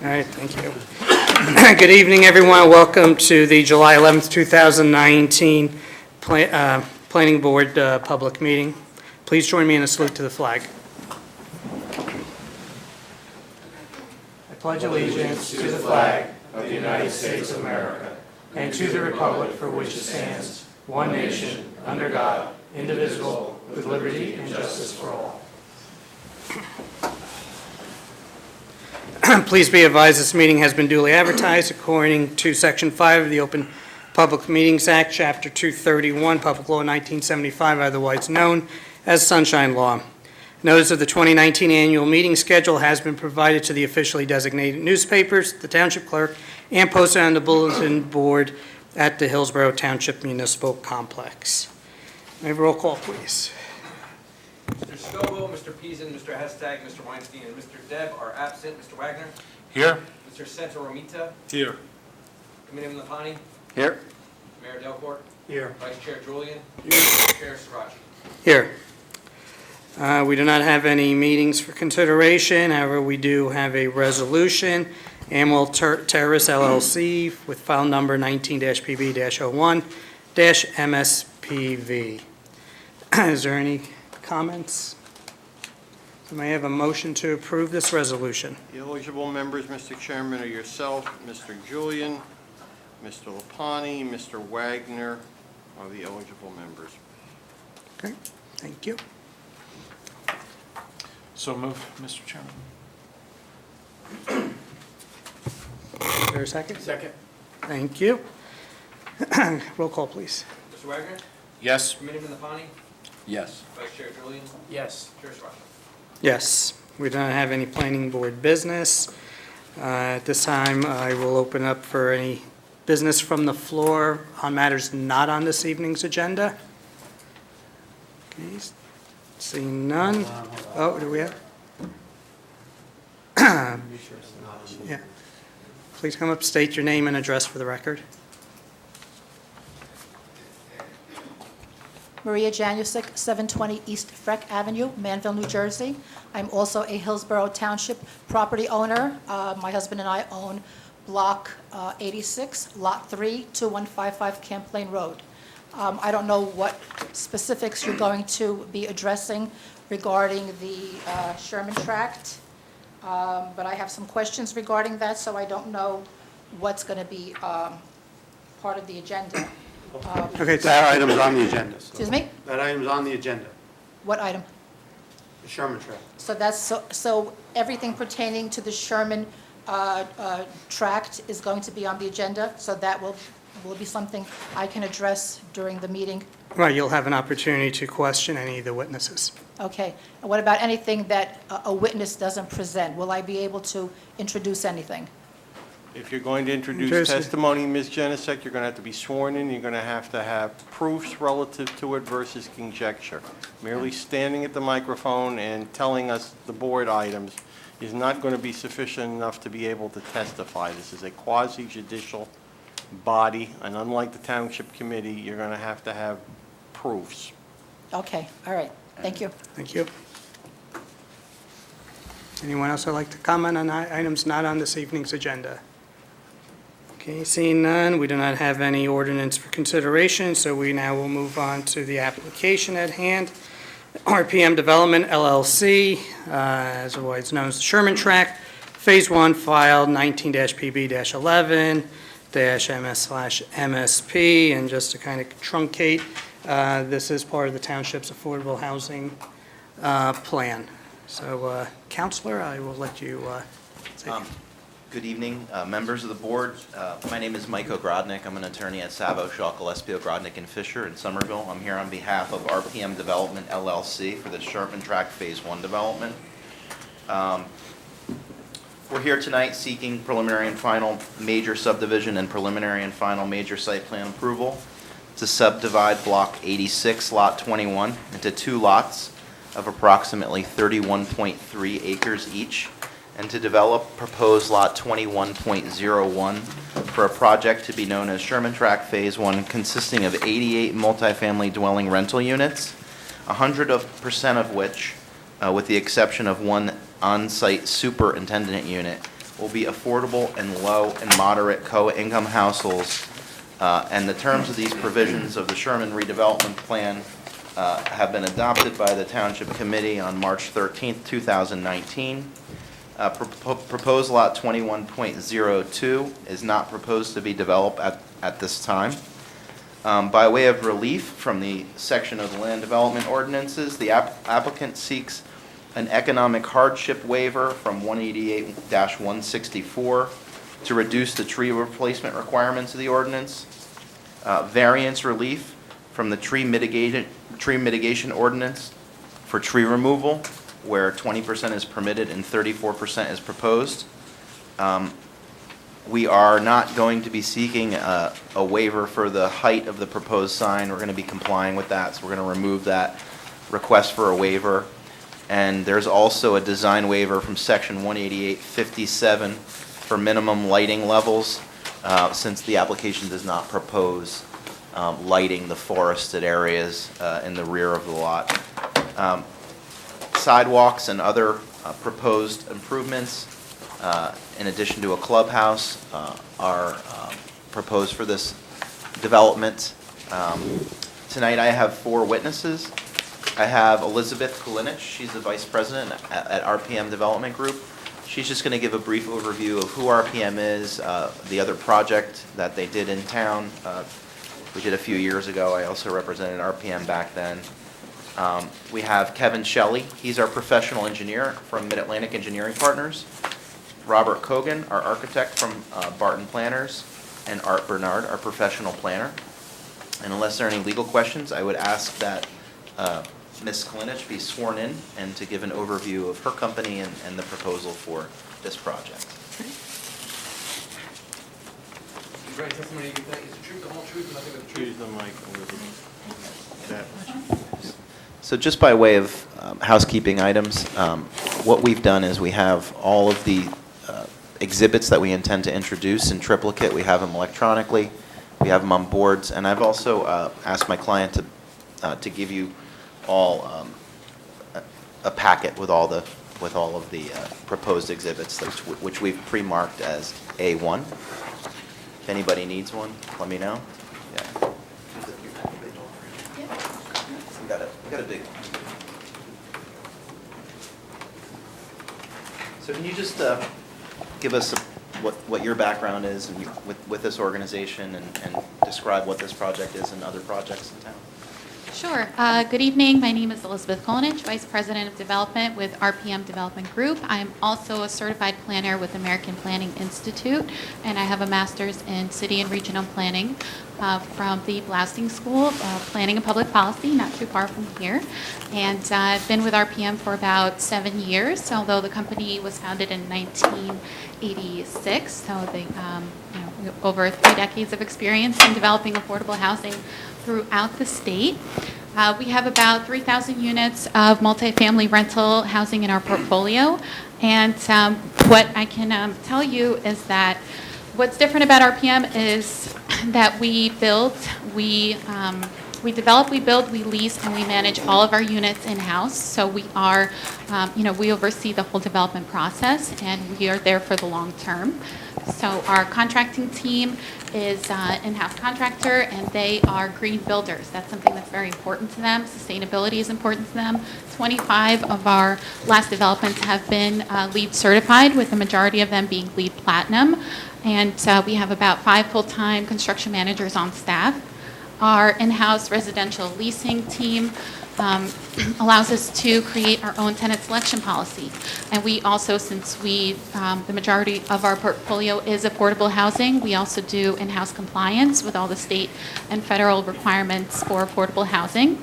All right, thank you. Good evening, everyone. Welcome to the July 11th, 2019 Planning Board public meeting. Please join me in a salute to the flag. I pledge allegiance to the flag of the United States of America and to the republic for which it stands, one nation, under God, indivisible, with liberty and justice for all. Please be advised this meeting has been duly advertised according to Section 5 of the Open Public Meetings Act, Chapter 231, Public Law 1975, otherwise known as Sunshine Law. Notice of the 2019 annual meeting schedule has been provided to the officially designated newspapers, the Township Clerk, and posted on the bulletin board at the Hillsborough Township Municipal Complex. May I have a roll call, please? Mr. Scoville, Mr. Peason, Mr. Hestag, Mr. Weinstein, and Mr. Deb are absent. Mr. Wagner? Here. Mr. Santoromita? Here. Committeeman Lapani? Here. Mayor Delcourt? Here. Vice Chair Julian? Here. Chair Sirachi? Here. We do not have any meetings for consideration. However, we do have a resolution. Amwell Terrace LLC with file number 19-PB-01-MSPV. Is there any comments? So may I have a motion to approve this resolution? The eligible members, Mr. Chairman, are yourself, Mr. Julian, Mr. Lapani, Mr. Wagner are the eligible members. Okay, thank you. So move, Mr. Chairman. Is there a second? Second. Thank you. Roll call, please. Mr. Wagner? Yes. Committeeman Lapani? Yes. Vice Chair Julian? Yes. Chair Sirachi? Yes, we don't have any planning board business. At this time, I will open up for any business from the floor on matters not on this evening's agenda. Okay, seeing none. Oh, do we have? Yeah. Please come up, state your name and address for the record. Maria Janusik, 720 East Freck Avenue, Manville, New Jersey. I'm also a Hillsborough Township property owner. My husband and I own Block 86, Lot 3, 2155 Camp Lane Road. I don't know what specifics you're going to be addressing regarding the Sherman Tract, but I have some questions regarding that, so I don't know what's going to be part of the agenda. Okay, That item's on the agenda. so- Excuse me? That item's on the agenda, What item? the Sherman Tract. So that's, so everything pertaining to the Sherman tract is going to be on the agenda, so that will be something I can address during the meeting? right, you'll have an opportunity to question any of the witnesses. Okay. And what about anything that a witness doesn't present? Will I be able to introduce anything? If you're going to introduce Interesting. testimony, Ms. Janusik, you're going to have to be sworn in. You're going to have proofs relative to it versus conjecture. Merely standing at the microphone and telling us the board items is not going to be sufficient enough to be able to testify. This is a quasi-judicial body, and unlike the Township Committee, you're going to have proofs. Okay, all right. Thank you. Thank you. Anyone else would like to comment on items not on this evening's agenda? Okay, seeing none, we do not have any ordinance for consideration, so we now will move on to the application at hand. RPM Development LLC, as otherwise known as the Sherman Tract, Phase 1, filed 19-PB-11-MS/MSP, and just to kind of truncate, this is part of the township's affordable housing plan. So, Counselor, I will let you say. Good evening, members of the board. My name is Mike Ogrodnik. I'm an attorney at Savo, Shaw, Gillespie, Ogrodnik, and Fisher in Somerville. I'm here on behalf of RPM Development LLC for the Sherman Tract Phase 1 development. We're here tonight seeking preliminary and final major subdivision and preliminary and final major site plan approval to subdivide Block 86, Lot 21 into two lots of approximately 31.3 acres each, and to develop proposed Lot 21.01 for a project to be known as Sherman Tract Phase 1, consisting of 88 multifamily dwelling rental units, 100% of which, with the exception of one on-site superintendent unit, will be affordable and low and moderate co-income households. And the terms of these provisions of the Sherman redevelopment plan have been adopted by the Township Committee on March 13th, 2019. Proposed lot 21.02 is not proposed to be developed at this time. By way of relief from the section of the land development ordinances, the applicant seeks an economic hardship waiver from 188-164 to reduce the tree replacement requirements of the ordinance. Variance relief from the tree mitigation ordinance for tree removal, where 20% is permitted and 34% is proposed. We are not going to be seeking a waiver for the height of the proposed sign. We're going to be complying with that, so we're going to remove that request for a waiver. And there's also a design waiver from section 188-57 for minimum lighting levels, since the application does not propose lighting the forested areas in the rear of the lot. Sidewalks and other proposed improvements, in addition to a clubhouse, are proposed for this development. Tonight I have 4 witnesses. I have Elizabeth Kulinich. She's the Vice President at RPM Development Group. She's just going to give a brief overview of who RPM is, the other project that they did in town. We did a few years ago. I also represented RPM back then. We have Kevin Shelley. He's our professional engineer from Mid-Atlantic Engineering Partners. Robert Kogan, our architect from Barton Planners, and Art Bernard, our professional planner. And unless there are any legal questions, I would ask that Ms. Kulinich be sworn in and to give an overview of her company and the proposal for this project. You write testimony you give tonight is the truth, the whole truth, and nothing but the truth. Use the mic, Elizabeth. So just by way of housekeeping items, what we've done is we have all of the exhibits that we intend to introduce in triplicate. We have them electronically, we have them on boards, and I've also asked my client to give you all a packet with all of the proposed exhibits, which we've pre-marked as A1. If anybody needs one, let me know. Yeah. We got a big. So can you just give us what your background is and with this organization and describe what this project is and other projects in town? Sure. Good evening. My name is Elizabeth Kolinich, Vice President of Development with RPM Development Group. I am also a certified planner with American Planning Institute, and I have a master's in city and regional planning from the Blasting School of Planning and Public Policy, not too far from here. And I've been with RPM for about 7 years, although the company was founded in 1986. So they, over 3 decades of experience in developing affordable housing throughout the state. We have about 3,000 units of multifamily rental housing in our portfolio. And what I can tell you is that what's different about RPM is that we build, we develop, we build, we lease, and we manage all of our units in-house. So we are, we oversee the whole development process, and we are there for the long term. So our contracting team is an in-house contractor, and they are green builders. That's something that's very important to them. Sustainability is important to them. 25 of our last developments have been LEED certified, with the majority of them being LEED Platinum. And we have about 5 full-time construction managers on staff. Our in-house residential leasing team allows us to create our own tenant selection policy. And we also, since the majority of our portfolio is affordable housing, we also do in-house compliance with all the state and federal requirements for affordable housing.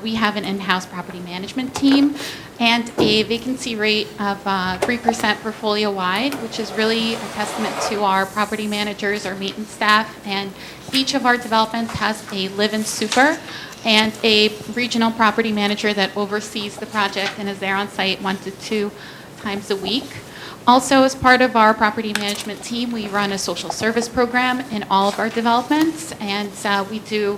We have an in-house property management team and a vacancy rate of 3% portfolio-wide, which is really a testament to our property managers, our maintenance staff, and each of our developments has a live-in super and a regional property manager that oversees the project and is there on site 1 to 2 times a week. Also, as part of our property management team, we run a social service program in all of our developments, and we do,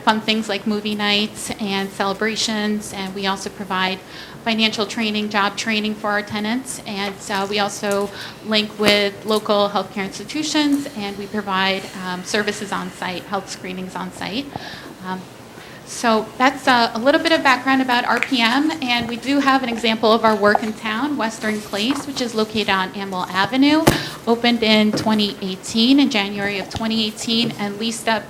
fun things like movie nights and celebrations, and we also provide financial training, job training for our tenants, and we also link with local healthcare institutions, and we provide services on site, health screenings on site. So that's a little bit of background about RPM, and we do have an example of our work in town, Western Place, which is located on Amwell Avenue, opened in 2018, in January of 2018, and leased up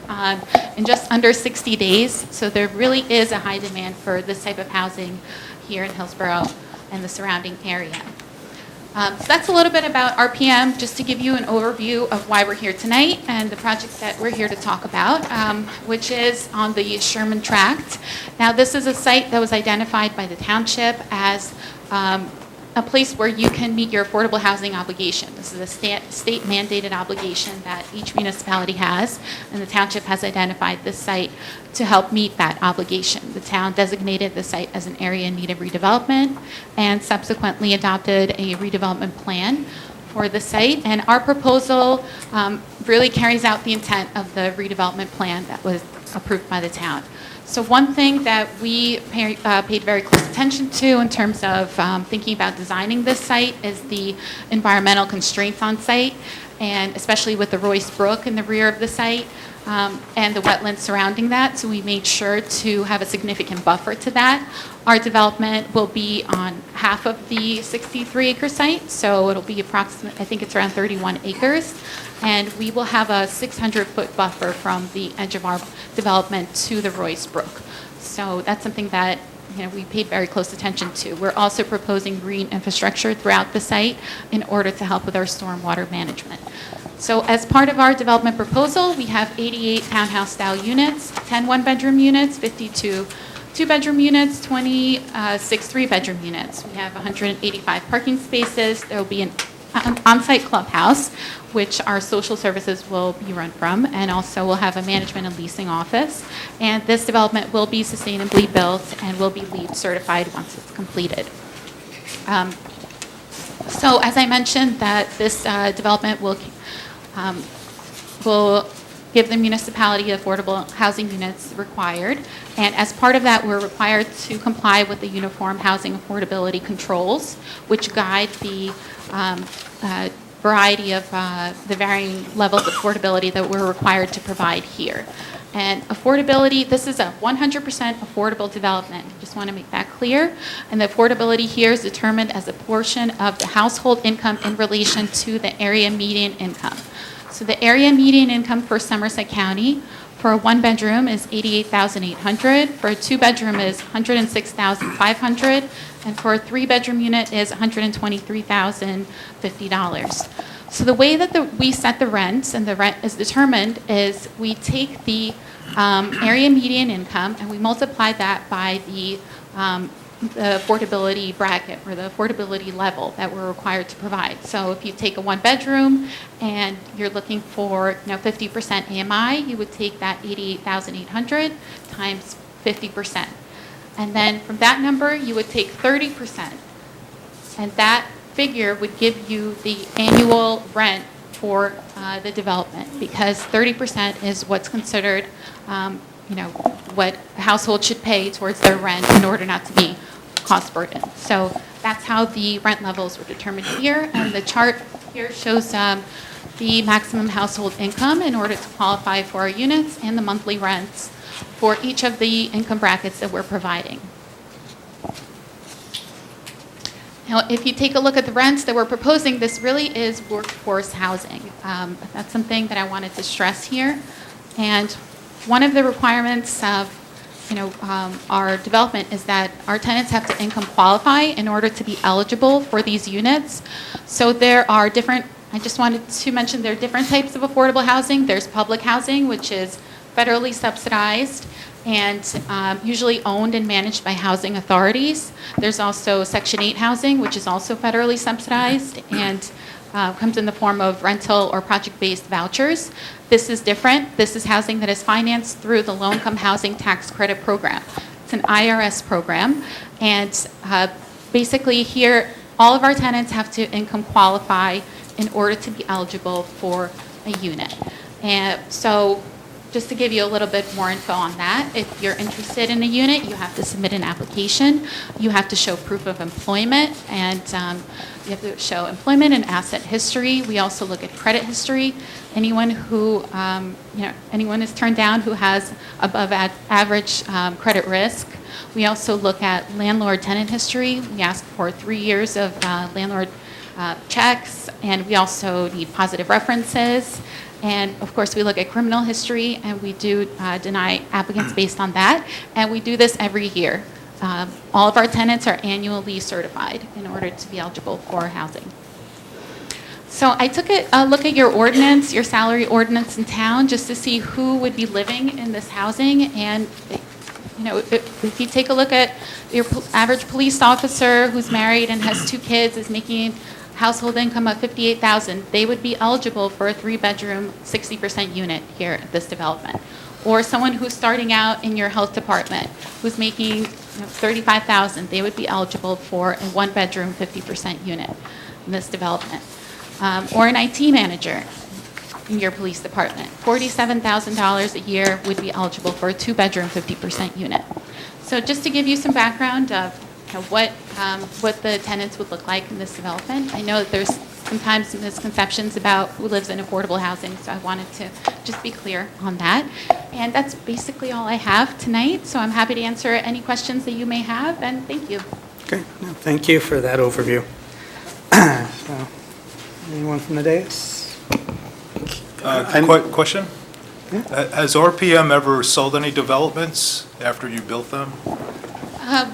in just under 60 days. So there really is a high demand for this type of housing here in Hillsborough and the surrounding area. So that's a little bit about RPM, just to give you an overview of why we're here tonight and the project that we're here to talk about, which is on the Sherman Tract. Now, this is a site that was identified by the township as a place where you can meet your affordable housing obligation. This is a state mandated obligation that each municipality has, and the township has identified this site to help meet that obligation. The town designated the site as an area in need of redevelopment and subsequently adopted a redevelopment plan for the site. And our proposal really carries out the intent of the redevelopment plan that was approved by the town. So one thing that we paid very close attention to in terms of thinking about designing this site is the environmental constraints on site, and especially with the Royce Brook in the rear of the site and the wetlands surrounding that. So we made sure to have a significant buffer to that. Our development will be on half of the 63-acre site, so it'll be approximately, I think it's around 31 acres. And we will have a 600-foot buffer from the edge of our development to the Royce Brook. So that's something that we paid very close attention to. We're also proposing green infrastructure throughout the site in order to help with our stormwater management. So as part of our development proposal, we have 88 townhouse-style units, 10 one-bedroom units, 52 two-bedroom units, 26 three-bedroom units. We have 185 parking spaces. There will be an on-site clubhouse, which our social services will be run from, and also we'll have a management and leasing office. And this development will be sustainably built and will be LEED certified once it's completed. So as I mentioned, that this development will give the municipality affordable housing units required. And as part of that, we're required to comply with the Uniform Housing Affordability Controls, which guide the variety of the varying levels of affordability that we're required to provide here. And affordability, this is a 100% affordable development. I just want to make that clear. And the affordability here is determined as a portion of the household income in relation to the area median income. So the area median income for Somerset County for a one-bedroom is $88,800, for a two-bedroom is $106,500, and for a three-bedroom unit is $123,050. So the way that we set the rents, and the rent is determined, is we take the area median income and we multiply that by the affordability bracket, or the affordability level that we're required to provide. So if you take a one-bedroom and you're looking for 50% AMI, you would take that $88,800 times 50%. And then from that number, you would take 30%. And that figure would give you the annual rent for the development, because 30% is what's considered what a household should pay towards their rent in order not to be cost burden. So that's how the rent levels were determined here. And the chart here shows the maximum household income in order to qualify for our units and the monthly rents for each of the income brackets that we're providing. Now, if you take a look at the rents that we're proposing, this really is workforce housing. That's something that I wanted to stress here. And one of the requirements of our development is that our tenants have to income qualify in order to be eligible for these units. So there are different, I just wanted to mention there are different types of affordable housing. There's public housing, which is federally subsidized and usually owned and managed by housing authorities. There's also Section 8 housing, which is also federally subsidized and comes in the form of rental or project-based vouchers. This is different. This is housing that is financed through the Low-Income Housing Tax Credit Program. It's an IRS program, and basically here, all of our tenants have to income qualify in order to be eligible for a unit. And so just to give you a little bit more info on that, if you're interested in a unit, you have to submit an application. You have to show proof of employment, and you have to show employment and asset history. We also look at credit history. Anyone who, anyone is turned down who has above average credit risk. We also look at landlord-tenant history. We ask for 3 years of landlord checks, and we also need positive references. And of course, we look at criminal history, and we do deny applicants based on that. And we do this every year. All of our tenants are annually certified in order to be eligible for housing. So I took a look at your ordinance, your salary ordinance in town, just to see who would be living in this housing. And if you take a look at your average police officer who's married and has 2 kids, is making household income of $58,000, they would be eligible for a 3-bedroom, 60% unit here at this development. Or someone who's starting out in your health department, who's making $35,000, they would be eligible for a 1-bedroom, 50% unit in this development. Or an IT manager in your police department, $47,000 a year would be eligible for a 2-bedroom, 50% unit. So just to give you some background of what the tenants would look like in this development. I know that there's sometimes misconceptions about who lives in affordable housing, so I wanted to just be clear on that. And that's basically all I have tonight, so I'm happy to answer any questions that you may have, and thank you. Okay, no, thank you for that overview. So, anyone from the dais? Question? Has RPM ever sold any developments after you built them?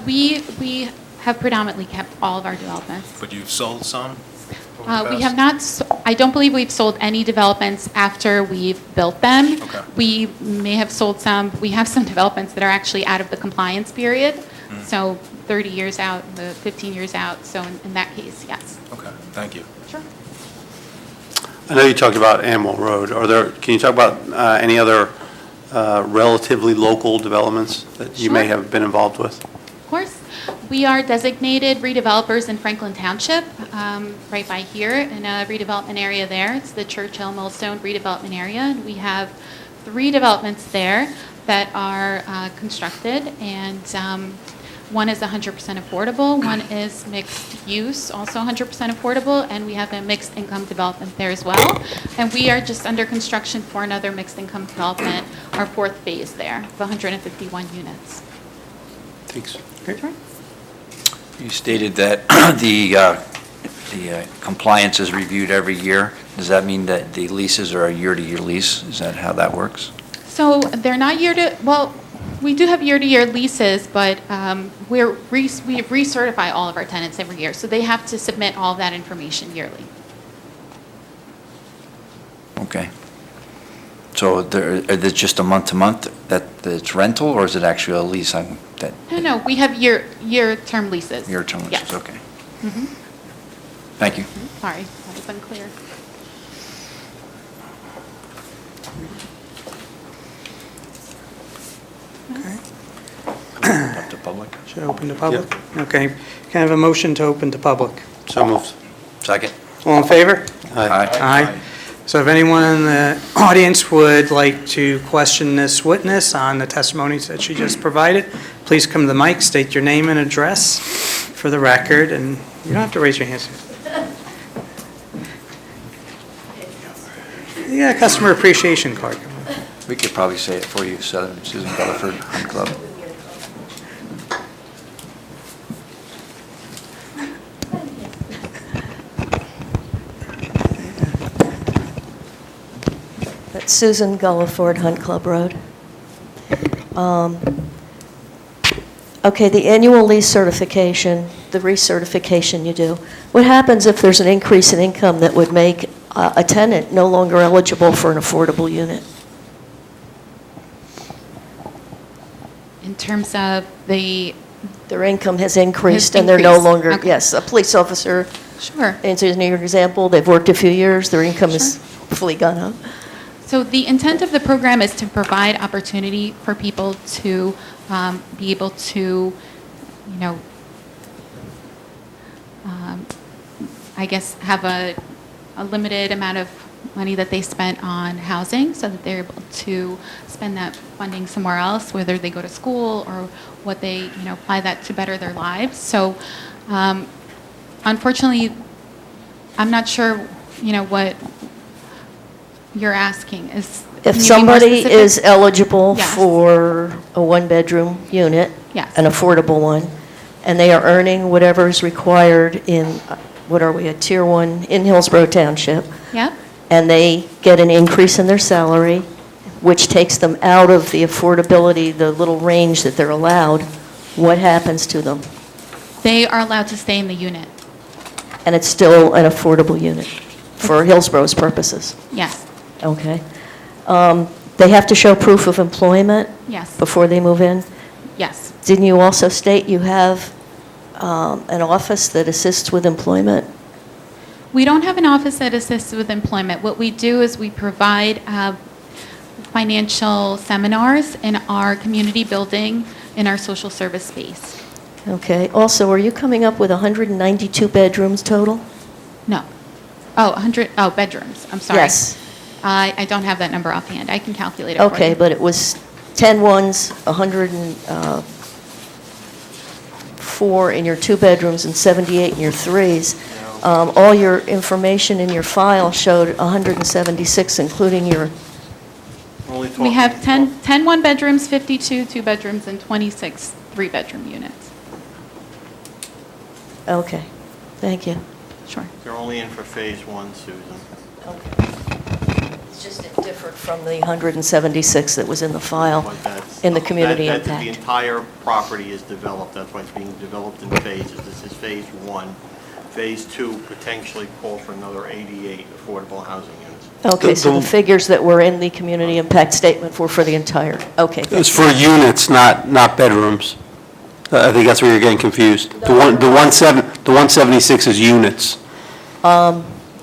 We have predominantly kept all of our developments. But you've sold some? We have not, I don't believe we've sold any developments after we've built them. Okay. We may have sold some, we have some developments that are actually out of the compliance period. So 30 years out, 15 years out, so in that case, yes. Okay, thank you. Sure. I know you talked about Amwell Road. Can you talk about any other relatively local developments that you may Sure. have been involved with? Of course. We are designated redevelopers in Franklin Township, right by here, in a redevelopment area there. It's the Churchill Millstone redevelopment area. And we have 3 developments there that are constructed, and one is 100% affordable, one is mixed use, also 100% affordable, and we have a mixed income development there as well. And we are just under construction for another mixed income development, our 4th phase there, of 151 units. Thanks. Sure. You stated that the compliance is reviewed every year. Does that mean that the leases are a year-to-year lease? Is that how that works? So they're not well, we do have year-to-year leases, but we recertify all of our tenants every year, so they have to submit all of that information yearly. Okay. So is it just a month-to-month that it's rental, or is it actually a lease? No, we have year-term leases. Year-term leases, Yes. okay. Thank you. Sorry, that was unclear. Up to public. Should I open to public? Okay. Can I have a motion to open to public? So moved. Second. All in favor? Aye. Aye. So if anyone in the audience would like to question this witness on the testimonies that she just provided, please come to the mic, state your name and address for the record, and you don't have to raise your hands. You got a customer appreciation card. We could probably say it for you, Susan Rutherford Hunt Club. That's Susan Gulliford, Hunt Club Road. Okay, the annual lease certification, the recertification you do. What happens if there's an increase in income that would make a tenant no longer eligible for an affordable unit? In terms of Their income has increased and they're no increased, longer, okay. yes, a police officer, Sure. in your example, they've worked a few years, their income has hopefully gone up. So the intent of the program is to provide opportunity for people to be able to, I guess, have a limited amount of money that they spent on housing so that they're able to spend that funding somewhere else, whether they go to school or what they, apply that to better their lives. So unfortunately, I'm not sure, what you're asking. If Can you be more somebody specific? is eligible Yes. for a one-bedroom unit, Yes. an affordable one, and they are earning whatever is required in, what are we, a Tier 1 in Hillsborough Township, Yep. and they get an increase in their salary, which takes them out of the affordability, the little range that they're allowed, what happens to them? They are allowed to stay in the unit. And it's still an affordable unit for Hillsborough's purposes? Yes. Okay. They have to show proof of employment Yes. before they move in? Yes. Didn't you also state you have an office that assists with employment? We don't have an office that assists with employment. What we do is we provide financial seminars in our community building, in our social service space. Okay. Also, are you coming up with 192 bedrooms total? No. Oh, bedrooms. I'm sorry. Yes. I don't have that number offhand. I can calculate it for you. Okay, but it was 10 ones, 104 in your two bedrooms and 78 in your threes. All your information in your file showed 176, including your, Only We talking- have 10 one-bedrooms, 52 two-bedrooms, and 26 three-bedroom units. okay, thank you. Sure. You're only in for phase 1, Susan. Okay. It's just different from the 176 that was in the file But that's- in the community The impact. entire property is developed, that's why it's being developed in phases. This is phase 1. Phase 2 potentially call for another 88 affordable housing units. Okay, so the figures that were in the community impact statement were for the entire, okay. It's for units, not bedrooms. I think that's where you're getting confused. The 176 is units.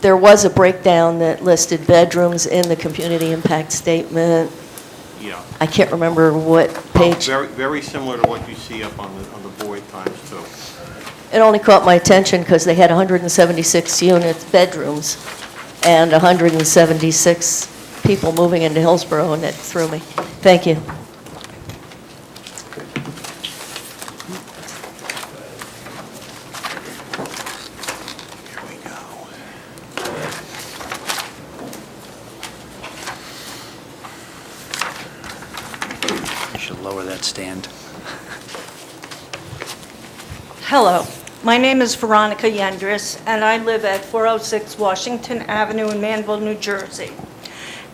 There was a breakdown that listed bedrooms in the community impact statement. Yeah. I can't remember what page. Very, very similar to what you see up on the board times 2. It only caught my attention because they had 176 units, bedrooms, and 176 people moving into Hillsborough, and it threw me. Thank you. Here we go. You should lower that stand. Hello, my name is Veronica Yendris, and I live at 406 Washington Avenue in Manville, New Jersey.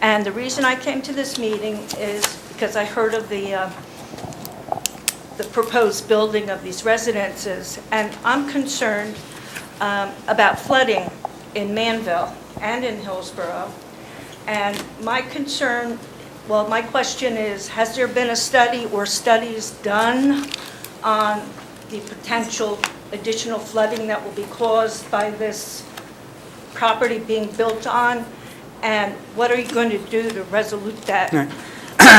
And the reason I came to this meeting is because I heard of the proposed building of these residences, and I'm concerned about flooding in Manville and in Hillsborough. And my concern, well, my question is, has there been a study or studies done on the potential additional flooding that will be caused by this property being built on? And what are you going to do to resolve that? Right.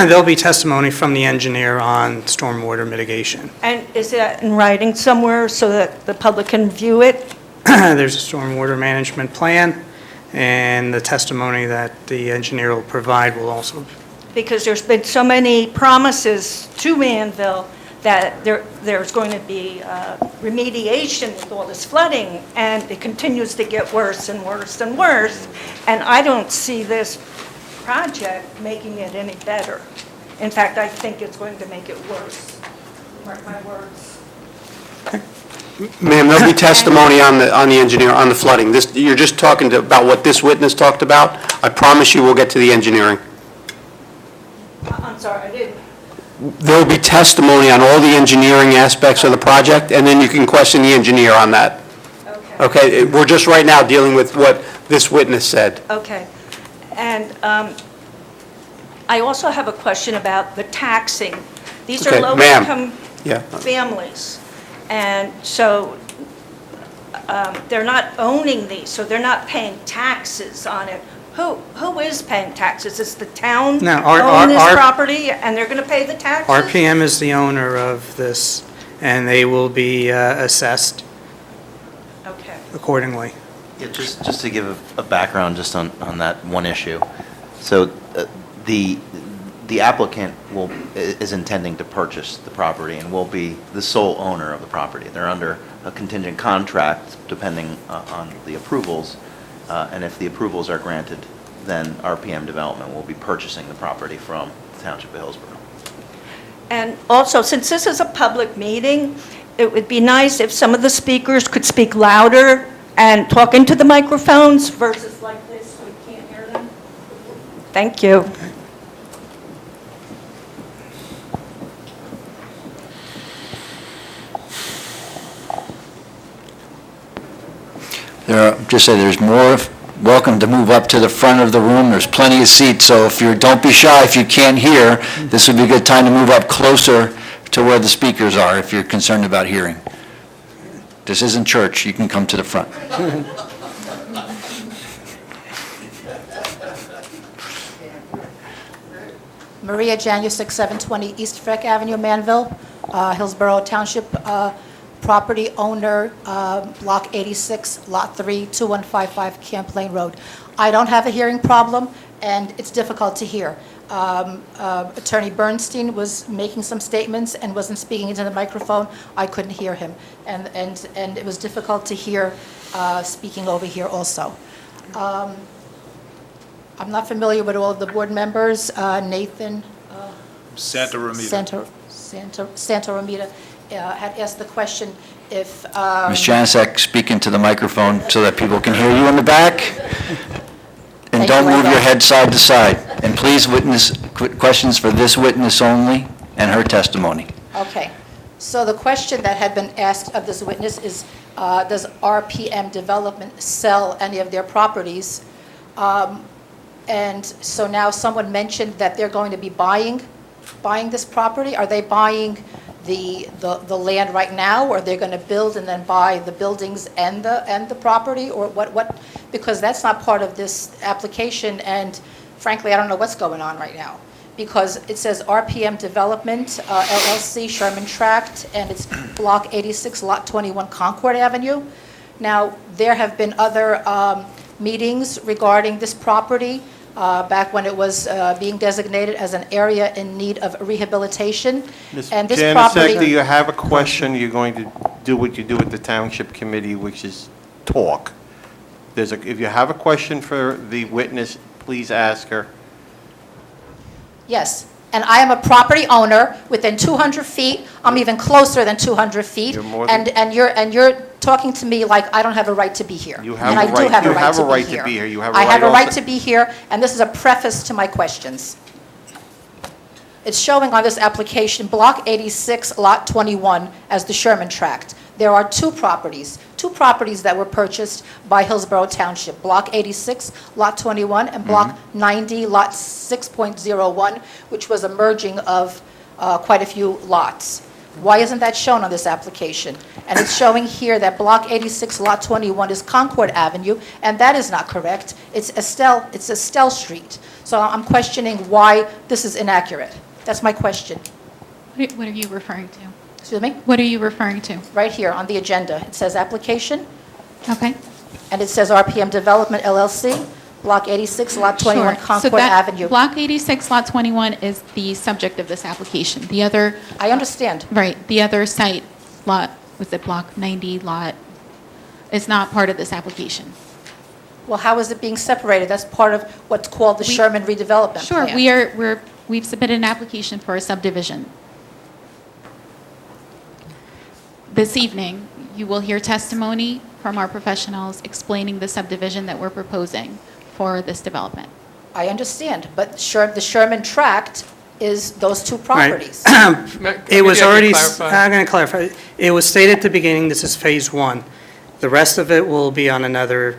There'll be testimony from the engineer on stormwater mitigation. And is that in writing somewhere so that the public can view it? There's a stormwater management plan, and the testimony that the engineer will provide will also, Because there's been so many promises to Manville that there's going to be remediation with all this flooding, and it continues to get worse and worse and worse. And I don't see this project making it any better. In fact, I think it's going to make it worse. Mark my words. Ma'am, there'll be testimony on the engineer, on the flooding. You're just talking about what this witness talked about. I promise you we'll get to the engineering. I'm sorry, I didn't. There'll be testimony on all the engineering aspects of the project, and then you can question the engineer on that. Okay. Okay? We're just right now dealing with what this witness said. Okay. And I also have a question about the taxing. These are Okay, ma'am. low-income Yeah. families. And so they're not owning these, so they're not paying taxes on it. Who is paying taxes? Is the town No, own this our- property and they're going to pay the taxes? RPM is the owner of this, and they will be assessed Okay. accordingly. Yeah, just to give a background just on that one issue. So the applicant is intending to purchase the property and will be the sole owner of the property. They're under a contingent contract depending on the approvals, and if the approvals are granted, then RPM Development will be purchasing the property from the Township of Hillsborough. And also, since this is a public meeting, it would be nice if some of the speakers could speak louder and talk into the microphones versus like this, so we can't hear them. Thank you. Just say there's more, welcome to move up to the front of the room. There's plenty of seats, so don't be shy if you can't hear. This would be a good time to move up closer to where the speakers are if you're concerned about hearing. This isn't church, you can come to the front. Maria Janusik, 720 East Freck Avenue, Manville, Hillsborough Township, property owner, Block 86, Lot 3, 2155 Camp Lane Road. I don't have a hearing problem, and it's difficult to hear. Attorney Bernstein was making some statements and wasn't speaking into the microphone. I couldn't hear him, and it was difficult to hear speaking over here also. I'm not familiar with all of the board members. Nathan Santa Romita. Santa Romita had asked the question if... Ms. Janusik, speak into the microphone so that people can hear you in the back. And Thank don't you, move your Wendell. head side to side. And please questions for this witness only and her testimony. Okay. So the question that had been asked of this witness is, does RPM Development sell any of their properties? And so now someone mentioned that they're going to be buying this property. Are they buying the land right now, or they're going to build and then buy the buildings and the property, or what? Because that's not part of this application, and frankly, I don't know what's going on right now. Because it says RPM Development, LLC, Sherman Tract, and it's Block 86, Lot 21, Concord Avenue. Now, there have been other meetings regarding this property back when it was being designated as an area in need of rehabilitation. Ms. And this Janusik, property... do you have a question? You're going to do what you do with the Township Committee, which is talk. If you have a question for the witness, please ask her. Yes, and I am a property owner within 200 feet. I'm even closer than 200 feet. You're more than- And you're talking to me like I don't have a right to be here. You have And a I do right- have a you right have to a be right to here. be here. You have a I have right a right also- to be here, and this is a preface to my questions. It's showing on this application, Block 86, Lot 21, as the Sherman Tract. There are two properties that were purchased by Hillsborough Township, Block 86, Lot 21, and Block 90, Lot 6.01, which was a merging of quite a few lots. Why isn't that shown on this application? And it's showing here that Block 86, Lot 21 is Concord Avenue, and that is not correct. It's Estelle Street. So I'm questioning why this is inaccurate. That's my question. What are you referring to? Excuse me? What are you referring to? Right here on the agenda. It says application, Okay. and it says RPM Development LLC, Block 86, Lot 21, Sure. So Concord that Avenue. Block 86, Lot 21 is the subject of this application. The other, I understand. right, the other site, lot, was it Block 90, lot, is not part of this application. Well, how is it being separated? That's part of what's called the We- Sherman redevelopment Sure, plan. we've submitted an application for a subdivision. This evening, you will hear testimony from our professionals explaining the subdivision that we're proposing for this development. I understand, but the Sherman Tract is those two Right. properties. It was Maybe I can already, clarify. I'm going to clarify. It was stated at the beginning, this is Phase 1. The rest of it will be on another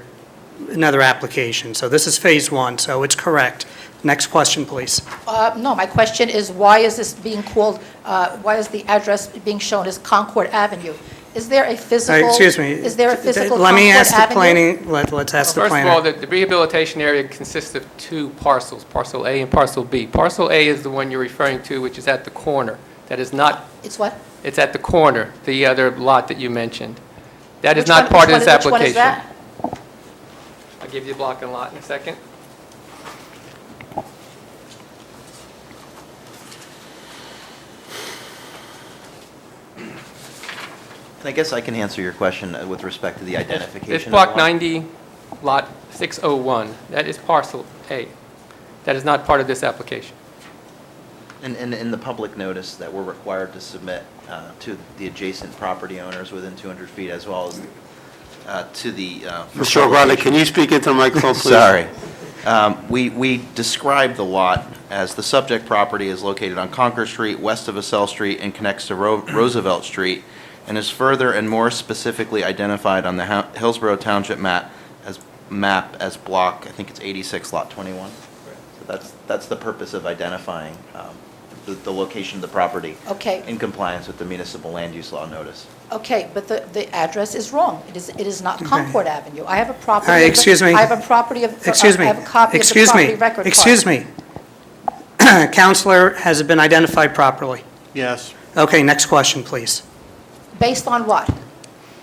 application. So this is Phase 1, so it's correct. Next question, please. No, my question is, why is this being called, why is the address being shown as Concord Avenue? Is there a physical... Excuse me. Is there a physical Let Concord me ask the Avenue? planning, let's ask the First of all, planner. the rehabilitation area consists of two parcels, Parcel A and Parcel B. Parcel A is the one you're referring to, which is at the corner. That is not, It's what? it's at the corner, the other lot that you mentioned. That is Which not one- part which of this one- which one is application. that? I'll give you the block and lot in a second. I guess I can answer your question with respect to the identification. It's of block lot. 90, lot 601. That is parcel A. That is not part of this application. And in the public notice that we're required to submit to the adjacent property owners within 200 feet, as well as to the... Mr. O'Reilly, can you speak into the microphone, please? Sorry. We describe the lot as the subject property is located on Concord Street, west of Acell Street, and connects to Roosevelt Street, and is further and more specifically identified on the Hillsborough Township map as block, I think it's 86, lot 21. So that's the purpose of identifying the location of the property. Okay. In compliance with the municipal land use law notice. Okay, but the address is wrong. It is not Concord Avenue. I have a property. All right, excuse me. I have a property of, Excuse me. I have a copy of the Excuse me. property record card. Excuse me. Counselor, has it been identified properly? Yes. Okay, next question, please. Based on what?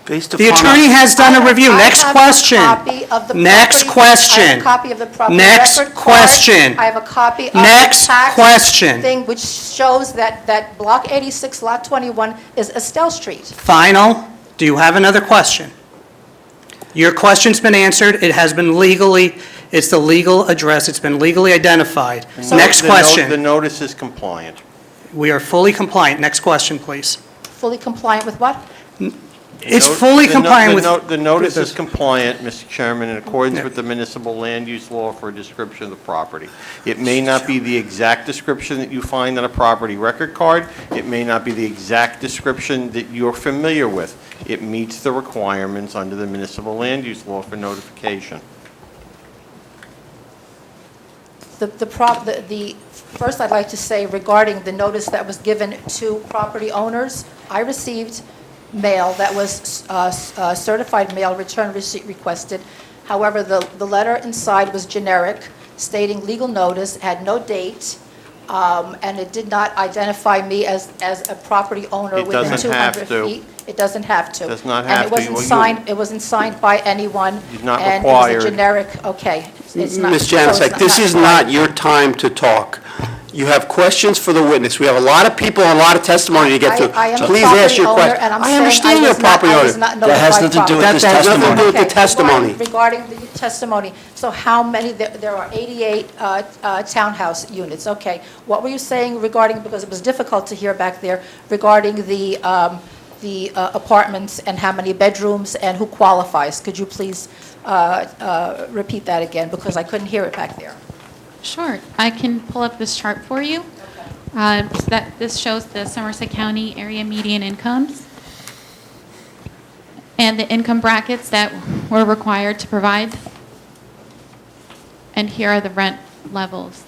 Based The upon attorney has done a review. I Next have a question. copy of the Next property- I question. have a copy of the property Next record card. question. I have a copy of Next the tax question. thing which shows that Block 86, Lot 21 is Estelle Street. Final. Do you have another question? Your question's been answered. It has been legally, it's the legal address. It's been legally identified. Next The question. notice is compliant. We are fully compliant. Next question, please. Fully compliant with what? It's fully compliant with... The notice is compliant, Mr. Chairman, in accordance with the municipal land use law for a description of the property. It may not be the exact description that you find on a property record card. It may not be the exact description that you're familiar with. It meets the requirements under the municipal land use law for notification. First, I'd like to say regarding the notice that was given to property owners, I received mail that was certified mail, return receipt requested. However, the letter inside was generic, stating legal notice, had no date, and it did not identify me as a property owner It within doesn't have 200 to. feet. It doesn't have to. Does not have to. And it wasn't signed by anyone. It's not And it required. was a generic, okay. It's not- Ms. so it's Janusik, this is required. not your time to talk. You have questions for the witness. We have a lot of people and a lot of testimony to get to. I am a Please ask your property owner, question. and I'm I saying understand you're a property I owner. was not That has notified nothing to do with properly. this That has nothing to do testimony. with the testimony. Regarding the testimony, so how many, there are 88 townhouse units, okay. What were you saying regarding, because it was difficult to hear back there, regarding the apartments and how many bedrooms and who qualifies? Could you please repeat that again, because I couldn't hear it back there. Sure, I can pull up this chart for you. So this shows the Somerset County area median incomes and the income brackets that we're required to provide. And here are the rent levels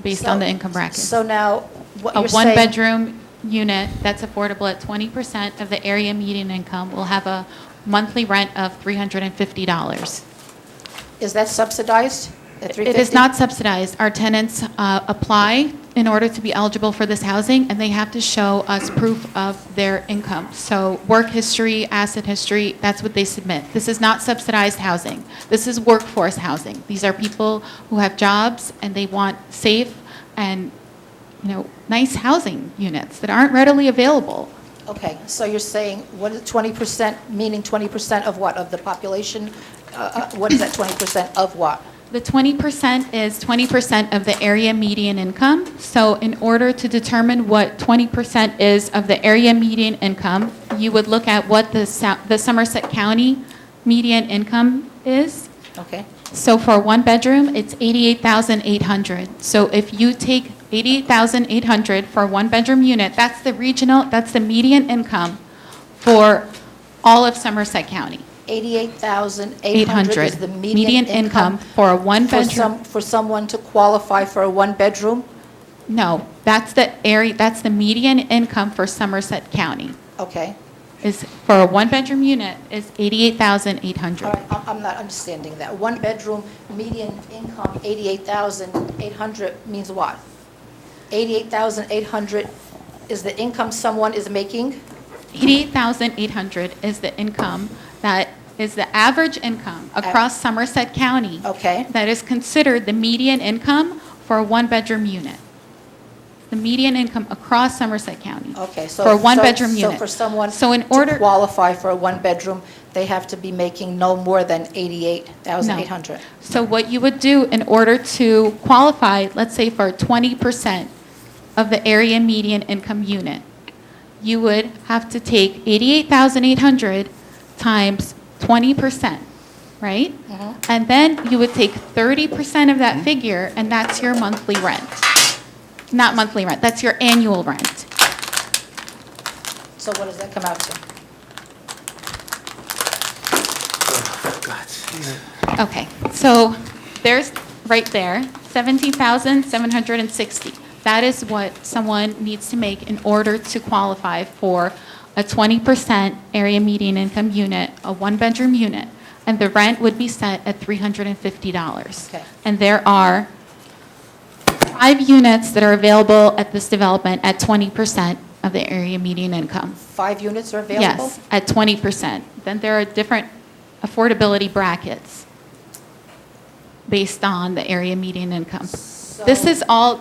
based on the income brackets. So now, what A you're saying... one-bedroom unit that's affordable at 20% of the area median income will have a monthly rent of $350. Is that subsidized? At It is $350? not subsidized. Our tenants apply in order to be eligible for this housing, and they have to show us proof of their income. So work history, asset history, that's what they submit. This is not subsidized housing. This is workforce housing. These are people who have jobs, and they want safe and, nice housing units that aren't readily available. Okay, so you're saying, what is 20%, meaning 20% of what, of the population? What is that 20% of what? The 20% is 20% of the area median income. So in order to determine what 20% is of the area median income, you would look at what the Somerset County median income is. Okay. So for one bedroom, it's $88,800. So if you take $88,800 for a one-bedroom unit, that's the median income for all of Somerset County. $88,800 is the median income for a one-bedroom. for someone to qualify for a one-bedroom? No, that's the median income for Somerset County. Okay. Is for a one-bedroom unit is $88,800. All right, I'm not understanding that. One-bedroom median income, $88,800 means what? $88,800 is the income someone is making? $88,800 is the income that is the average income across Somerset County. Okay. That is considered the median income for a one-bedroom unit. The median income across Somerset County. Okay, so. For a one-bedroom So unit. for someone So in to order. qualify for a one-bedroom, they have to be making no more than 88,800. So what you would do in order to qualify, let's say for 20% of the area median income unit, you would have to take 88,800 times 20%, right? And then you would take 30% of that figure, and that's your monthly rent. Not monthly rent, that's your annual rent. So what does that come out to? Okay, so there's, right there, 17,760. That is what someone needs to make in order to qualify for a 20% area median income unit, a one-bedroom unit, and the rent would be set at $350. Okay. And there are 5 units that are available at this development at 20% of the area median income. 5 units are available? Yes, at 20%. Then there are different affordability brackets based on the area median income. This is all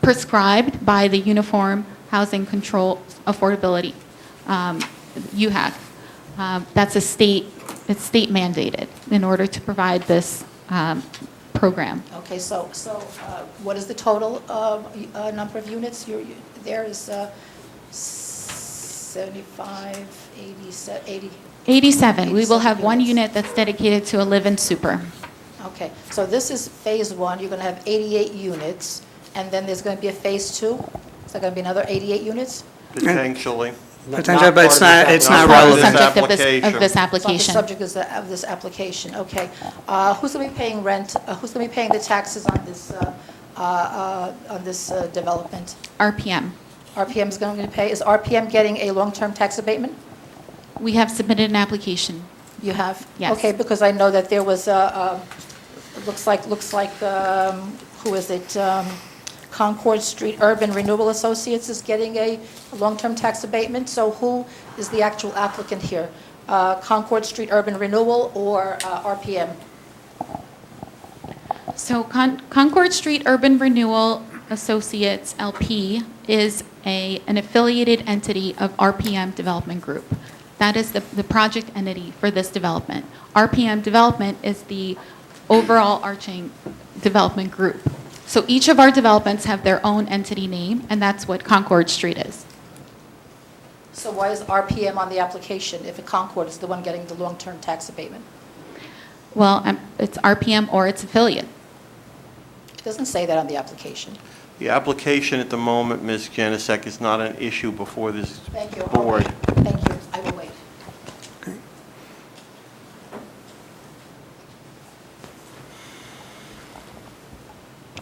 prescribed by the Uniform Housing Control Affordability, UHAC. That's it's state mandated in order to provide this program. Okay, so what is the total number of units? There is 75, 80. 87, we will have 1 units. unit that's dedicated to a live-in super. Okay, so this is phase 1, you're going to have 88 units, and then there's going to be a phase 2? Is there going to be another 88 units? Potentially. Potentially, but it's part of not this relevant. Subject of this It's not the application. subject of this application, okay. Who's going to be paying rent, who's going to be paying the taxes on this development? RPM. RPM is going to pay, is RPM getting a long-term tax abatement? We have submitted an application. You have? Yes. Okay, because I know that there was looks like, who is it? Concord Street Urban Renewal Associates is getting a long-term tax abatement. So who is the actual applicant here? Concord Street Urban Renewal or RPM? So Concord Street Urban Renewal Associates, LP, is an affiliated entity of RPM Development Group. That is the project entity for this development. RPM Development is the overall arching development group. So each of our developments have their own entity name, and that's what Concord Street is. So why is RPM on the application if Concord is the one getting the long-term tax abatement? Well, it's RPM or its affiliate. It doesn't say that on the application. The application at the moment, Ms. Janasek, is not an issue before this Thank you. board. Thank you. I will wait.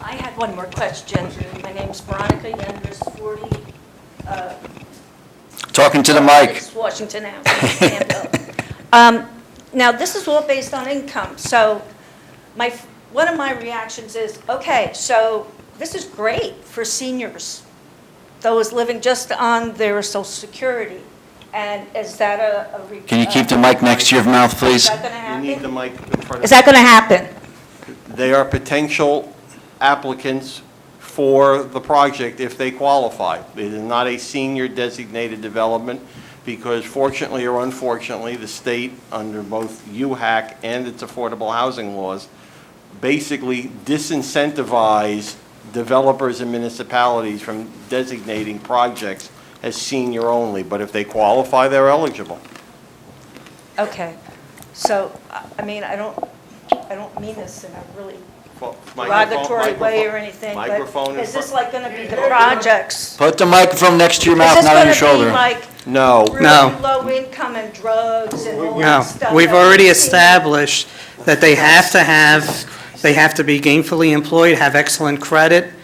I had one more question. My name's Veronica Yenders, 40. Talking to the mic. Washington Avenue. Now, this is all based on income, so one of my reactions is, okay, so this is great for seniors, those living just on their Social Security, and is that Can you keep the mic next to your mouth, please? Is that going to You need the happen? mic in front of Is that going to happen? They are potential applicants for the project if they qualify. It is not a senior designated development because fortunately or unfortunately, the state, under both UHAC and its affordable housing laws, basically disincentivize developers and municipalities from designating projects as senior only. But if they qualify, they're eligible. Okay, so, I mean, I don't mean this in a really derogatory way or anything, Microphone but in is this front. like going to be the projects? Put the microphone next to your Is mouth, this not on going your to shoulder. be like No. No. really low income and drugs and all No, that stuff? we've that already we've seen? established that they have to be gainfully employed, have excellent credit,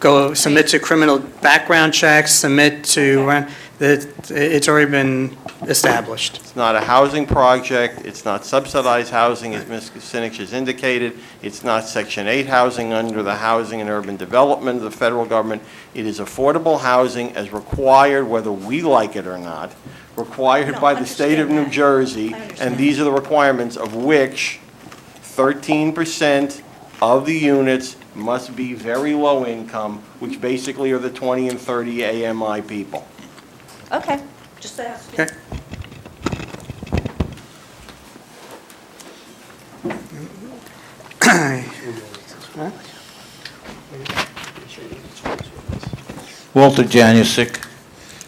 go submit to criminal background checks, submit to, it's already been established. It's not a housing project, it's not subsidized housing, as Ms. Kucinich has indicated, it's not Section 8 housing under the Housing and Urban Development of the federal government. It is affordable housing as required, whether we like it or not, required No, by the state of understand New that. Jersey, I and understand. these are the requirements of which 13% of the units must be very low income, which basically are the 20 and 30 AMI people. Okay, just asking. Okay. Walter Janusik,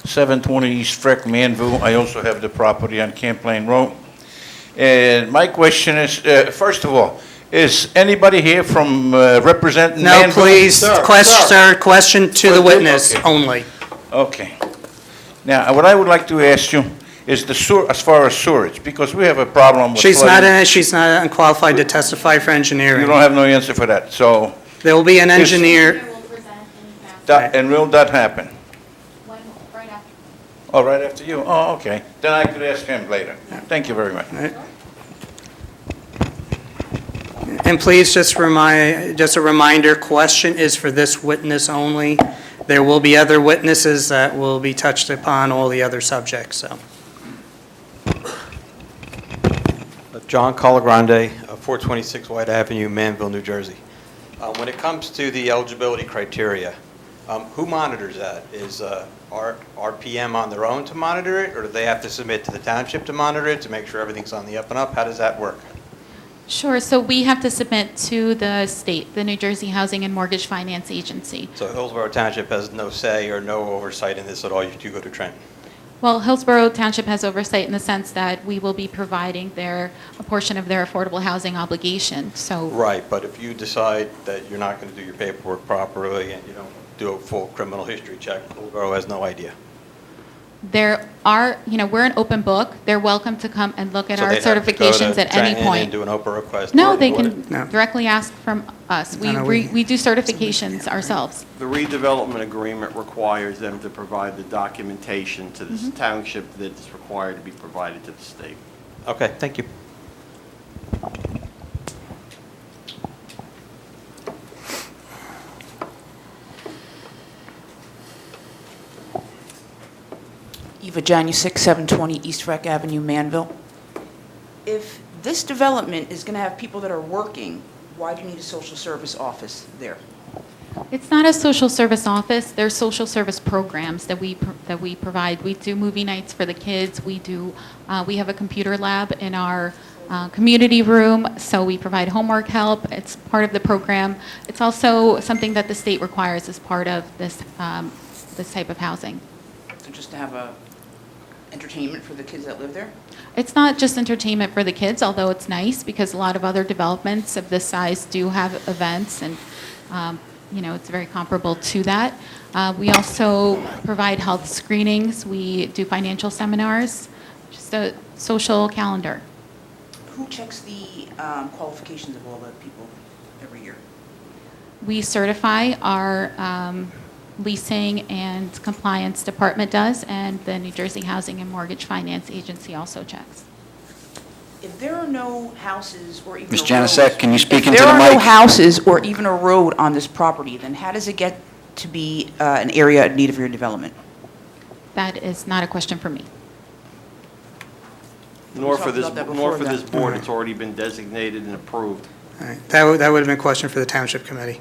720 East Freck, Manville. I also have the property on Camp Lane Road. And my question is, first of all, is anybody here from representing No, Manville? please, Sir, sir, question to the witness Okay. only. Okay. Now, what I would like to ask you is the sewer, as far as sewerage, because we have a problem with She's flooding. she's not unqualified to testify for You engineering. don't have no answer for that, so, There will be an engineer. and will that happen? Right after. Oh, right after you? Oh, okay. Then I could ask him later. Thank you very much. And please, just a reminder, question is for this witness only. There will be other witnesses that will be touched upon all the other subjects, so. John Colagrande, 426 White Avenue, Manville, New Jersey. When it comes to the eligibility criteria, who monitors that? Is RPM on their own to monitor it, or do they have to submit to the township to monitor it to make sure everything's on the up and up? How does that work? Sure, so we have to submit to the state, the New Jersey Housing and Mortgage Finance Agency. So Hillsborough Township has no say or no oversight in this at all? You do go to Trenton? Well, Hillsborough Township has oversight in the sense that we will be providing a portion of their affordable housing obligation, so. Right, but if you decide that you're not going to do your paperwork properly and you don't do a full criminal history check, Hillsborough has no idea. There are, we're an open book. They're welcome to come and look at So our they'd have to go to certifications at any Trenton point. and do an Oprah request? No, or they what? can No. directly ask from us. No, We do certifications ourselves. The redevelopment agreement requires them to provide the documentation to the township that is required to be provided to the state. Okay, thank you. Eva Janusik, 720 East Freck Avenue, Manville. If this development is going to have people that are working, why do you need a social service office there? It's not a social service office. There's social service programs that we provide. We do movie nights for the kids. We have a computer lab in our community room, so we provide homework help. It's part of the program. It's also something that the state requires as part of this type of housing. So just to have entertainment for the kids that live there? It's not just entertainment for the kids, although it's nice because a lot of other developments of this size do have events, and it's very comparable to that. We also provide health screenings. We do financial seminars, just a social calendar. Who checks the qualifications of all the people every year? We certify our leasing and compliance department does, and the New Jersey Housing and Mortgage Finance Agency also checks. If there are no houses or even Ms. a Janusek, road- can you speak if into the there are no mic? houses or even a road on this property, then how does it get to be an area in need of redevelopment? That is not a question for me. Nor for talked this, about that nor before, for this though. board, it's already been designated and approved, All right. That would have been a question for the Township Committee.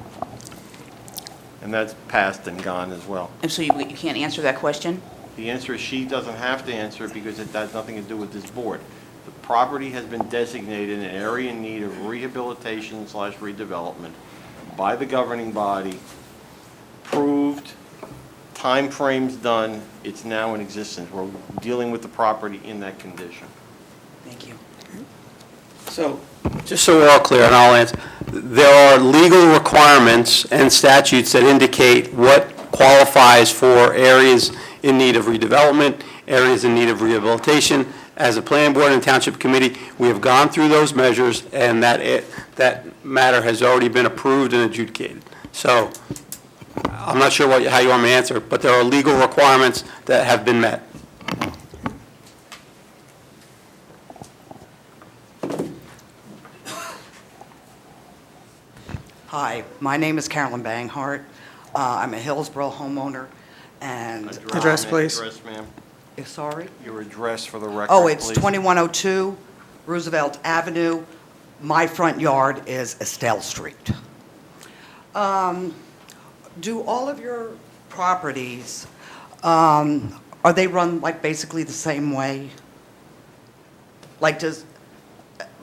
and that's passed and gone as well. And so you can't answer that question? The answer is she doesn't have to answer it because it has nothing to do with this board. The property has been designated an area in need of rehabilitation/redevelopment by the governing body, proved, timeframes done, it's now in existence. We're dealing with the property in that condition. Thank you. So, just so we're all clear, and I'll answer, there are legal requirements and statutes that indicate what qualifies for areas in need of redevelopment, areas in need of rehabilitation. As a planning board and township committee, we have gone through those measures, and that matter has already been approved and adjudicated. So, I'm not sure how you want me to answer, but there are legal requirements that have been met. Hi, my name is Carolyn Banghart. I'm a Hillsborough homeowner, and Address, please. Address, ma'am. Sorry? Your address for the record, Oh, it's please. 2102 Roosevelt Avenue. My front yard is Estelle Street. Do all of your properties, are they run like basically the same way? Like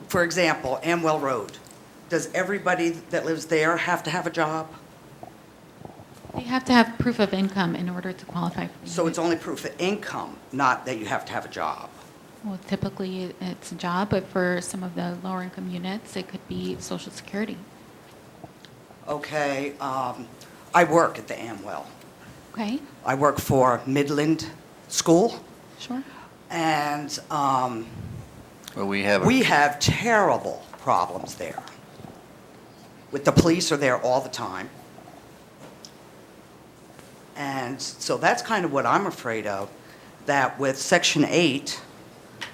for example, Amwell Road, does everybody that lives there have to have a job? They have to have proof of income in order to qualify for the So it's only proof of income, not that you have to have a job? Well, typically it's a job, but for some of the lower income units, it could be Social Security. Okay, I work at the Amwell. Okay, I work for Midland School, sure. and Well, we have, we have terrible problems there. With the police are there all the time. And so that's kind of what I'm afraid of, that with Section 8,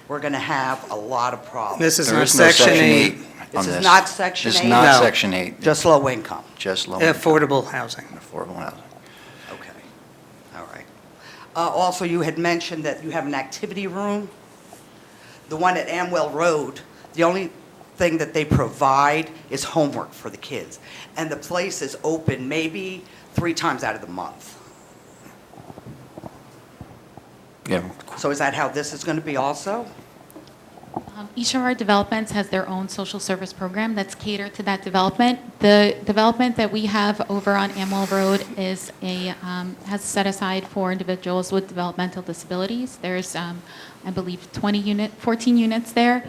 we're going to have a lot of problems. This is there not is no Section 8. This on is this. not Section 8? This is not No. Section 8. Just low income? Just low income. Affordable housing. Affordable housing. Okay, all right. Also, you had mentioned that you have an activity room. The one at Amwell Road, the only thing that they provide is homework for the kids. And the place is open maybe 3 times out of the month. Yeah. So is that how this is going to be also? Each of our developments has their own social service program that's catered to that development. The development that we have over on Amwell Road is has set aside for individuals with developmental disabilities. There's, I believe, 14 units there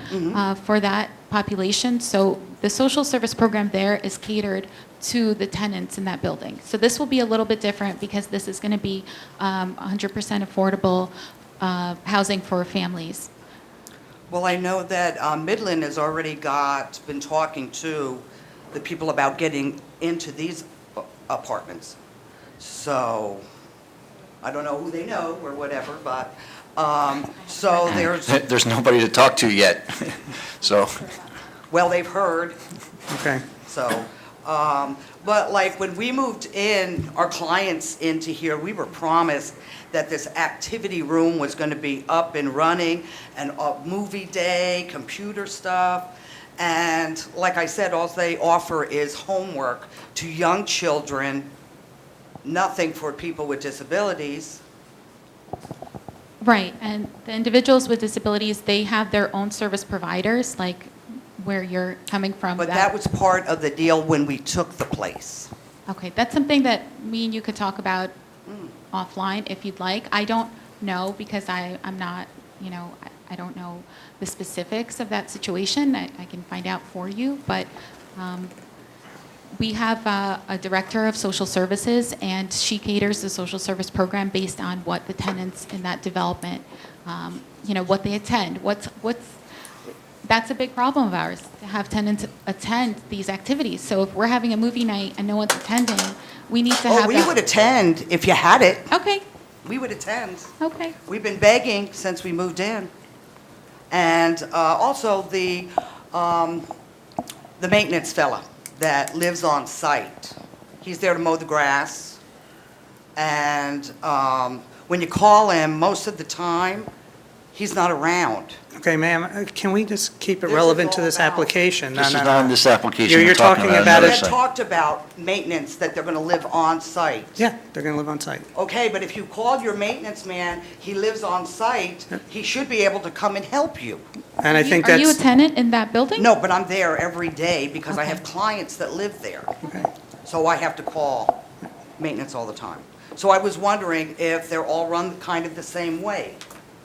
for that population. So the social service program there is catered to the tenants in that building. So this will be a little bit different because this is going to be 100% affordable housing for families. Well, I know that Midland has already been talking to the people about getting into these apartments. So, I don't know who they know or whatever, but, so There's nobody to talk to yet, so. well, they've heard, Okay. so, but like when we moved in, our clients into here, we were promised that this activity room was going to be up and running, and a movie day, computer stuff. And like I said, all they offer is homework to young children, nothing for people with disabilities. Right, and the individuals with disabilities, they have their own service providers, like where you're coming from. But that was part of the deal when we took the place. Okay, that's something that me and you could talk about offline if you'd like. I don't know because I'm not, I don't know the specifics of that situation. I can find out for you, but we have a director of social services, and she caters the social service program based on what the tenants in that development, what they attend. That's a big problem of ours, to have tenants attend these activities. So if we're having a movie night and no one's attending, we need to have we would attend if you had it. Okay. We would attend. Okay. We've been begging since we moved in. And also the maintenance fella that lives on site. He's there to mow the grass. And when you call him, most of the time, he's not around. Okay, ma'am, can we just keep it This is relevant to all this about- application? This is not in this application. You're We're talking about another We it. had site. talked about maintenance, that they're going to live on site. Yeah, they're going to live on site. Okay, but if you called your maintenance man, he lives on site, he should be able to come and help you. And I think Are you a that's, tenant in that building? No, but I'm there every day because I Okay. have clients that live there. okay. So I have to call maintenance all the time. So I was wondering if they're all run kind of the same way.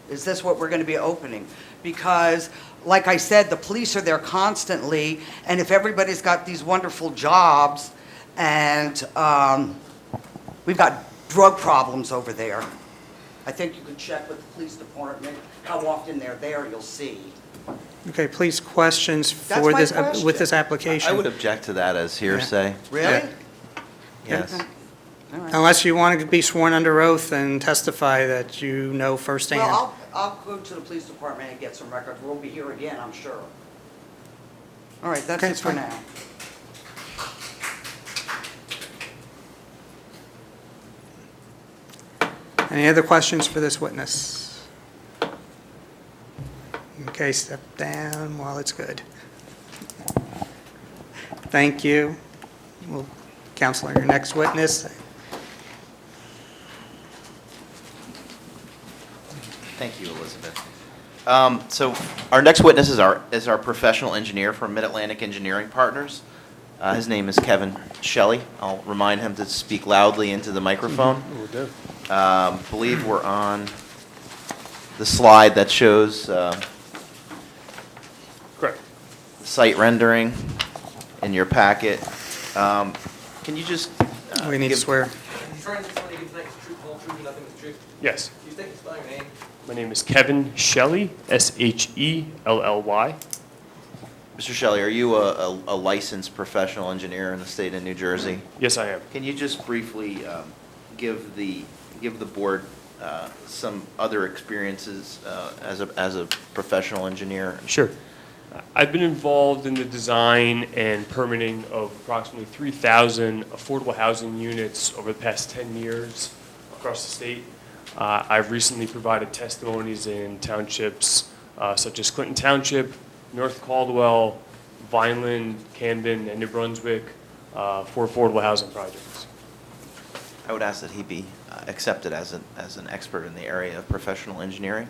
Is this what we're going to be opening? Because, like I said, the police are there constantly, and if everybody's got these wonderful jobs, and we've got drug problems over there. I think you could check with the police department, how often they're there, you'll see. Okay, please, questions That's for my this, question. with this application? I would object to that as hearsay. Really? Yes. Okay. All right. Unless you want to be sworn under oath and testify that you know firsthand. Well, I'll go to the police department and get some records. We'll be here again, I'm sure. All right, that's Okay, it for fine. now. Any other questions for this witness? Okay, step down while it's good. Thank you. Well, Counselor, your next witness. Thank you, Elizabeth. So our next witness is our professional engineer from Mid-Atlantic Engineering Partners. His name is Kevin Shelley. I'll remind him to speak loudly into the microphone. Will do. Believe we're on the slide that shows Correct. site rendering in your packet. Can you just We need to swear. Yes. My name is Kevin Shelley, Shelley. Mr. Shelley, are you a licensed professional engineer in the state of New Jersey? Yes, I am. Can you just briefly give the board some other experiences as a professional engineer? Sure. I've been involved in the design and permitting of approximately 3,000 affordable housing units over the past 10 years across the state. I've recently provided testimonies in townships such as Clinton Township, North Caldwell, Vineland, Camden, and New Brunswick for affordable housing projects. I would ask that he be accepted as an expert in the area of professional engineering.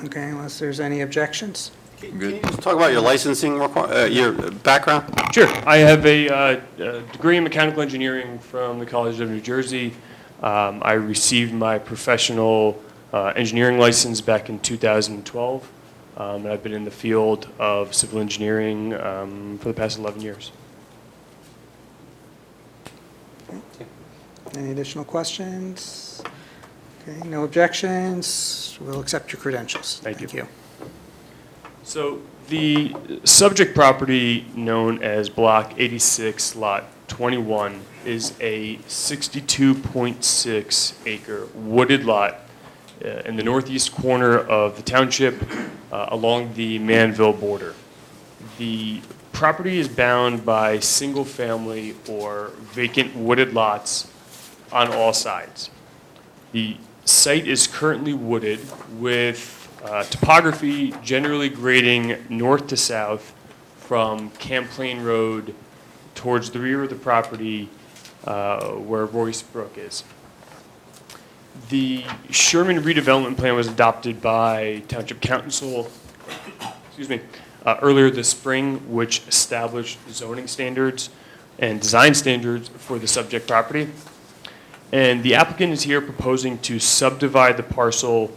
Okay, unless there's any objections. Can you just talk about your licensing, your background? Sure. I have a degree in mechanical engineering from the College of New Jersey. I received my professional engineering license back in 2012. And I've been in the field of civil engineering for the past 11 years. Any additional questions? Okay, no objections. We'll accept your credentials. Thank you. So the subject property known as Block 86, Lot 21, is a 62.6 acre wooded lot in the northeast corner of the township along the Manville border. The property is bound by single-family or vacant wooded lots on all sides. The site is currently wooded with topography generally grading north to south from Camplain Road towards the rear of the property where Royce Brook is. The Sherman redevelopment plan was adopted by Township Council earlier this spring, which established zoning standards and design standards for the subject property. And the applicant is here proposing to subdivide the parcel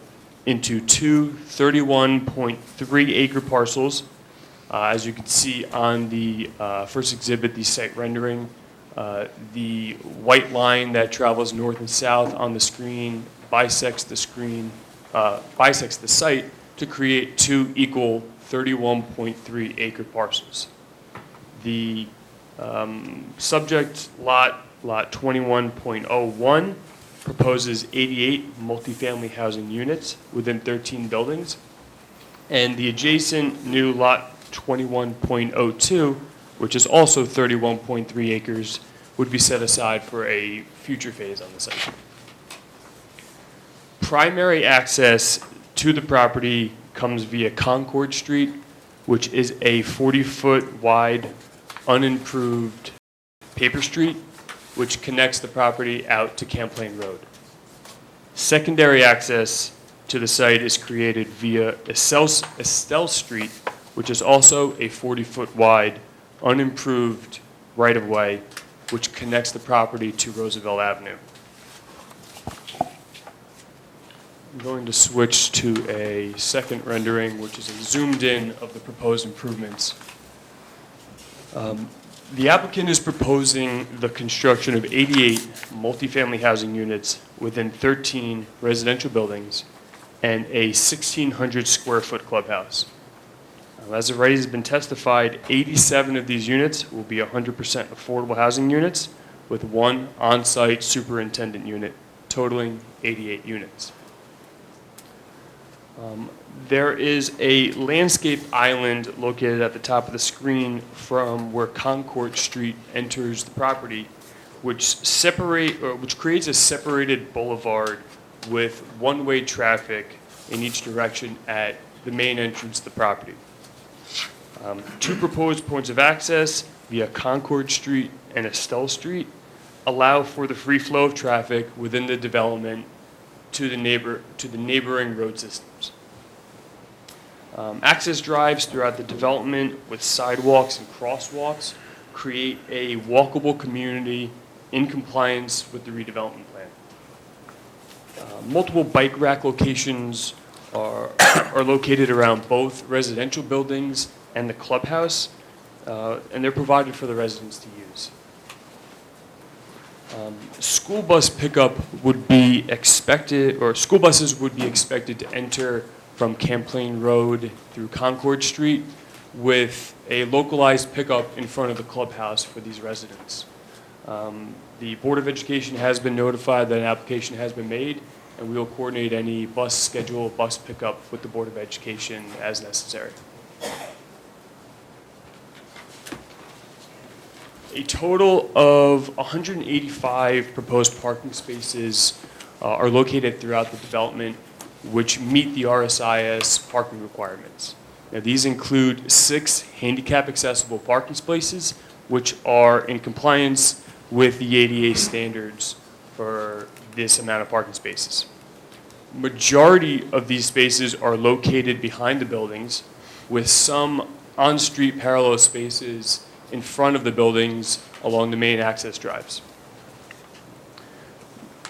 into two 31.3 acre parcels. As you can see on the first exhibit, the site rendering, the white line that travels north and south on the screen bisects the site to create two equal 31.3 acre parcels. The subject lot 21.01, proposes 88 multifamily housing units within 13 buildings, and the adjacent new lot 21.02, which is also 31.3 acres, would be set aside for a future phase on the site. Primary access to the property comes via Concord Street, which is a 40-foot wide, unimproved paper street, which connects the property out to Camplain Road. Secondary access to the site is created via Estelle Street, which is also a 40-foot wide, unimproved right-of-way, which connects the property to Roosevelt Avenue. I'm going to switch to a second rendering, which is a zoomed in of the proposed improvements. The applicant is proposing the construction of 88 multifamily housing units within 13 residential buildings and a 1,600 square foot clubhouse. As of already has been testified, 87 of these units will be 100% affordable housing units with one on-site superintendent unit, totaling 88 units. There is a landscape island located at the top of the screen from where Concord Street enters the property, which creates a separated boulevard with one-way traffic in each direction at the main entrance to the property. Two proposed points of access via Concord Street and Estelle Street allow for the free flow of traffic within the development to the neighboring road systems. Access drives throughout the development with sidewalks and crosswalks create a walkable community in compliance with the redevelopment plan. Multiple bike rack locations are located around both residential buildings and the clubhouse, and they're provided for the residents to use. School bus pickup would be expected, or school buses would be expected to enter from Champlain Road through Concord Street with a localized pickup in front of the clubhouse for these residents. The Board of Education has been notified that an application has been made, and we will coordinate any bus schedule, bus pickup with the Board of Education as necessary. A total of 185 proposed parking spaces are located throughout the development, which meet the RSIS parking requirements. Now, these include 6 handicap-accessible parking spaces, which are in compliance with the ADA standards for this amount of parking spaces. Majority of these spaces are located behind the buildings, with some on-street parallel spaces in front of the buildings along the main access drives.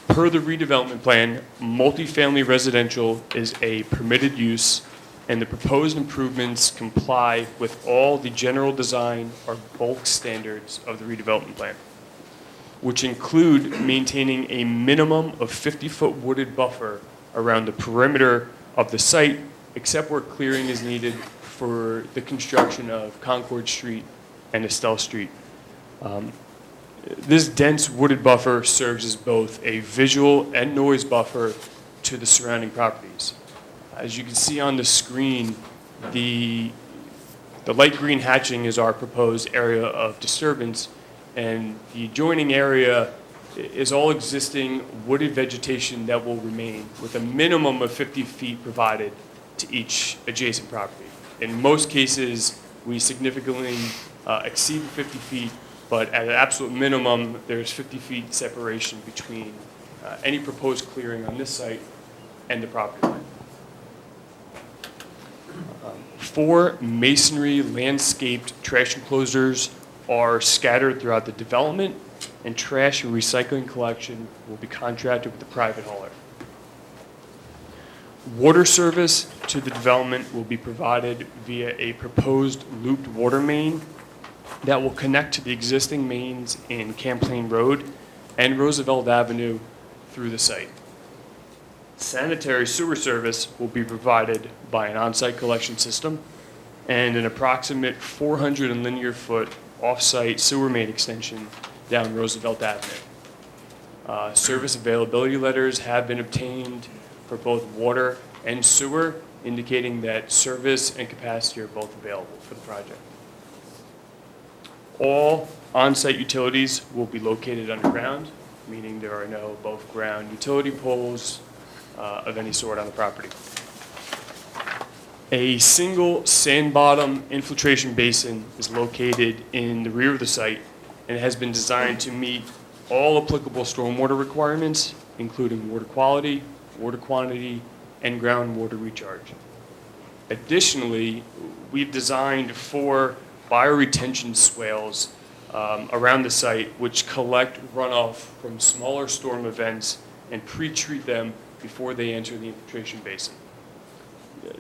Per the redevelopment plan, multifamily residential is a permitted use, and the proposed improvements comply with all the general design or bulk standards of the redevelopment plan, which include maintaining a minimum of 50-foot wooded buffer around the perimeter of the site, except where clearing is needed for the construction of Concord Street and Estelle Street. This dense wooded buffer serves as both a visual and noise buffer to the surrounding properties. As you can see on the screen, the light green hatching is our proposed area of disturbance, and the adjoining area is all existing wooded vegetation that will remain, with a minimum of 50 feet provided to each adjacent property. In most cases, we significantly exceed 50 feet, but at an absolute minimum, there's 50 feet separation between any proposed clearing on this site and the property line. 4 masonry landscaped trash enclosures are scattered throughout the development, and trash and recycling collection will be contracted with the private hauler. Water service to the development will be provided via a proposed looped water main that will connect to the existing mains in Champlain Road and Roosevelt Avenue through the site. Sanitary sewer service will be provided by an on-site collection system and an approximate 400 and linear foot off-site sewer main extension down Roosevelt Avenue. Service availability letters have been obtained for both water and sewer, indicating that service and capacity are both available for the project. All on-site utilities will be located underground, meaning there are no above-ground utility poles of any sort on the property. A single sand bottom infiltration basin is located in the rear of the site and has been designed to meet all applicable stormwater requirements, including water quality, water quantity, and groundwater recharge. Additionally, we've designed 4 bioretention swales around the site, which collect runoff from smaller storm events and pre-treat them before they enter the infiltration basin.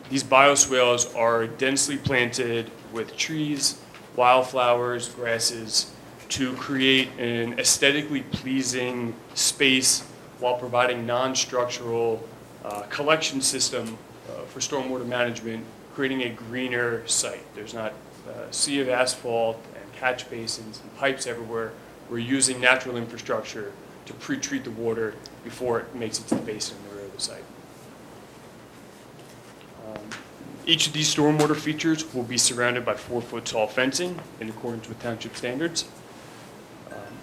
These bioswales are densely planted with trees, wildflowers, grasses to create an aesthetically pleasing space while providing non-structural collection system for stormwater management, creating a greener site. There's not a sea of asphalt and catch basins and pipes everywhere. We're using natural infrastructure to pre-treat the water before it makes it to the basin in the rear of the site. Each of these stormwater features will be surrounded by 4-foot tall fencing in accordance with township standards.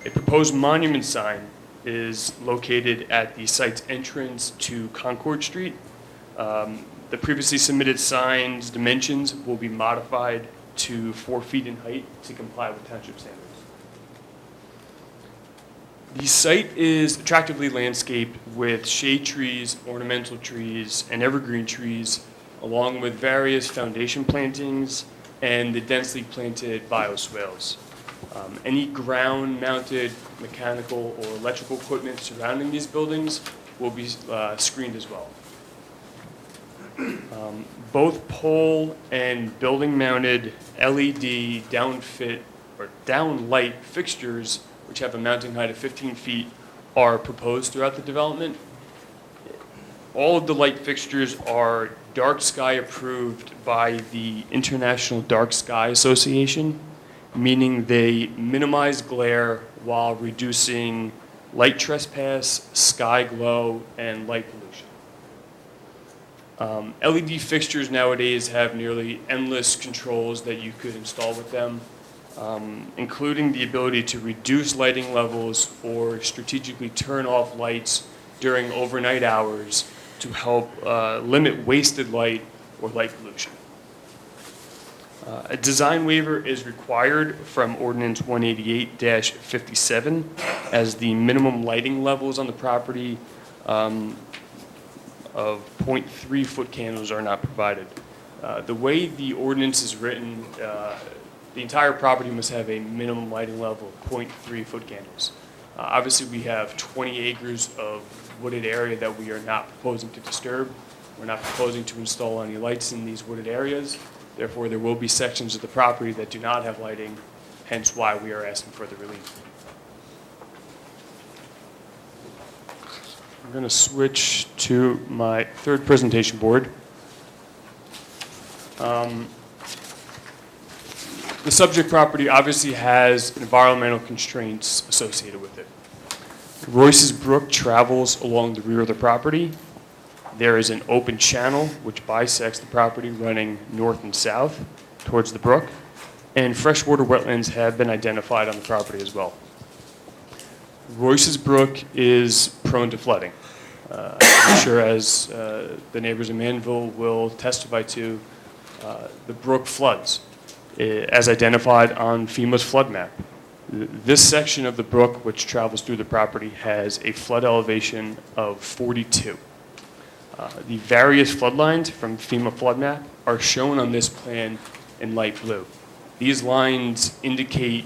A proposed monument sign is located at the site's entrance to Concord Street. The previously submitted signs dimensions will be modified to 4 feet in height to comply with township standards. The site is attractively landscaped with shade trees, ornamental trees, and evergreen trees, along with various foundation plantings and the densely planted bioswales. Any ground-mounted mechanical or electrical equipment surrounding these buildings will be screened as well. Both pole and building-mounted LED downfit or downlight fixtures, which have a mounting height of 15 feet, are proposed throughout the development. All of the light fixtures are dark sky approved by the International Dark Sky Association, meaning they minimize glare while reducing light trespass, sky glow, and light pollution. LED fixtures nowadays have nearly endless controls that you could install with them, including the ability to reduce lighting levels or strategically turn off lights during overnight hours to help limit wasted light or light pollution. A design waiver is required from Ordinance 188-57 as the minimum lighting levels on the property of 0.3 foot candles are not provided. The way the ordinance is written, the entire property must have a minimum lighting level of 0.3 foot candles. Obviously, we have 20 acres of wooded area that we are not proposing to disturb. We're not proposing to install any lights in these wooded areas. Therefore, there will be sections of the property that do not have lighting, hence why we are asking for the relief. I'm going to switch to my third presentation board. The subject property obviously has environmental constraints associated with it. Royce's Brook travels along the rear of the property. There is an open channel which bisects the property running north and south towards the brook, and freshwater wetlands have been identified on the property as well. Royce's Brook is prone to flooding. I'm sure as the neighbors in Manville will testify to, the brook floods, as identified on FEMA's flood map. This section of the brook, which travels through the property, has a flood elevation of 42. The various flood lines from FEMA flood map are shown on this plan in light blue. These lines indicate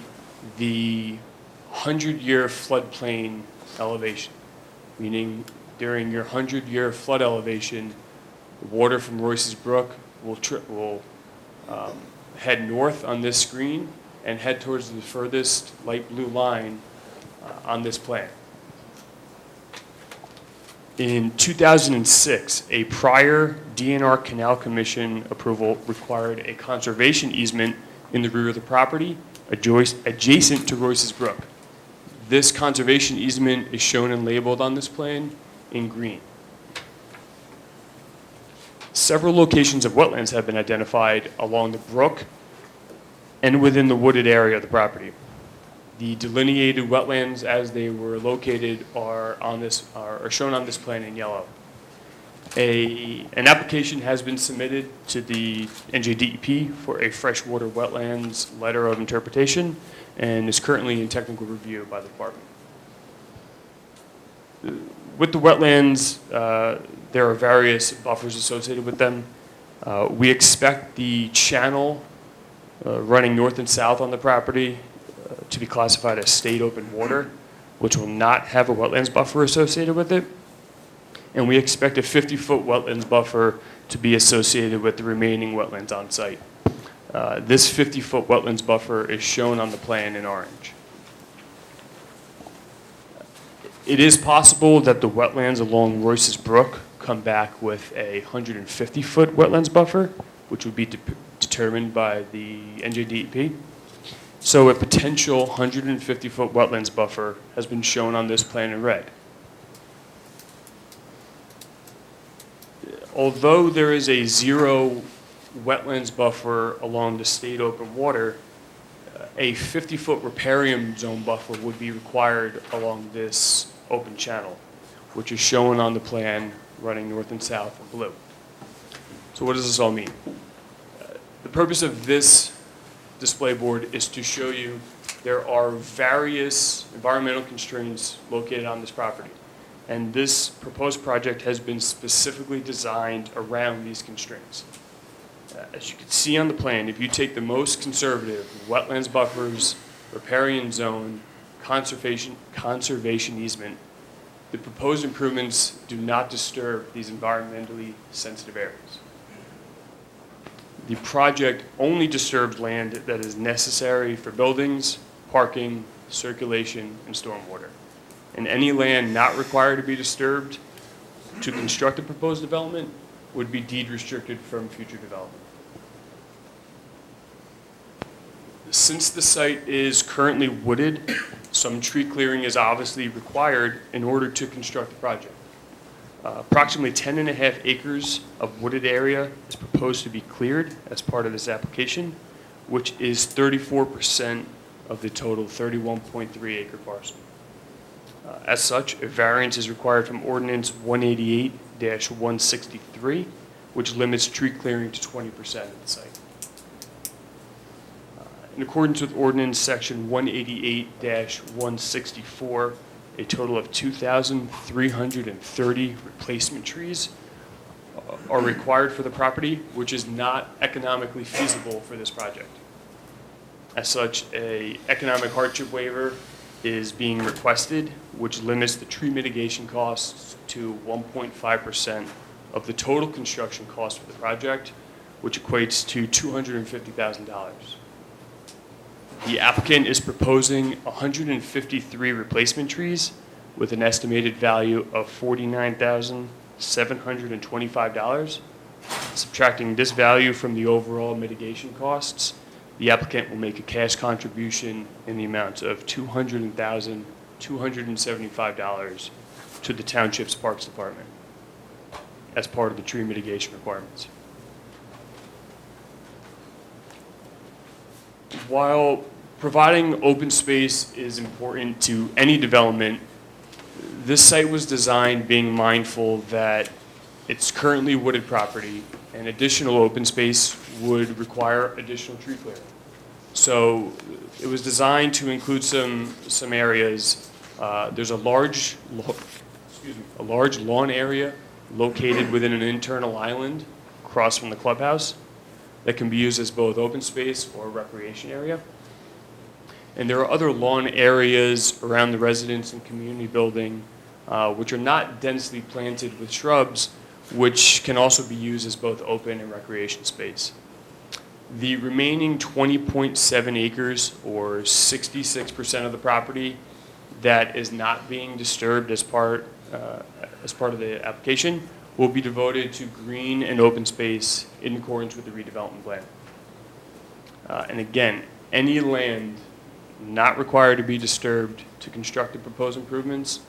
the 100-year floodplain elevation, meaning during your 100-year flood elevation, the water from Royce's Brook will head north on this screen and head towards the furthest light blue line on this plan. In 2006, a prior DNR Canal Commission approval required a conservation easement in the rear of the property adjacent to Royce's Brook. This conservation easement is shown and labeled on this plan in green. Several locations of wetlands have been identified along the brook and within the wooded area of the property. The delineated wetlands as they were located are shown on this plan in yellow. An application has been submitted to the NJDEP for a freshwater wetlands letter of interpretation and is currently in technical review by the department. With the wetlands, there are various buffers associated with them. We expect the channel running north and south on the property to be classified as state open water, which will not have a wetlands buffer associated with it. And we expect a 50-foot wetlands buffer to be associated with the remaining wetlands on site. This 50-foot wetlands buffer is shown on the plan in orange. It is possible that the wetlands along Royce's Brook come back with a 150-foot wetlands buffer, which would be determined by the NJDEP. So a potential 150-foot wetlands buffer has been shown on this plan in red. Although there is a 0 wetlands buffer along the state open water, a 50-foot riparian zone buffer would be required along this open channel, which is shown on the plan running north and south in blue. So what does this all mean? The purpose of this display board is to show you there are various environmental constraints located on this property. And this proposed project has been specifically designed around these constraints. As you can see on the plan, if you take the most conservative wetlands buffers, riparian zone, conservation easement, the proposed improvements do not disturb these environmentally sensitive areas. The project only disturbs land that is necessary for buildings, parking, circulation, and stormwater. And any land not required to be disturbed to construct a proposed development would be deed restricted from future development. Since the site is currently wooded, some tree clearing is obviously required in order to construct the project. Approximately 10.5 acres of wooded area is proposed to be cleared as part of this application, which is 34% of the total 31.3 acre parcel. As such, a variance is required from Ordinance 188-163, which limits tree clearing to 20% of the site. In accordance with Ordinance Section 188-164, a total of 2,330 replacement trees are required for the property, which is not economically feasible for this project. As such, an economic hardship waiver is being requested, which limits the tree mitigation costs to 1.5% of the total construction cost for the project, which equates to $250,000. The applicant is proposing 153 replacement trees with an estimated value of $49,725. Subtracting this value from the overall mitigation costs, the applicant will make a cash contribution in the amount of $200,275 to the Townships Parks Department as part of the tree mitigation requirements. While providing open space is important to any development, this site was designed being mindful that it's currently wooded property and additional open space would require additional tree clearing. So it was designed to include some areas. There's a large lawn area located within an internal island across from the clubhouse that can be used as both open space or a recreation area. And there are other lawn areas around the residence and community building which are not densely planted with shrubs, which can also be used as both open and recreation space. The remaining 20.7 acres, or 66% of the property, that is not being disturbed as part of the application will be devoted to green and open space in accordance with the redevelopment plan. And again, any land not required to be disturbed to construct the proposed improvements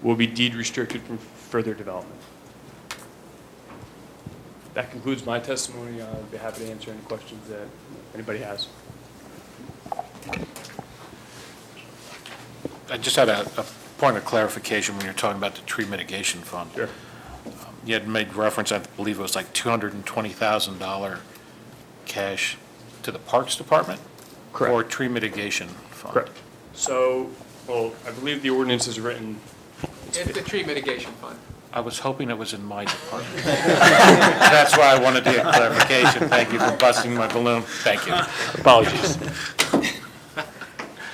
will be deed restricted from further development. That concludes my testimony. I'd be happy to answer any questions that anybody has. I just had a point of clarification when you're talking about the tree mitigation fund. Sure. You had made reference, I believe it was like $220,000 cash to the Parks Department? Correct. Or tree mitigation fund? Correct. So, well, I believe the ordinance is written. It's the tree mitigation fund. I was hoping it was in my department. That's why I wanted to get clarification. Thank you for busting my balloon. Thank you. Apologies.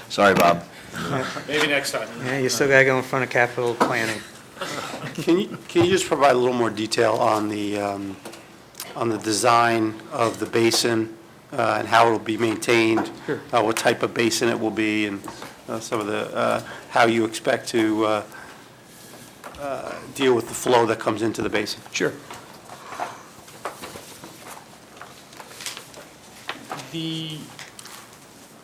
Sorry, Bob. Maybe next time. Yeah, you still gotta go in front of capital planning. Can you just provide a little more detail on the design of the basin and how it will be maintained? Sure. What type of basin it will be, and some of the, how you expect to deal with the flow that comes into the basin? Sure. The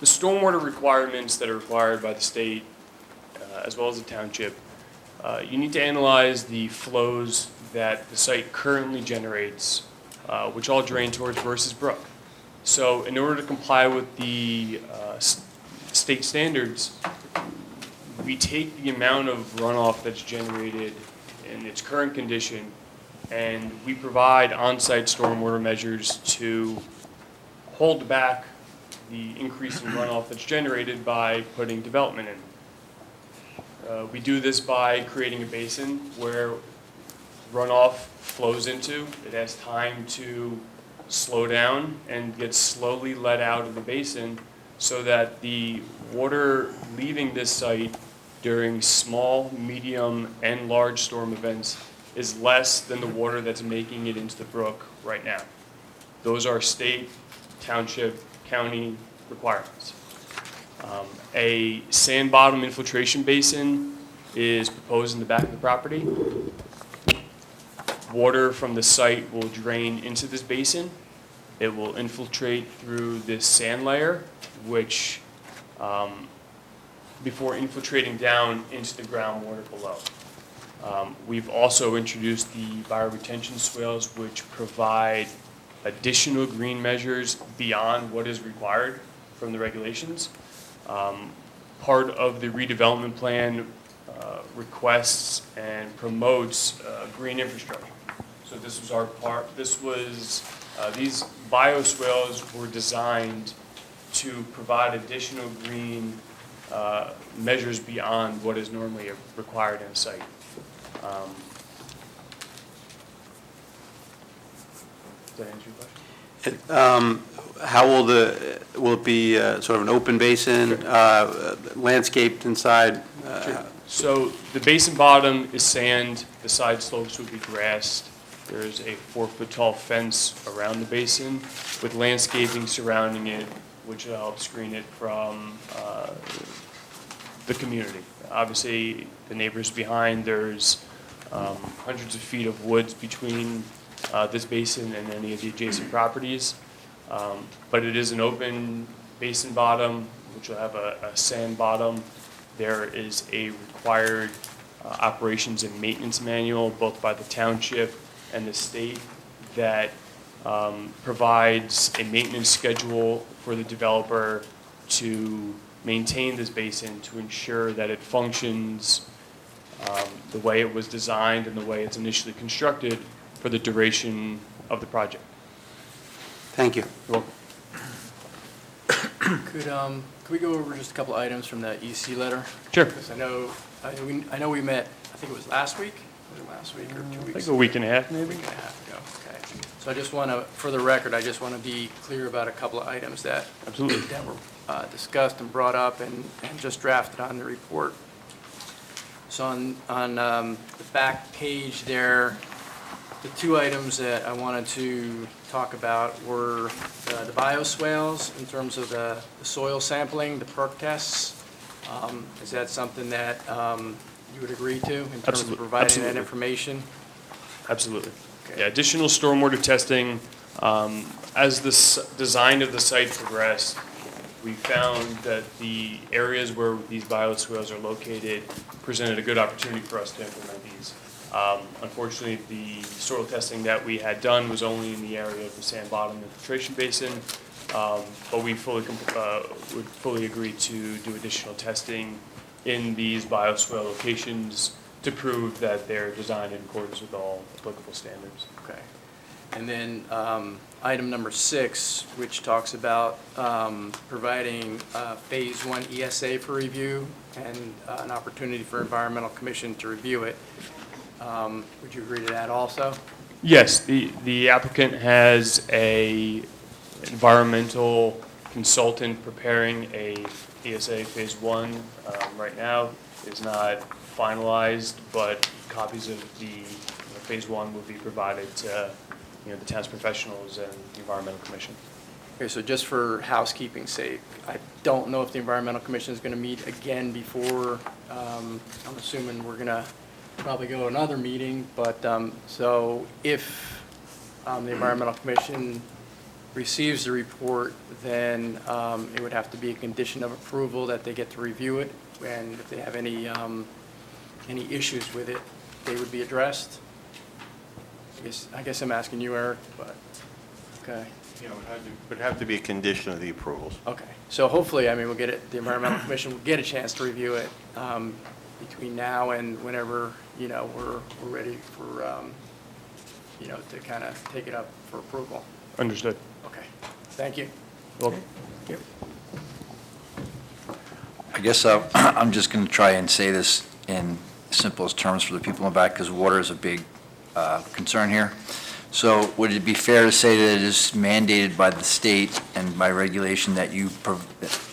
stormwater requirements that are required by the state, as well as the township, you need to analyze the flows that the site currently generates, which all drain towards Versus Brook. So in order to comply with the state standards, we take the amount of runoff that's generated in its current condition and we provide on-site stormwater measures to hold back the increase in runoff that's generated by putting development in. We do this by creating a basin where runoff flows into. It has time to slow down and get slowly let out of the basin so that the water leaving this site during small, medium, and large storm events is less than the water that's making it into the brook right now. Those are state, township, county requirements. A sand bottom infiltration basin is proposed in the back of the property. Water from the site will drain into this basin. It will infiltrate through this sand layer, which, before infiltrating down into the groundwater below. We've also introduced the bioretention swales, which provide additional green measures beyond what is required from the regulations. Part of the redevelopment plan requests and promotes green infrastructure. So this was our part. This was these bioswales were designed to provide additional green measures beyond what is normally required in a site. Does that answer your question? How will it be sort of an open basin, landscaped inside? So the basin bottom is sand, the side slopes would be grassed. There's a 4-foot tall fence around the basin with landscaping surrounding it, which will help screen it from the community. Obviously, the neighbors behind, there's hundreds of feet of woods between this basin and any of the adjacent properties. But it is an open basin bottom, which will have a sand bottom. There is a required operations and maintenance manual, both by the township and the state, that provides a maintenance schedule for the developer to maintain this basin to ensure that it functions the way it was designed and the way it's initially constructed for the duration of the project. Thank you. You're welcome. Could we go over just a couple items from that EC letter? Sure. Because I know we met, I think it was last week? Was it last week or 2 weeks? Like a week and a half, maybe? A week and a half ago, okay. So I just want to, for the record, I just want to be clear about a couple of items that Absolutely. that were discussed and brought up and just drafted on the report. So on the back page there, the two items that I wanted to talk about were the bioswales in terms of the soil sampling, the perk tests. Is that something that you would agree to in terms of providing that information? Absolutely. Okay. Yeah, additional stormwater testing. As the design of the site progressed, we found that the areas where these bioswales are located presented a good opportunity for us to implement these. Unfortunately, the soil testing that we had done was only in the area of the sand bottom infiltration basin, but we would fully agree to do additional testing in these bioswale locations to prove that they're designed in accordance with all applicable standards. Okay. And then item number 6, which talks about providing Phase 1 ESA for review and an opportunity for Environmental Commission to review it. Would you agree to that also? Yes, the applicant has a environmental consultant preparing a ESA Phase 1 right now. It's not finalized, but copies of the Phase 1 will be provided to the town's professionals and the Environmental Commission. Okay, so just for housekeeping's sake, I don't know if the Environmental Commission is going to meet again before, I'm assuming we're going to probably go to another meeting, but so if the Environmental Commission receives the report, then it would have to be a condition of approval that they get to review it, and if they have any issues with it, they would be addressed. I guess I'm asking you, Eric, but, okay. Yeah, it would have to be a condition of the approvals. Okay, so hopefully, I mean, the Environmental Commission will get a chance to review it between now and whenever, we're ready to kind of take it up for approval. Understood. Okay, thank you. Welcome. I guess I'm just going to try and say this in simplest terms for the people in the back, because water is a big concern here. So would it be fair to say that it is mandated by the state and by regulation that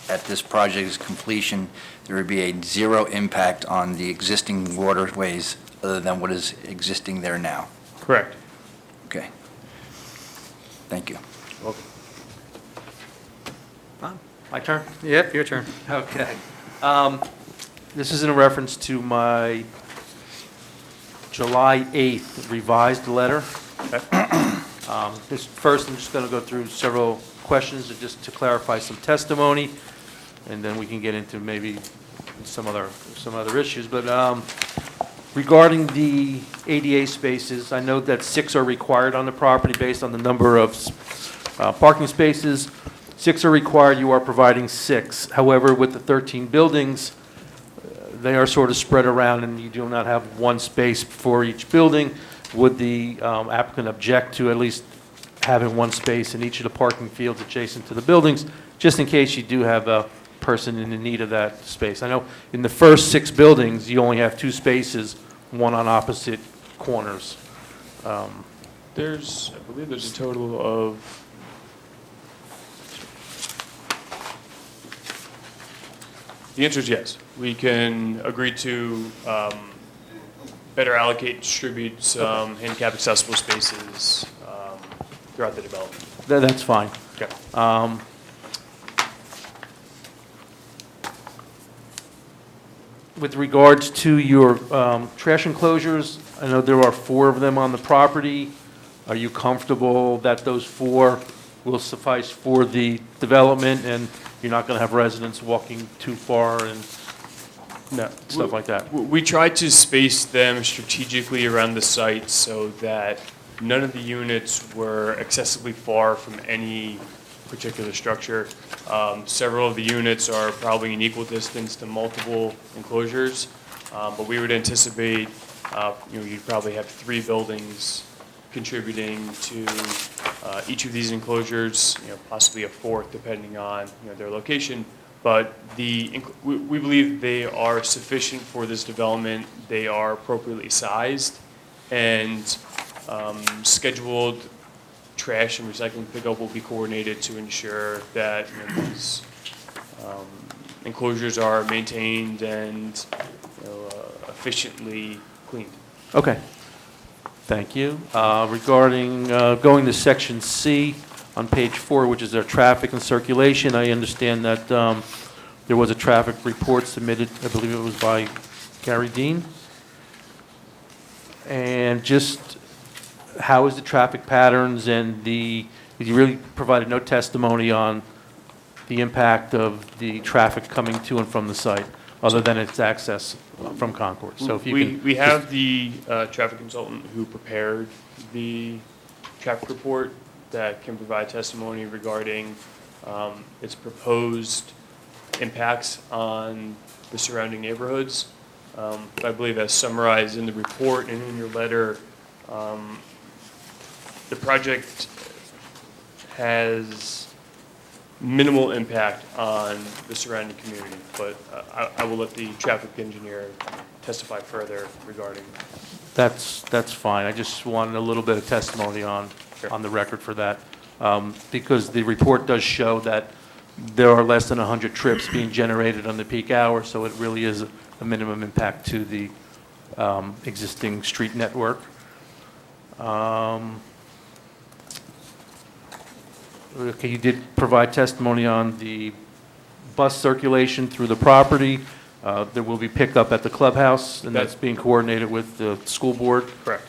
at this project's completion, there would be a zero impact on the existing waterways other than what is existing there now? Correct. Okay. Thank you. Welcome. My turn? Yep, your turn. Okay. This is in reference to my July 8th revised letter. First, I'm just going to go through several questions just to clarify some testimony, and then we can get into maybe some other issues. But regarding the ADA spaces, I know that 6 are required on the property based on the number of parking spaces. 6 are required, you are providing 6. However, with the 13 buildings, they are sort of spread around and you do not have one space for each building. Would the applicant object to at least having one space in each of the parking fields adjacent to the buildings, just in case you do have a person in the need of that space? I know in the first 6 buildings, you only have 2 spaces, one on opposite corners. I believe there's a total of the answer is yes. We can agree to better allocate, distribute some handicap accessible spaces throughout the development. That's fine. Okay. With regards to your trash enclosures, I know there are 4 of them on the property. Are you comfortable that those 4 will suffice for the development and you're not going to have residents walking too far and stuff like that? We tried to space them strategically around the site so that none of the units were excessively far from any particular structure. Several of the units are probably in equal distance to multiple enclosures, but we would anticipate you'd probably have 3 buildings contributing to each of these enclosures, possibly a 4th depending on their location. But we believe they are sufficient for this development. They are appropriately sized, and scheduled trash and recycling pickup will be coordinated to ensure that these enclosures are maintained and efficiently cleaned. Okay. Thank you. Regarding going to section C on page 4, which is our traffic and circulation, I understand that there was a traffic report submitted, I believe it was by Gary Dean. And just how is the traffic patterns and you really provided no testimony on the impact of the traffic coming to and from the site, other than its access from Concord. So if you can we have the traffic consultant who prepared the traffic report that can provide testimony regarding its proposed impacts on the surrounding neighborhoods. I believe as summarized in the report and in your letter, the project has minimal impact on the surrounding community, but I will let the traffic engineer testify further regarding. That's fine. I just wanted a little bit of testimony on the record for that, because the report does show that there are less than 100 trips being generated on the peak hour, so it really is a minimum impact to the existing street network. Okay, you did provide testimony on the bus circulation through the property. There will be pickup at the clubhouse, and that's being coordinated with the school board. Correct.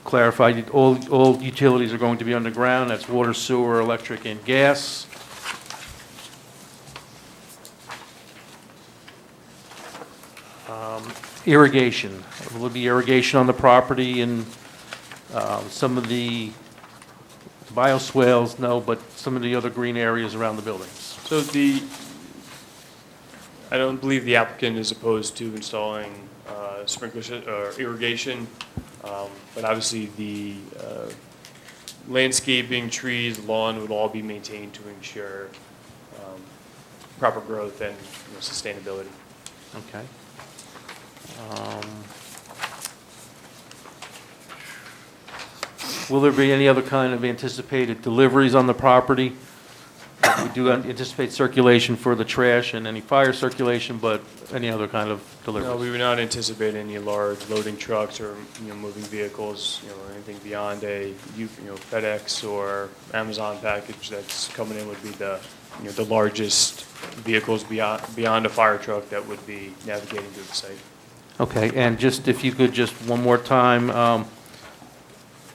Clarified, all utilities are going to be underground. That's water, sewer, electric, and gas. Irrigation. Will there be irrigation on the property and some of the bioswales? No, but some of the other green areas around the buildings. So I don't believe the applicant is opposed to installing sprinklers or irrigation, but obviously the landscaping, trees, lawn would all be maintained to ensure proper growth and sustainability. Okay. Will there be any other kind of anticipated deliveries on the property? We do anticipate circulation for the trash and any fire circulation, but any other kind of deliveries? No, we would not anticipate any large loading trucks or, moving vehicles, anything beyond a, FedEx or Amazon package that's coming in would be the largest vehicles beyond a fire truck that would be navigating through the site. Okay, and just, if you could, just one more time,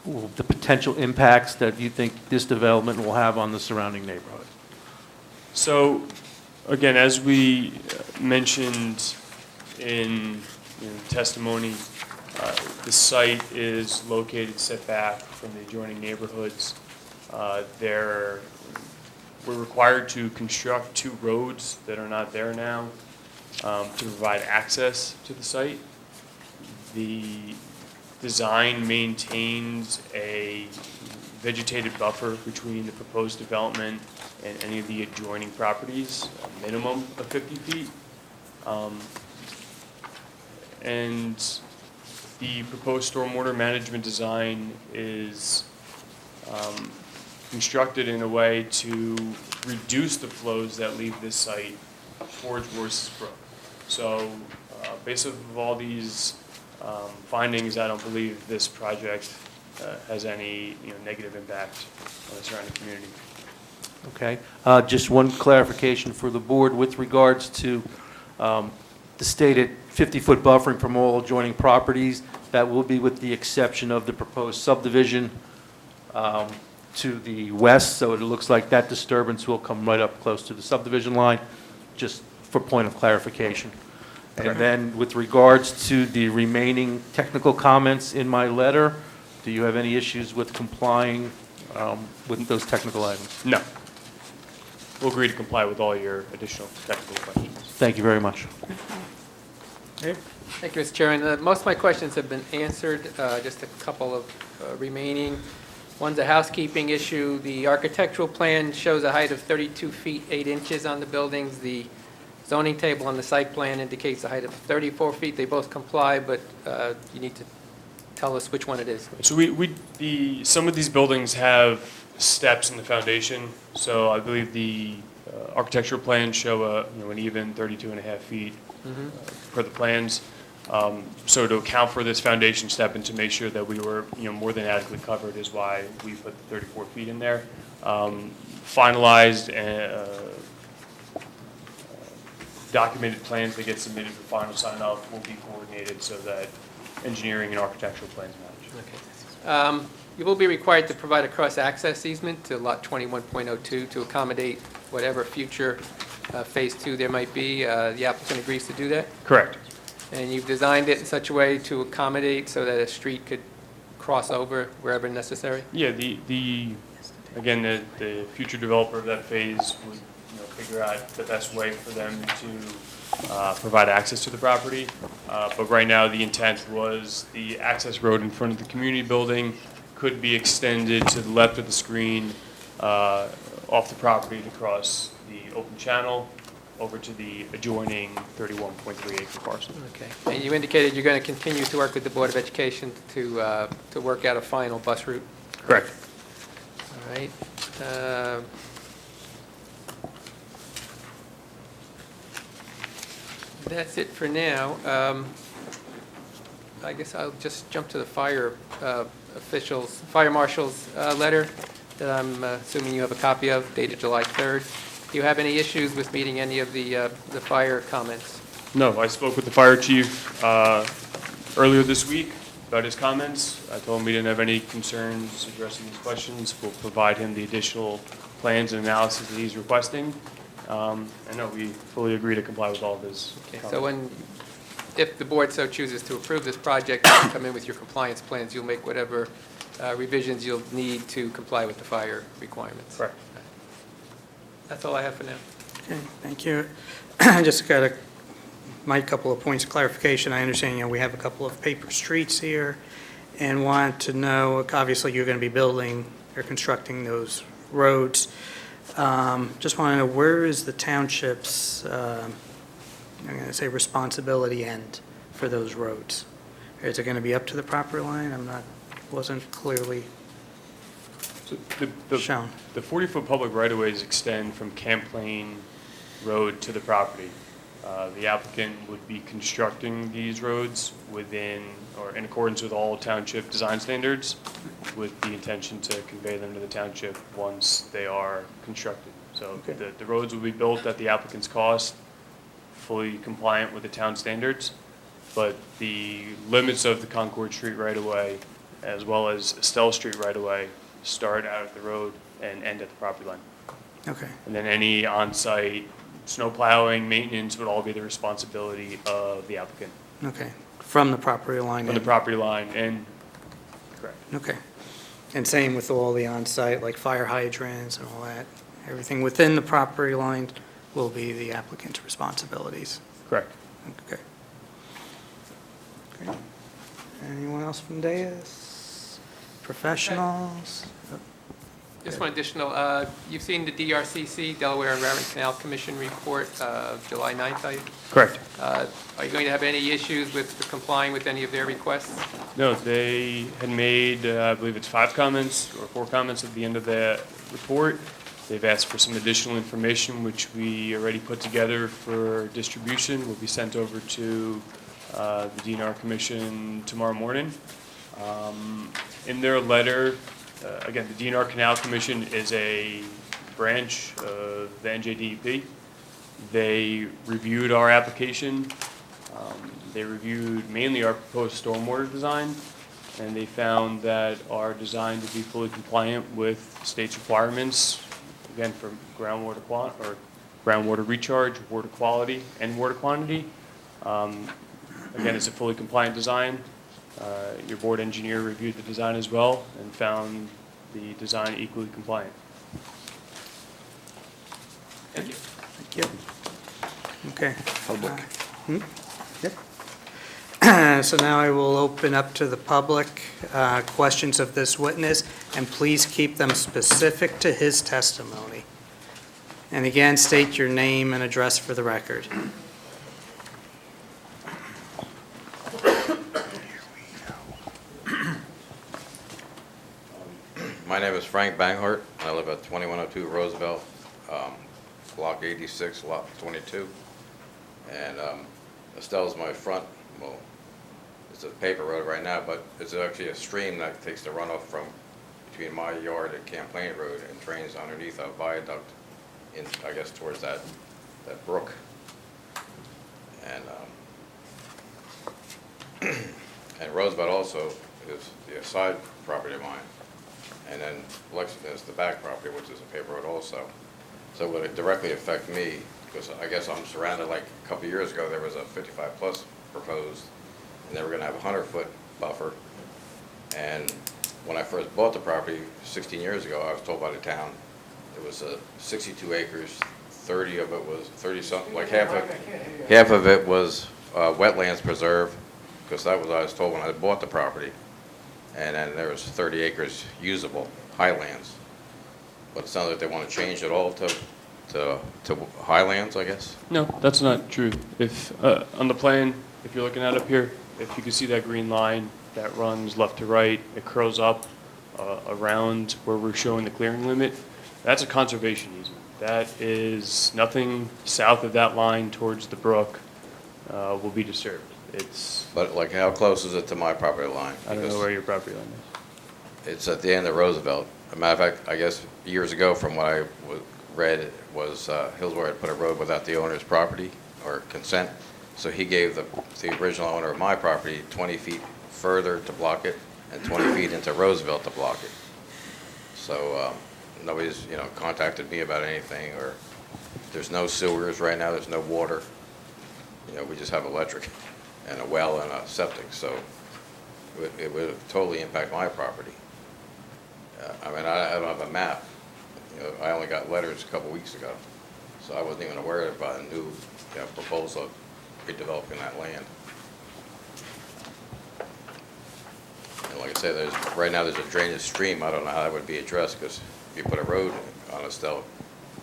the potential impacts that you think this development will have on the surrounding neighborhood? So, again, as we mentioned in testimony, the site is located set back from the adjoining neighborhoods. We're required to construct 2 roads that are not there now to provide access to the site. The design maintains a vegetated buffer between the proposed development and any of the adjoining properties, a minimum of 50 feet. And the proposed stormwater management design is constructed in a way to reduce the flows that leave this site towards Royce's Brook. So based off of all these findings, I don't believe this project has any negative impact on the surrounding community. Okay. Just one clarification for the board with regards to the stated 50-foot buffering from all adjoining properties. That will be with the exception of the proposed subdivision to the west, so it looks like that disturbance will come right up close to the subdivision line, just for point of clarification. And then with regards to the remaining technical comments in my letter, do you have any issues with complying with those technical items? No. We'll agree to comply with all your additional technical questions. Thank you very much. Thank you, Mr. Chairman. Most of my questions have been answered, just a couple of remaining. One's a housekeeping issue. The architectural plan shows a height of 32 feet 8 inches on the buildings. The zoning table on the site plan indicates a height of 34 feet. They both comply, but you need to tell us which one it is. So some of these buildings have steps in the foundation. So I believe the architectural plans show an even 32.5 feet per the plans. So to account for this foundation step and to make sure that we were more than adequately covered is why we put the 34 feet in there. Finalized documented plans that get submitted for final sign-off will be coordinated so that engineering and architectural plans match. Okay. You will be required to provide a cross-access easement to Lot 21.02 to accommodate whatever future Phase 2 there might be. The applicant agrees to do that? Correct. And you've designed it in such a way to accommodate so that a street could cross over wherever necessary? Yeah, again, the future developer of that phase would figure out the best way for them to provide access to the property. But right now, the intent was the access road in front of the community building could be extended to the left of the screen off the property to cross the open channel over to the adjoining 31.3 acre parcel. Okay. And you indicated you're going to continue to work with the Board of Education to work out a final bus route? Correct. All right. That's it for now. I guess I'll just jump to the fire marshal's letter that I'm assuming you have a copy of, dated July 3rd. Do you have any issues with meeting any of the fire comments? No, I spoke with the fire chief earlier this week about his comments. I told him we didn't have any concerns addressing these questions. We'll provide him the additional plans and analysis that he's requesting. And no, we fully agree to comply with all of his comments. So if the board so chooses to approve this project, you come in with your compliance plans, you'll make whatever revisions you'll need to comply with the fire requirements. Correct. That's all I have for now. Okay, thank you. Just got my couple of points of clarification. I understand, we have a couple of paper streets here, and want to know, obviously, you're going to be building or constructing those roads. Just want to know, where is the township's, I'm going to say, responsibility end for those roads? Is it going to be up to the property line? Wasn't clearly shown. The 40-foot public right-of-ways extend from Camplain Road to the property. The applicant would be constructing these roads within, or in accordance with all township design standards, with the intention to convey them to the township once they are constructed. So the roads will be built at the applicant's cost, fully compliant with the town standards, but the limits of the Concord Street right-of-way, as well as Estelle Street right-of-way, start out at the road and end at the property line. Okay. And then any on-site snow plowing, maintenance would all be the responsibility of the applicant. Okay, from the property line? From the property line, and, correct. Okay. And same with all the on-site, like fire hydrants and all that? Everything within the property line will be the applicant's responsibilities? Correct. Okay. Great. Anyone else from Deus? Professionals? Just one additional, you've seen the DRCC, Delaware Environment Canal Commission report of July 9th, Correct. Are you going to have any issues with complying with any of their requests? No, they had made, I believe it's 5 comments or 4 comments at the end of the report. They've asked for some additional information, which we already put together for distribution. Will be sent over to the DNR Commission tomorrow morning. In their letter, again, the DNR Canal Commission is a branch of the NJDEP. They reviewed our application. They reviewed mainly our proposed stormwater design, and they found that our design to be fully compliant with state's requirements, again, for groundwater recharge, water quality, and water quantity. Again, it's a fully compliant design. Your board engineer reviewed the design as well and found the design equally compliant. Thank you. Thank you. Okay. Public. Yep. So now I will open up to the public questions of this witness, and please keep them specific to his testimony. And again, state your name and address for the record. My name is Frank Banghart. I live at 2102 Roosevelt, Block 86, Lot 22. And Estelle's my front, well, it's a paper road right now, but it's actually a stream that takes the runoff from between my yard and Camplain Road and drains underneath a viaduct in, I guess, towards that brook. And Roosevelt also is the side property of mine. And then Lexington is the back property, which is a paper road also. So it would directly affect me, because I guess I'm surrounded, like a couple of years ago, there was a 55+ proposed, and they were gonna have a 100-foot buffer. And when I first bought the property 16 years ago, I was told by the town, it was 62 acres, 30 of it was, 30-something, like half of it was wetlands preserve, because that was what I was told when I bought the property. And then there was 30 acres usable, highlands. But it sounds like they want to change it all to highlands, I guess? No, that's not true. If, on the plan, if you're looking at it up here, if you can see that green line that runs left to right, it curls up around where we're showing the clearing limit, that's a conservation easement. That is, nothing south of that line towards the brook will be disturbed. But like, how close is it to my property line? I don't know where your property line is. It's at the end of Roosevelt. As a matter of fact, I guess years ago, from what I read, was Hillsborough had put a road without the owner's property or consent. So he gave the original owner of my property 20 feet further to block it and 20 feet into Roosevelt to block it. So nobody's, contacted me about anything, or there's no sewers right now, there's no water. We just have electric and a well and a septic, so it would totally impact my property. I mean, I don't have a map. I only got letters a couple weeks ago. So I wasn't even aware of a new proposal of redeveloping that land. And like I said, right now there's a drainage stream. I don't know how that would be addressed, because if you put a road on Estelle,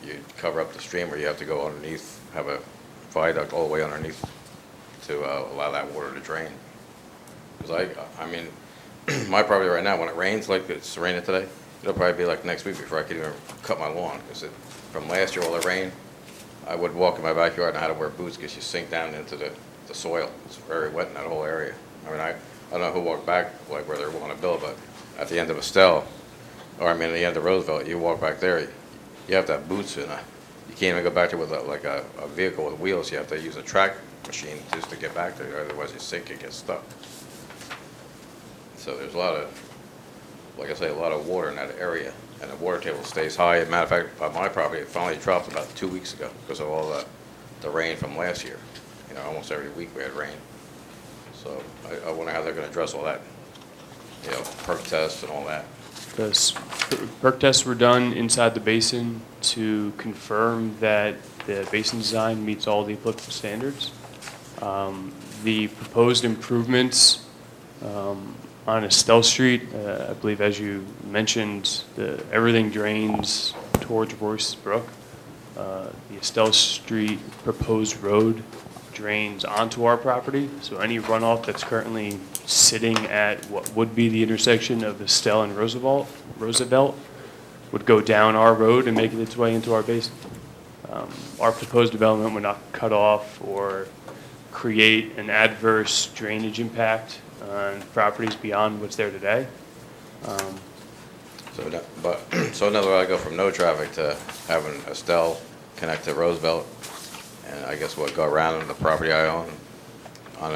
you cover up the stream, or you have to go underneath, have a viaduct all the way underneath to allow that water to drain. Because I mean, my property right now, when it rains, like it's raining today, it'll probably be like next week before I can even cut my lawn. Because from last year, all the rain, I would walk in my backyard and I had to wear boots because you sink down into the soil. It's very wet in that whole area. I mean, I don't know who walked back, like where they're willing to build, but at the end of Estelle, or I mean, at the end of Roosevelt, you walk back there, you have to have boots, and you can't even go back there with a vehicle with wheels. You have to use a track machine just to get back there, otherwise you sink and get stuck. So there's a lot of, like I say, a lot of water in that area, and the water table stays high. As a matter of fact, on my property, it finally dropped about 2 weeks ago because of all the rain from last year. You know, almost every week we had rain. So I wonder how they're going to address all that, you know, perk tests and all that. Because perk tests were done inside the basin to confirm that the basin design meets all the applicable standards. The proposed improvements on Estelle Street, I believe, as you mentioned, everything drains towards Royce Brook. The Estelle Street proposed road drains onto our property, so any runoff that's currently sitting at what would be the intersection of Estelle and Roosevelt would go down our road and make it its way into our basin. Our proposed development would not cut off or create an adverse drainage impact on properties beyond what's there today. So in other words, I go from no traffic to having Estelle connect to Roosevelt, and I guess go around the property I own on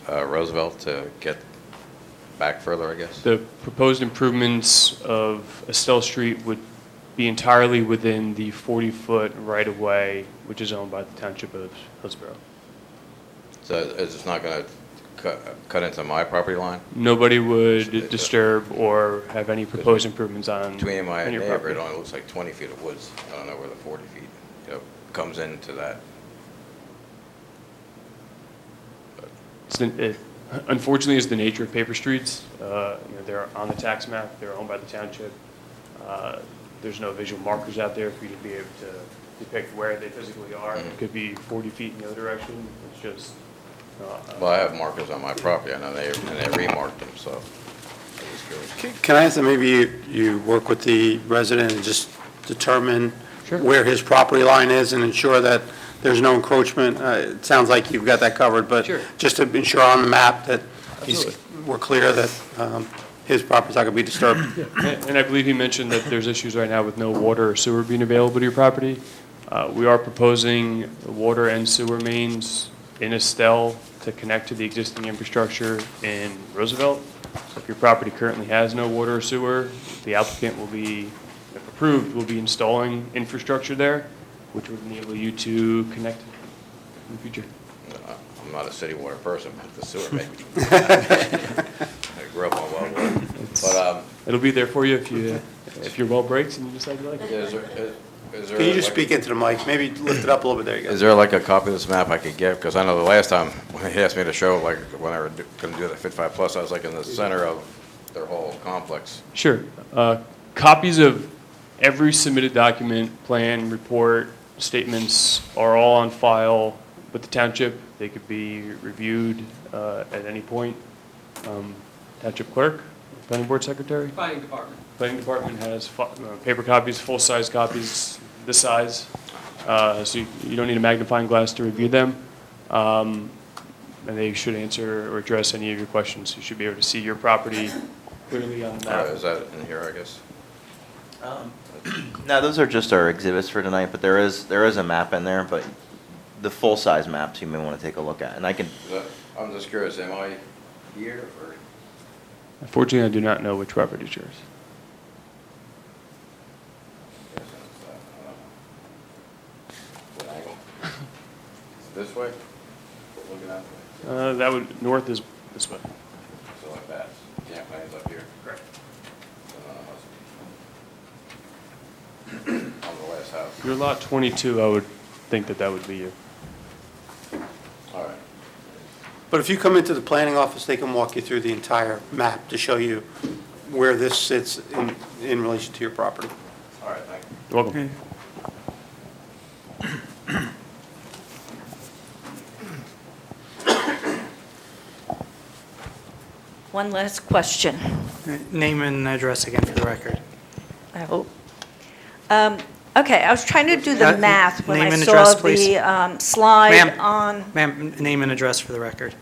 Roosevelt to get back further, I guess? The proposed improvements of Estelle Street would be entirely within the 40-foot right-of-way, which is owned by the Township of Hillsborough. So it's not going to cut into my property line? Nobody would disturb or have any proposed improvements on Between my your neighbor, property. it only looks like 20 feet of woods. I don't know where the 40 feet, comes into that. Unfortunately, it's the nature of paper streets. They're on the tax map. They're owned by the township. There's no visual markers out there for you to be able to depict where they physically are. It could be 40 feet in the other direction. It's just. Well, I have markers on my property. I know they remarked them, so I was curious. Can I ask that maybe you work with the resident and just determine where his property line is and ensure that there's no encroachment? It sounds like you've got that covered, but just to ensure on the map that we're clear that his property's not going to be disturbed. And I believe he mentioned that there's issues right now with no water or sewer being available to your property. We are proposing water and sewer mains in Estelle to connect to the existing infrastructure in Roosevelt. So if your property currently has no water or sewer, the applicant will be, if approved, will be installing infrastructure there, which would enable you to connect in the future. I'm not a city water person, but the sewer maybe. I grew up on Wellwood. But it'll be there for you if your well breaks and you decide you like it. Can you just speak into the mic? Maybe lift it up a little bit. There you go. Is there like a copy of this map I could get? Because I know the last time when he asked me to show, like when I were going to do the Fit 5 Plus, I was like in the center of their whole complex. Sure. Copies of every submitted document, plan, report, statements are all on file with the township. They could be reviewed at any point. Township clerk, planning board secretary. Planning department. Planning department has paper copies, full-size copies this size, so you don't need a magnifying glass to review them. And they should answer or address any of your questions. You should be able to see your property clearly on the map. Is that in here, I guess? No, those are just our exhibits for tonight, but there is a map in there, but the full-size maps you may want to take a look at, and I can. I'm just curious, am I here or? Unfortunately, I do not know which property is yours. What angle? This way? Looking at That would, north is this way. So like that. Campaign's up here. Correct. On the last house. Your lot 22, I would think that that would be you. All right. But if you come into the planning office, they can walk you through the entire map to show you where this sits in relation to your property. All right, thank you. You're welcome. One last question. Name and address again for the record. I hope. Okay, I was trying to do the math when name I and saw address, please. the slide Ma'am. on. Ma'am, name and address for the record.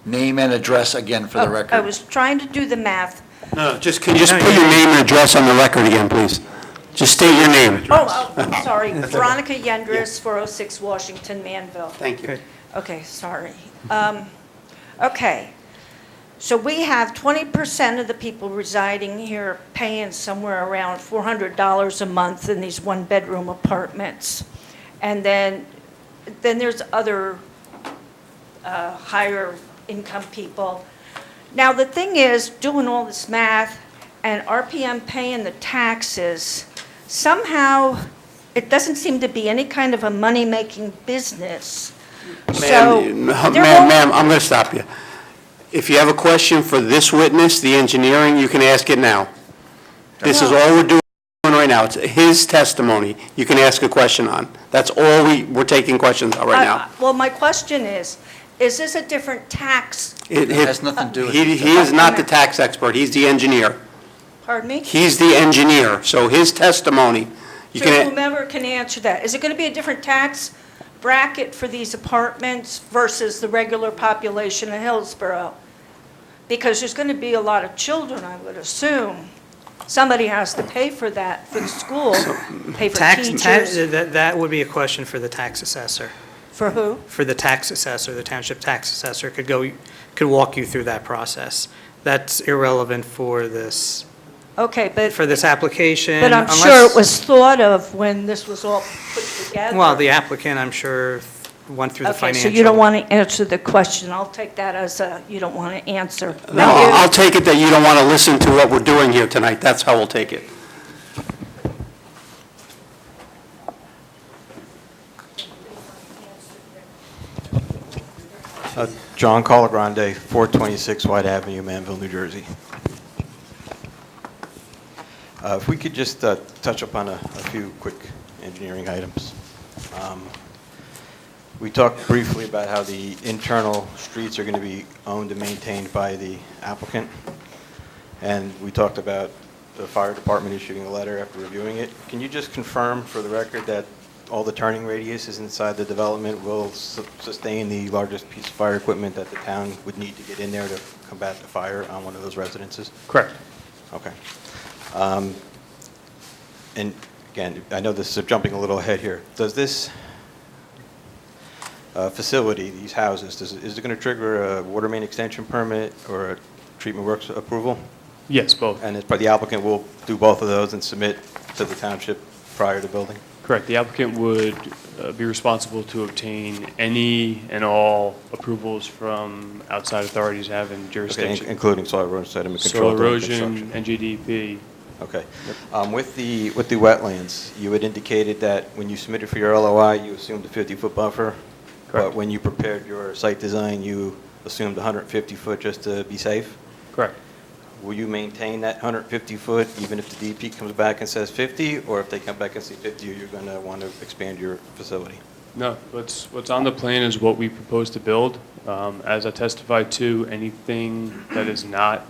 Name and address again for the I record. was trying to do the math. No, can you just put your name and address on the record again, please? Just state your name. Oh, sorry, Veronica Yendris, 406 Washington, Manville. Thank you. Okay, sorry. Okay, so we have 20% of the people residing here paying somewhere around $400 a month in these one-bedroom apartments. And then there's other higher income people. Now, the thing is, doing all this math and RPM paying the taxes, somehow it doesn't seem to be any kind of a money-making business. Ma'am, I'm going to stop you. If you have a question for this witness, the engineering, you can ask it now. This is all we're doing right now. It's his testimony you can ask a question on. That's all we're taking questions on right now. Well, my question is this a different tax? It has nothing to do with He is not the tax expert, he's the engineer. Pardon me? He's the engineer, so his testimony, you So can, whomever can answer that. Is it going to be a different tax bracket for these apartments versus the regular population of Hillsborough? Because there's going to be a lot of children, I would assume. Somebody has to pay for that, for the school, pay for teachers. That would be a question for the tax assessor. For who? For the tax assessor, the township tax assessor could walk you through that process. That's irrelevant for this. Okay, but. For this application. But I'm sure it was thought of when this was all put together. Well, the applicant, I'm sure, went through the Okay, financial. so you don't want to answer the question. I'll take that as you don't want to answer. no, I'll take it that you don't want to listen to what we're doing here tonight. That's how we'll take it. John Colagrande, 426 White Avenue, Manville, New Jersey. If we could just touch upon a few quick engineering items. We talked briefly about how the internal streets are going to be owned and maintained by the applicant. And we talked about the fire department issuing a letter after reviewing it. Can you just confirm for the record that all the turning radiuses inside the development will sustain the largest piece of fire equipment that the town would need to get in there to combat the fire on one of those residences? Correct. Okay. And again, I know this is jumping a little ahead here. Does this facility, these houses, is it going to trigger a water main extension permit or a treatment works approval? Yes, both. And the applicant will do both of those and submit to the township prior to building? Correct. The applicant would be responsible to obtain any and all approvals from outside authorities having jurisdiction. Okay, including soil erosion, sediment control. Soil erosion, NGDP. Okay. With the wetlands, you had indicated that when you submitted for your LOI, you assumed a 50-foot buffer. Correct. But when you prepared your site design, you assumed 150-foot just to be safe? Correct. Will you maintain that 150-foot even if the DEP comes back and says 50, or if they come back and say 50, you're going to want to expand your facility? No, what's on the plan is what we propose to build. As I testified to, anything that is not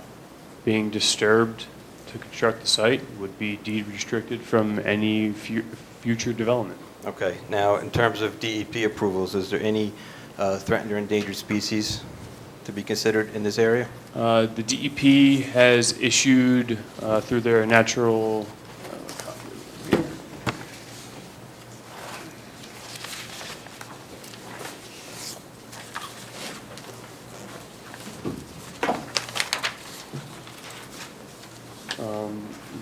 being disturbed to construct the site would be deed restricted from any future development. Okay. Now, in terms of DEP approvals, is there any threatened or endangered species to be considered in this area? The DEP has issued through their natural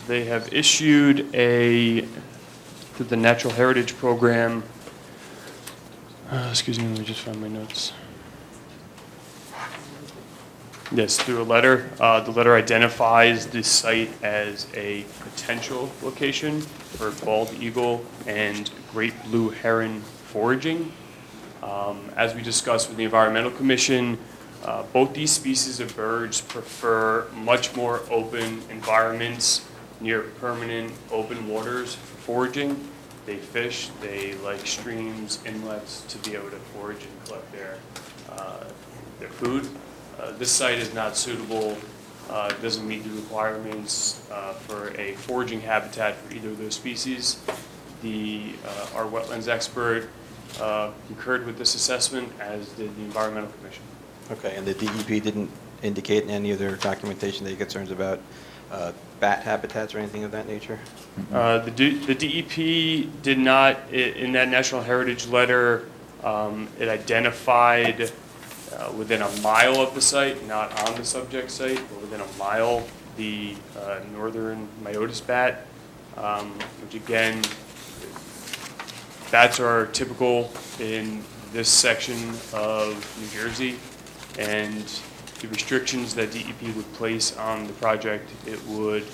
they have issued through the Natural Heritage Program, excuse me, let me just find my notes. Yes, through a letter. The letter identifies the site as a potential location for bald eagle and great blue heron foraging. As we discussed with the Environmental Commission, both these species of birds prefer much more open environments near permanent open waters for foraging. They fish, they like streams, inlets to be able to forage and collect their food. This site is not suitable, doesn't meet the requirements for a foraging habitat for either of those species. Our wetlands expert concurred with this assessment, as did the Environmental Commission. Okay, and the DEP didn't indicate in any of their documentation that you concerns about bat habitats or anything of that nature? The DEP did not, in that National Heritage letter, it identified within a mile of the site, not on the subject site, but within a mile, the northern Myotis bat, which again, bats are typical in this section of New Jersey, and the restrictions that DEP would place on the project, it would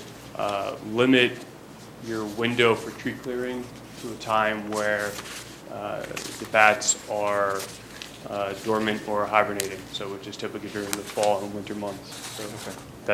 limit your window for tree clearing to a time where the bats are dormant or hibernating, so which is typically during the fall and winter months.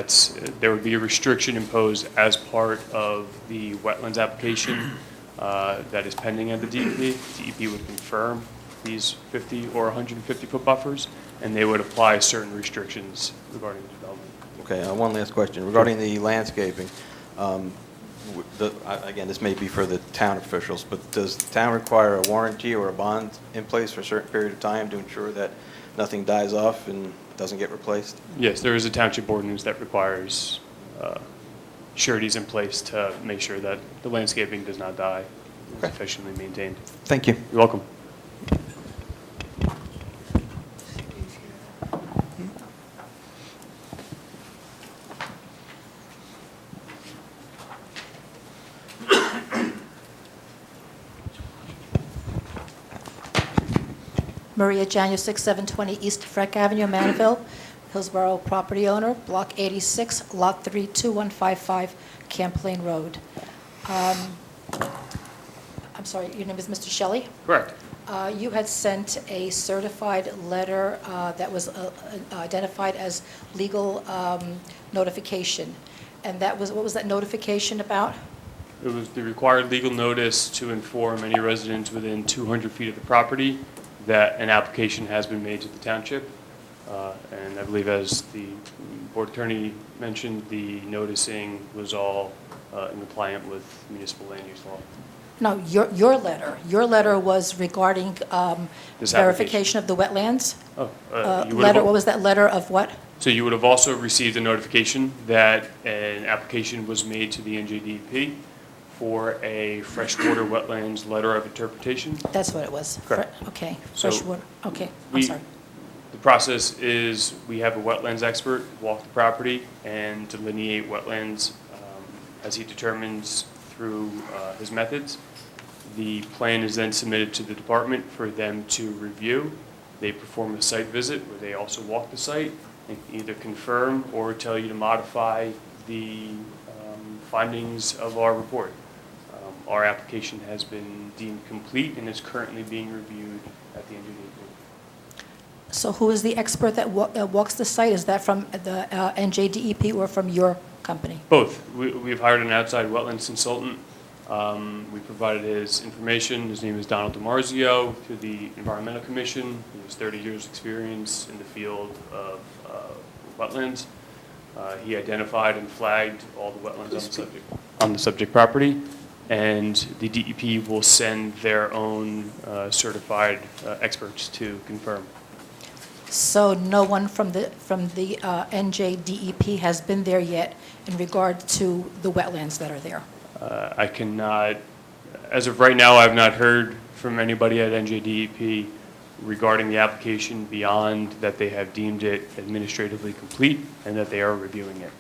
So there would be a restriction imposed as part of the wetlands application that is pending at the DEP. DEP would confirm these 50 or 150-foot buffers, and they would apply certain restrictions regarding the development. Okay, one last question. Regarding the landscaping, again, this may be for the town officials, but does the town require a warranty or a bond in place for a certain period of time to ensure that nothing dies off and doesn't get replaced? Yes, there is a township ordinance that requires sureties in place to make sure that the landscaping does not die, is efficiently maintained. Thank you. You're welcome. Maria Janusik, 720 East Freck Avenue, Manville, Hillsborough property owner, Block 86, Lot 32155, Camp Road. I'm sorry, your name is Mr. Shelley? Correct. You had sent a certified letter that was identified as legal notification. And that was, what was that notification about? It was the required legal notice to inform any residents within 200 feet of the property that an application has been made to the township. And I believe, as the board attorney mentioned, the noticing was all in compliance with municipal land use law. No, your letter. Your letter was regarding verification of the wetlands? Letter, what was that letter of what? So you would have also received a notification that an application was made to the NJDEP for a freshwater wetlands letter of interpretation. That's what it was? Correct. Okay, So freshwater, okay, I'm sorry. The process is we have a wetlands expert walk the property and delineate wetlands as he determines through his methods. The plan is then submitted to the department for them to review. They perform a site visit where they also walk the site and either confirm or tell you to modify the findings of our report. Our application has been deemed complete and is currently being reviewed at the NJDEP. So who is the expert that walks the site? Is that from the NJDEP or from your company? Both. We've hired an outside wetlands consultant. We provided his information. His name is Donald DiMarzio to the Environmental Commission. He has 30 years' experience in the field of wetlands. He identified and flagged all the wetlands on the subject property, and the DEP will send their own certified experts to confirm. So no one from the NJDEP has been there yet in regard to the wetlands that are there? I cannot, as of right now, I've not heard from anybody at NJDEP regarding the application beyond that they have deemed it administratively complete and that they are reviewing it.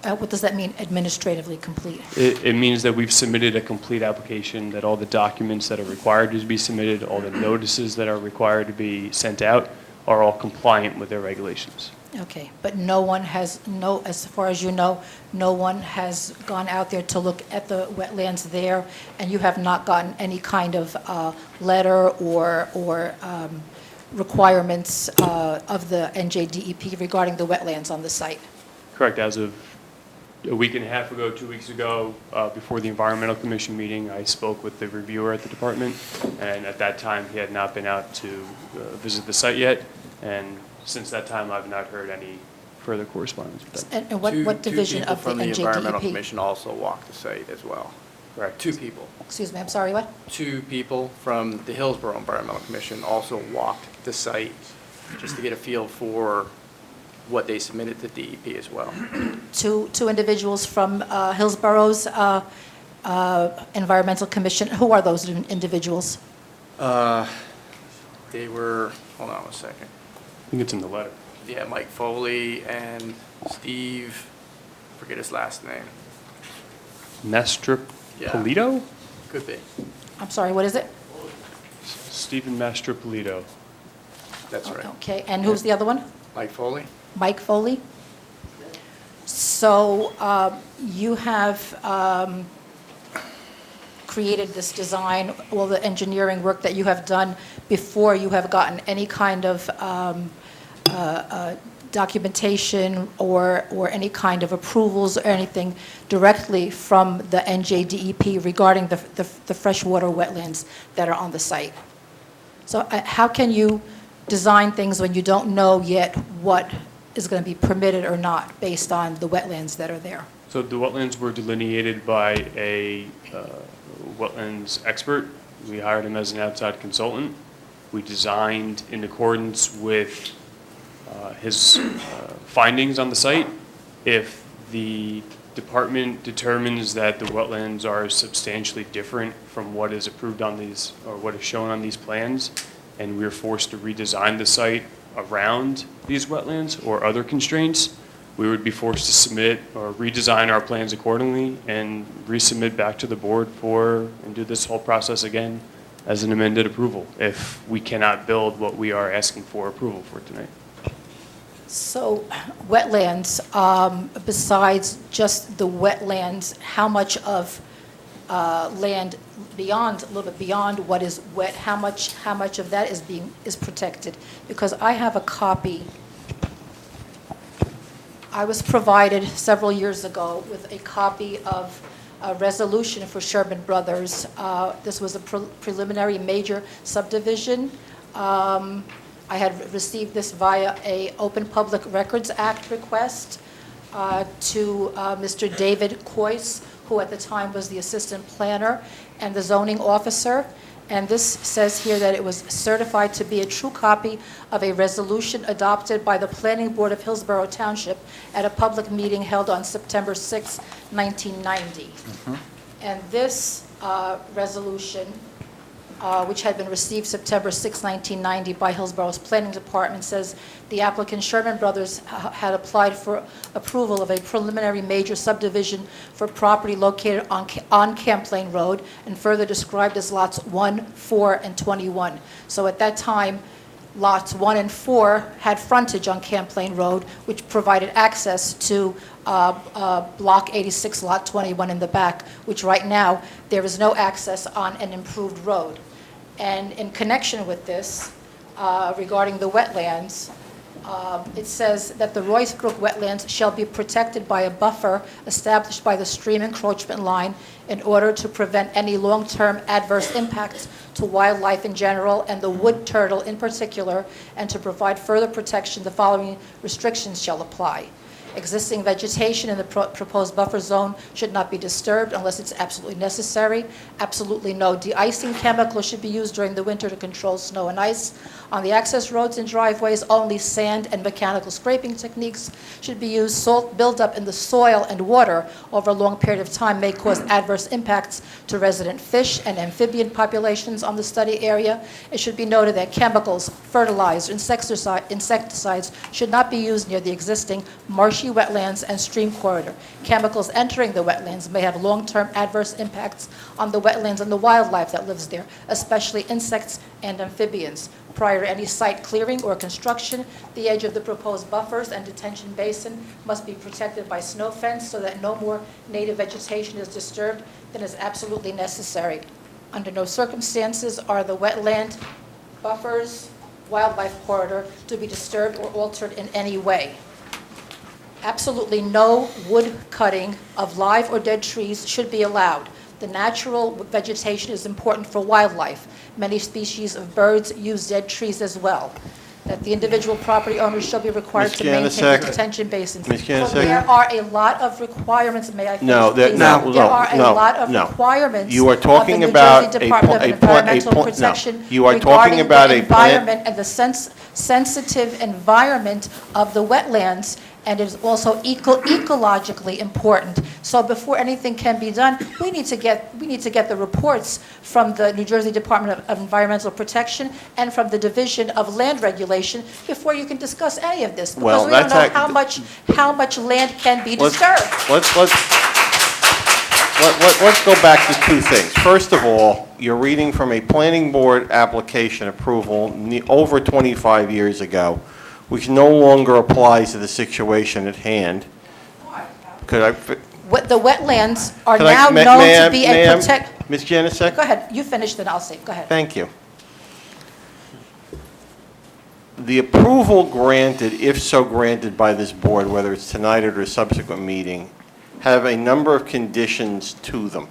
What does that mean, administratively complete? It means that we've submitted a complete application, that all the documents that are required to be submitted, all the notices that are required to be sent out are all compliant with their regulations. Okay, but no one has, as far as you know, no one has gone out there to look at the wetlands there, and you have not gotten any kind of letter or requirements of the NJDEP regarding the wetlands on the site? Correct. As of a week and a half ago, 2 weeks ago, before the Environmental Commission meeting, I spoke with the reviewer at the department, and at that time, he had not been out to visit the site yet, and since that time, I've not heard any further correspondence with them. And what division of the Two people from the Environmental NJDEP? Commission also walked the site as well. Correct. 2 people. Excuse me, I'm sorry, what? 2 people from the Hillsborough Environmental Commission also walked the site just to get a feel for what they submitted to DEP as well. Two individuals from Hillsborough's Environmental Commission. Who are those individuals? They were, hold on a second. I think it's in the letter. Yeah, Mike Foley and Steve, forget his last name. Mastropolito? Could be. I'm sorry, what is it? Stephen Mastropolito. That's right. Okay, and who's the other one? Mike Foley? Mike Foley? So you have created this design, all the engineering work that you have done before you have gotten any kind of documentation or any kind of approvals or anything directly from the NJDEP regarding the freshwater wetlands that are on the site. So how can you design things when you don't know yet what is going to be permitted or not based on the wetlands that are there? So the wetlands were delineated by a wetlands expert. We hired him as an outside consultant. We designed in accordance with his findings on the site. If the department determines that the wetlands are substantially different from what is approved on these, or what is shown on these plans, and we're forced to redesign the site around these wetlands or other constraints, we would be forced to submit or redesign our plans accordingly and resubmit back to the board and do this whole process again as an amended approval if we cannot build what we are asking for approval for tonight. So wetlands, besides just the wetlands, how much of land beyond, a little bit beyond what is wet, how much of that is protected? Because I have a copy. I was provided several years ago with a copy of a resolution for Sherman Brothers. This was a preliminary major subdivision. I had received this via a Open Public Records Act request to Mr. David Coyce, who at the time was the assistant planner and the zoning officer. And this says here that it was certified to be a true copy of a resolution adopted by the Planning Board of Hillsborough Township at a public meeting held on September 6, 1990. And this resolution, which had been received September 6, 1990 by Hillsborough's Planning Department, says the applicant Sherman Brothers had applied for approval of a preliminary major subdivision for property located on Camp Road and further described as lots 1, 4, and 21. So at that time, lots 1 and 4 had frontage on Camp Road, which provided access to Block 86, Lot 21 in the back, which right now there is no access on an improved road. And in connection with this, regarding the wetlands, it says that the Royce Brook wetlands shall be protected by a buffer established by the stream encroachment line in order to prevent any long-term adverse impacts to wildlife in general and the wood turtle in particular, and to provide further protection, the following restrictions shall apply. Existing vegetation in the proposed buffer zone should not be disturbed unless it's absolutely necessary. Absolutely no de-icing chemical should be used during the winter to control snow and ice. On the access roads and driveways, only sand and mechanical scraping techniques should be used. Salt buildup in the soil and water over a long period of time may cause adverse impacts to resident fish and amphibian populations on the study area. It should be noted that chemicals, fertilizers, insecticides should not be used near the existing marshy marshy wetlands and stream corridor. Chemicals entering the wetlands may have long-term adverse impacts on the wetlands and the wildlife that lives there, especially insects and amphibians. Prior to any site clearing or construction, the edge of the proposed buffers and detention basin must be protected by snow fence so that no more native vegetation is disturbed than is absolutely necessary. Under no circumstances are the wetland buffers, wildlife corridor to be disturbed or altered in any way. Absolutely no wood cutting of live or dead trees should be allowed. The natural vegetation is important for wildlife. Many species of birds use dead trees as well. That the individual property owners shall be required to maintain the detention basins. Ms. So Janusik. there are a lot of requirements, may I finish, No, please? There are a lot of no. requirements You are of talking the New about Jersey a Department pl- of a pl- a Environmental pl- no. Protection You are talking regarding about the a plant- environment and the sensitive environment of the wetlands, and it is also ecologically important. So before anything can be done, we need to get the reports from the New Jersey Department of Environmental Protection and from the Division of Land Regulation before you can discuss any of this. Well, Because we don't that's know how much land can be Let's- disturbed. Let's go back to two things. First of all, you're reading from a planning board application approval over 25 years ago, which no longer applies to the situation at hand. Could I? What the wetlands are Can I- now may- known may I- to be may a I- protect. Ms. Janusik? Go ahead, you finish, then I'll say, go ahead. Thank you. The approval granted, if so granted by this board, whether it's tonight or at a subsequent meeting, have a number of conditions to them.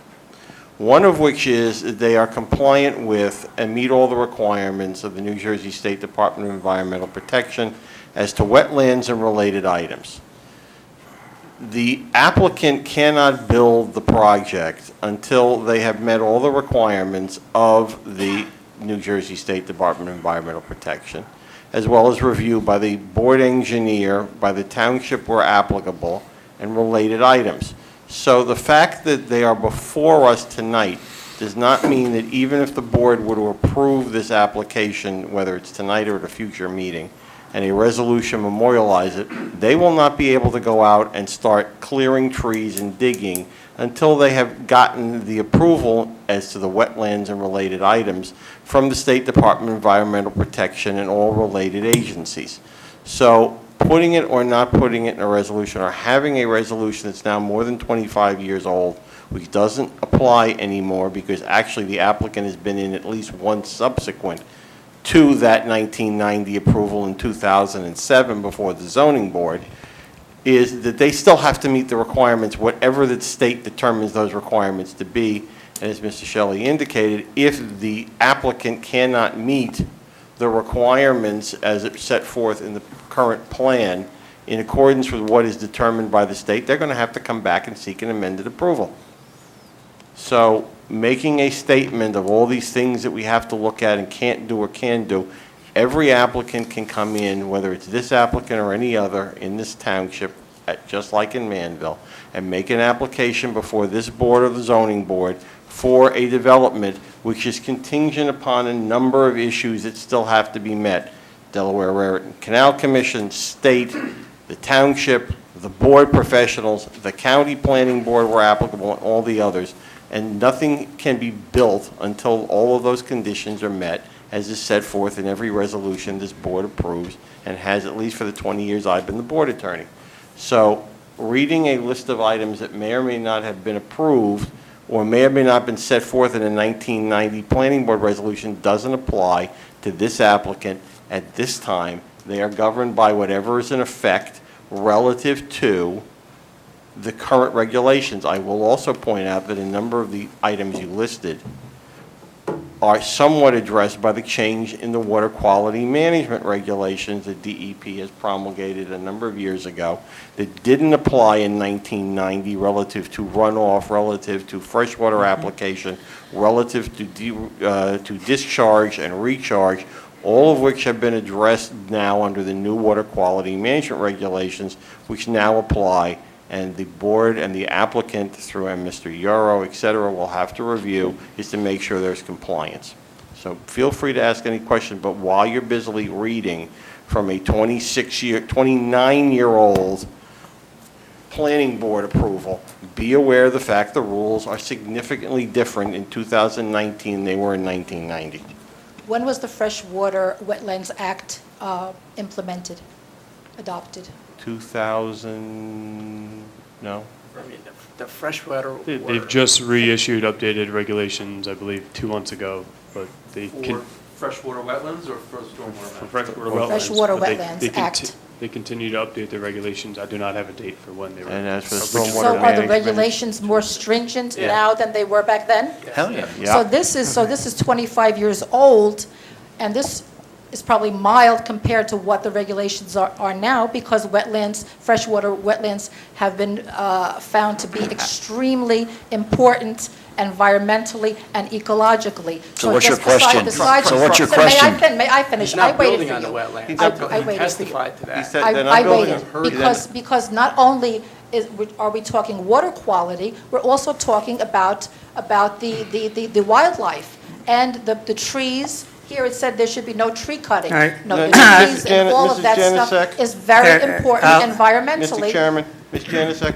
One of which is that they are compliant with and meet all the requirements of the New Jersey State Department of Environmental Protection as to wetlands and related items. The applicant cannot build the project until they have met all the requirements of the New Jersey State Department of Environmental Protection, as well as review by the board engineer, by the township where applicable, and related items. So the fact that they are before us tonight does not mean that even if the board were to approve this application, whether it's tonight or at a future meeting, and a resolution memorialize it, they will not be able to go out and start clearing trees and digging until they have gotten the approval as to the wetlands and related items from the State Department of Environmental Protection and all related agencies. So putting it or not putting it in a resolution, or having a resolution that's now more than 25 years old, which doesn't apply anymore because actually the applicant has been in at least one subsequent to that 1990 approval in 2007 before the zoning board, is that they still have to meet the requirements, whatever the state determines those requirements to be. And as Mr. Shelley indicated, if the applicant cannot meet the requirements as it's set forth in the current plan in accordance with what is determined by the state, they're going to have to come back and seek an amended approval. So making a statement of all these things that we have to look at and can't do or can do, every applicant can come in, whether it's this applicant or any other in this township, just like in Manville, and make an application before this board or the zoning board for a development which is contingent upon a number of issues that still have to be met. Delaware Raritan Canal Commission, state, the township, the board professionals, the county planning board where applicable, and all the others. And nothing can be built until all of those conditions are met, as is set forth in every resolution this board approves and has at least for the 20 years I've been the board attorney. So reading a list of items that may or may not have been approved or may or may not have been set forth in a 1990 planning board resolution doesn't apply to this applicant at this time. They are governed by whatever is in effect relative to the current regulations. I will also point out that a number of the items you listed are somewhat addressed by the change in the water quality management regulations that DEP has promulgated a number of years ago that didn't apply in 1990 relative to runoff, relative to freshwater application, relative to discharge and recharge, all of which have been addressed now under the new water quality management regulations, which now apply. And the board and the applicant through Mr. Yarrow, et cetera, will have to review is to make sure there's compliance. So feel free to ask any questions, but while you're busily reading from a 29-year-old planning board approval, be aware of the fact the rules are significantly different in 2019 than they were in 1990. When was the Freshwater Wetlands Act implemented, adopted? 2000, no? I mean, the freshwater. They've just reissued updated regulations, I believe, 2 months ago, but they For freshwater wetlands or for stormwater? for freshwater wetlands. Freshwater but Wetlands Act. They continue to update their regulations. I do not have a date for when they were. And as for originally- stormwater So are the management- regulations more stringent Yeah. now than they were back then? Hell yeah. So this is 25 years old, and this is probably mild compared to what the regulations are now, because wetlands, freshwater wetlands have been found to be extremely important environmentally and ecologically. So what's your just beside- question? besides- So what's your may I question? May I finish? He's I not waited building for on the you. wetland. He's I not- I waited for you. testified to He that. said they're not I building waited, a- because not only are we talking water quality, we're also talking about the wildlife and the trees. Here it said there should be no tree cutting. All right. No, the Mrs. trees and all of that stuff Janicek? is very important environmentally. Mr. Chairman, Ms. Janusik,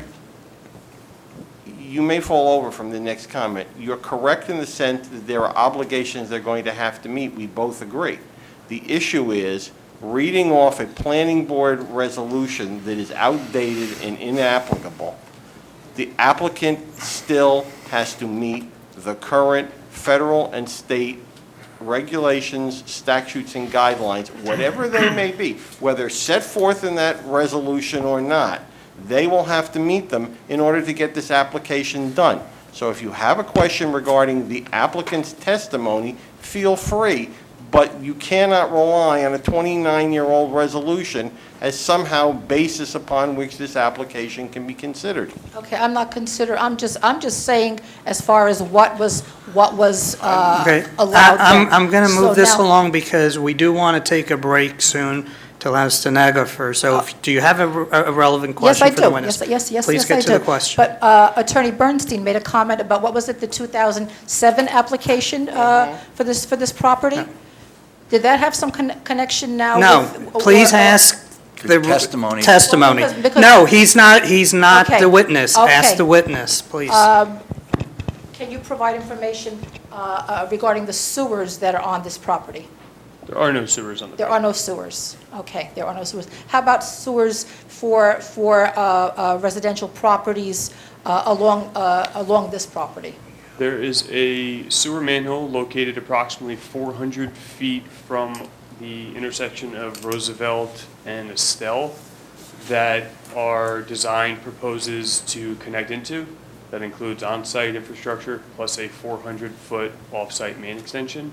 you may fall over from the next comment. You're correct in the sense that there are obligations they're going to have to meet. We both agree. The issue is reading off a planning board resolution that is outdated and inapplicable. The applicant still has to meet the current federal and state regulations, statutes, and guidelines, whatever they may be, whether set forth in that resolution or not, they will have to meet them in order to get this application done. So if you have a question regarding the applicant's testimony, feel free, but you cannot rely on a 29-year-old resolution as somehow basis upon which this application can be considered. Okay, I'm just saying as far as what was Okay. allowed. I'm going to So move this now- along because we do want to take a break soon to allow stenographer. So do you have a relevant Yes, I question for the do. witness? Yes, Please I get to do. the question. But Attorney Bernstein made a comment about, what was it, the 2007 application for this property? Did that have some connection now No, with? please ask the Testimony. testimony. Well, because- No, he's not Okay, the witness. Ask okay. the witness, please. Can you provide information regarding the sewers that are on this property? There are no sewers on the There are no sewers. Okay, there are no sewers. How about sewers for residential properties along this property? There is a sewer manhole located approximately 400 feet from the intersection of Roosevelt and Estelle that our design proposes to connect into. That includes on-site infrastructure plus a 400-foot off-site main extension.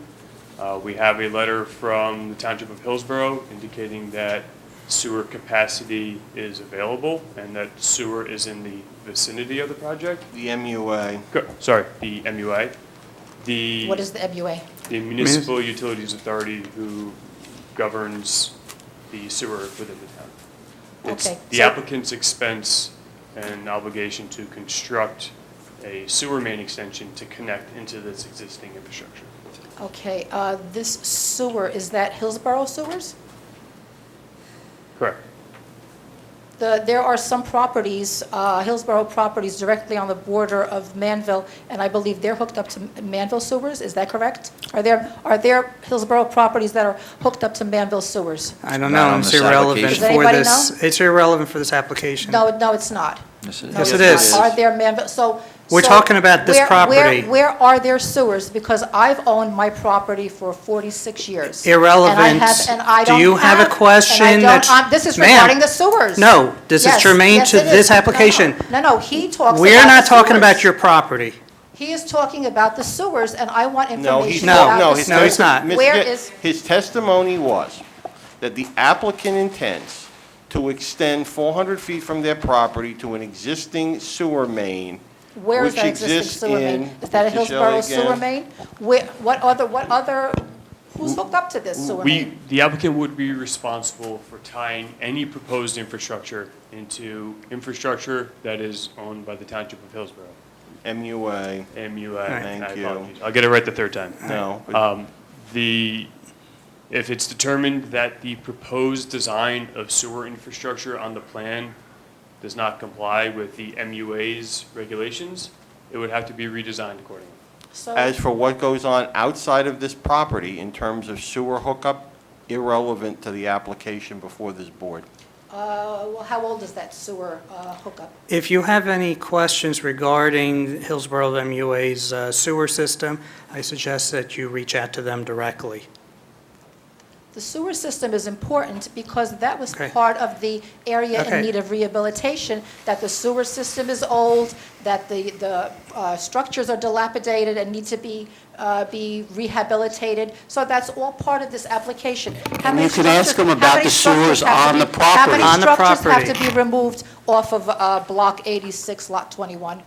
We have a letter from the Township of Hillsborough indicating that sewer capacity is available and that sewer is in the vicinity of the project. The MUA. Sorry, the MUA. What is the MUA? The Municipal Utilities Authority who governs the sewer within the town. It's Okay, the so- applicant's expense and obligation to construct a sewer main extension to connect into this existing infrastructure. Okay, this sewer, is that Hillsborough sewers? Correct. There are some properties, Hillsborough properties directly on the border of Manville, and I believe they're hooked up to Manville sewers, is that correct? Are there Hillsborough properties that are hooked up to Manville sewers? I don't Not know. on It's this irrelevant application. Does for anybody this. know? It's irrelevant for this application. No, it's not. Yes, it No, Yes, it's it not. is. Are there Manville, so... We're so talking about this property. Where are there sewers? Because I've owned my property for 46 years. Irrelevant. And I Do don't you have a question and I don't- that's- This is Ma'am. regarding the sewers. No, this is Yes, germane yes, to it is. this application. No, he talks about We're not the talking sewers. about your property. He is talking about the sewers, and I want No, he's information No, about no, the his sewers. No, he's not. Where is, His testimony was that the applicant intends to extend 400 feet from their property to an existing sewer main. where is which that existing exists sewer main? in- Is that a Mr. Hillsborough Shelley again. sewer main? What other, who's hooked up to this sewer main? The applicant would be responsible for tying any proposed infrastructure into infrastructure that is owned by the Township of Hillsborough. MUA. MUA. Thank I you. apologize. I'll get it right the third time. No. If it's determined that the proposed design of sewer infrastructure on the plan does not comply with the MUA's regulations, it would have to be redesigned accordingly. As for what goes on outside of this property in terms of sewer hookup, irrelevant to the application before this board. Well, how old is that sewer hookup? If you have any questions regarding Hillsborough MUA's sewer system, I suggest that you reach out to them directly. The sewer system is important because that was Okay. part of the area Okay. in need of rehabilitation, that the sewer system is old, that the structures are dilapidated and need to be rehabilitated. So that's all part of this application. How many you could ask structures- them how about many the sewers structures have to on be- the property. How many On the structures have property. to be removed off of Block 86, Lot 21?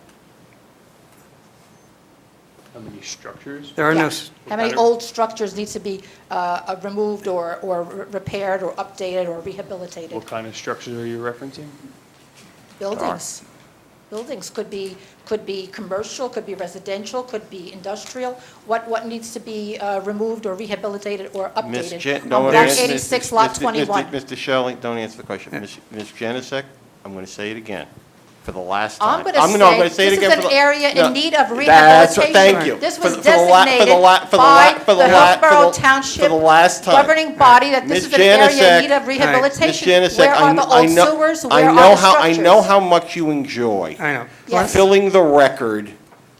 How many structures? There are no, Yeah. How many old structures need to be removed or repaired or updated or rehabilitated? What kind of structures are you referencing? Buildings. Buildings could be commercial, could be residential, could be industrial. What needs to be removed or rehabilitated or Ms. updated? Don't On Block answer- 86, Lot 21. Mr. Shelley, don't answer the question. Ms. Janusik, I'm going to say it again for the last time. I'm going gonna to say, this is again for an the- area No, in need of that's rehabilitation. Thank you. This For was the- for the la- for the designated la- for the la- by for the the la- Hillsborough for the Township last time. governing body, that this Ms. is an area Janusik, in need of rehabilitation. Ms. Janusik, Where are the I old know- sewers? I Where are know the how- I know structures? how much you enjoy I know. Yes. filling the record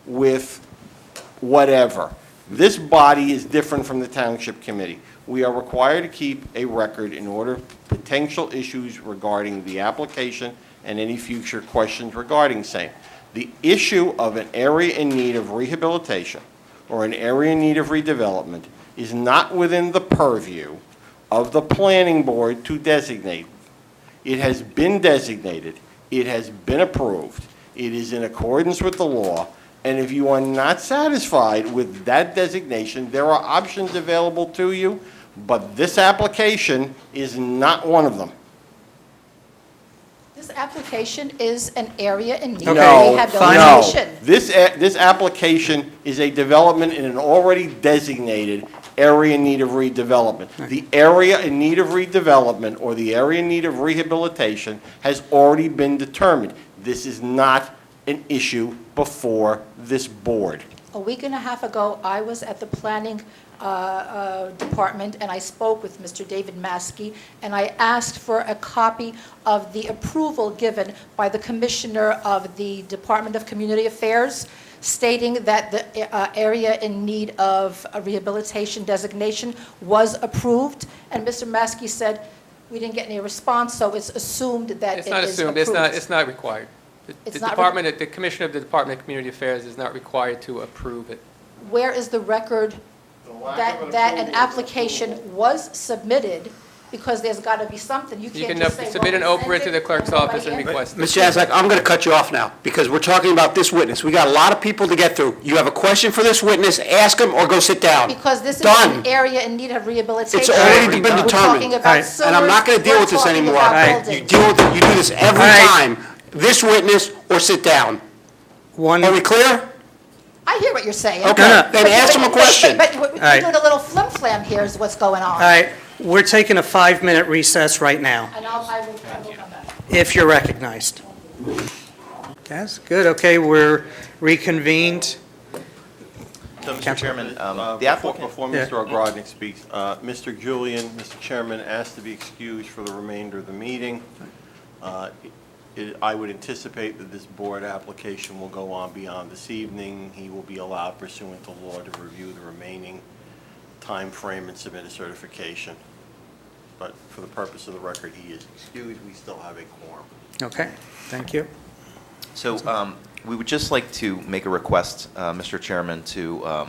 with whatever. This body is different from the Township Committee. We are required to keep a record in order potential issues regarding the application and any future questions regarding same. The issue of an area in need of rehabilitation or an area in need of redevelopment is not within the purview of the planning board to designate. It has been designated, it has been approved, it is in accordance with the law, and if you are not satisfied with that designation, there are options available to you, but this application is not one of them. This application is an area in need No, of rehabilitation. no. This application is a development in an already designated area in need of redevelopment. The area in need of redevelopment or the area in need of rehabilitation has already been determined. This is not an issue before this board. A week and a half ago, I was at the planning department, and I spoke with Mr. David Maskey, and I asked for a copy of the approval given by the Commissioner of the Department of Community Affairs, stating that the area in need of a rehabilitation designation was approved, and Mr. Maskey said, we didn't get any response, so it's assumed that it It's is not approved. assumed, it's not required. It's The not re- department, the Commissioner of the Department of Community Affairs is not required to approve it. Where is the record that an application was submitted, because there's got to be something. You You can't can just say, well, submit an we OPRA sent to it the clerk's and nobody office and answered. request it. Ms. Jaczak, I'm going to cut you off now, because we're talking about this witness. We got a lot of people to get through. You have a question for this witness, ask him or go sit down. Because this is Done. an area in need of rehabilitation. It's already been We're determined. talking about And I'm not going to sewers, deal with this we're talking anymore. about You buildings. deal with it, you do this every time. This witness or sit down. Are we clear? I hear what you're saying. Okay, then ask him a question. But you're right. doing a little flim-flam here is what's going on. All right, we're taking a 5-minute recess right now, And I will come back. if you're recognized. That's good, okay, we're reconvened. So, Mr. Councilor. Chairman, the Before applicant... Mr. Ogrodnik speaks, Mr. Julian, Mr. Chairman, asked to be excused for the remainder of the meeting. I would anticipate that this board application will go on beyond this evening. He will be allowed pursuant to law to review the remaining time frame and submit a certification. But for the purpose of the record, he is excused. We still have a quorum. Okay, thank you. So we would just like to make a request, Mr. Chairman, to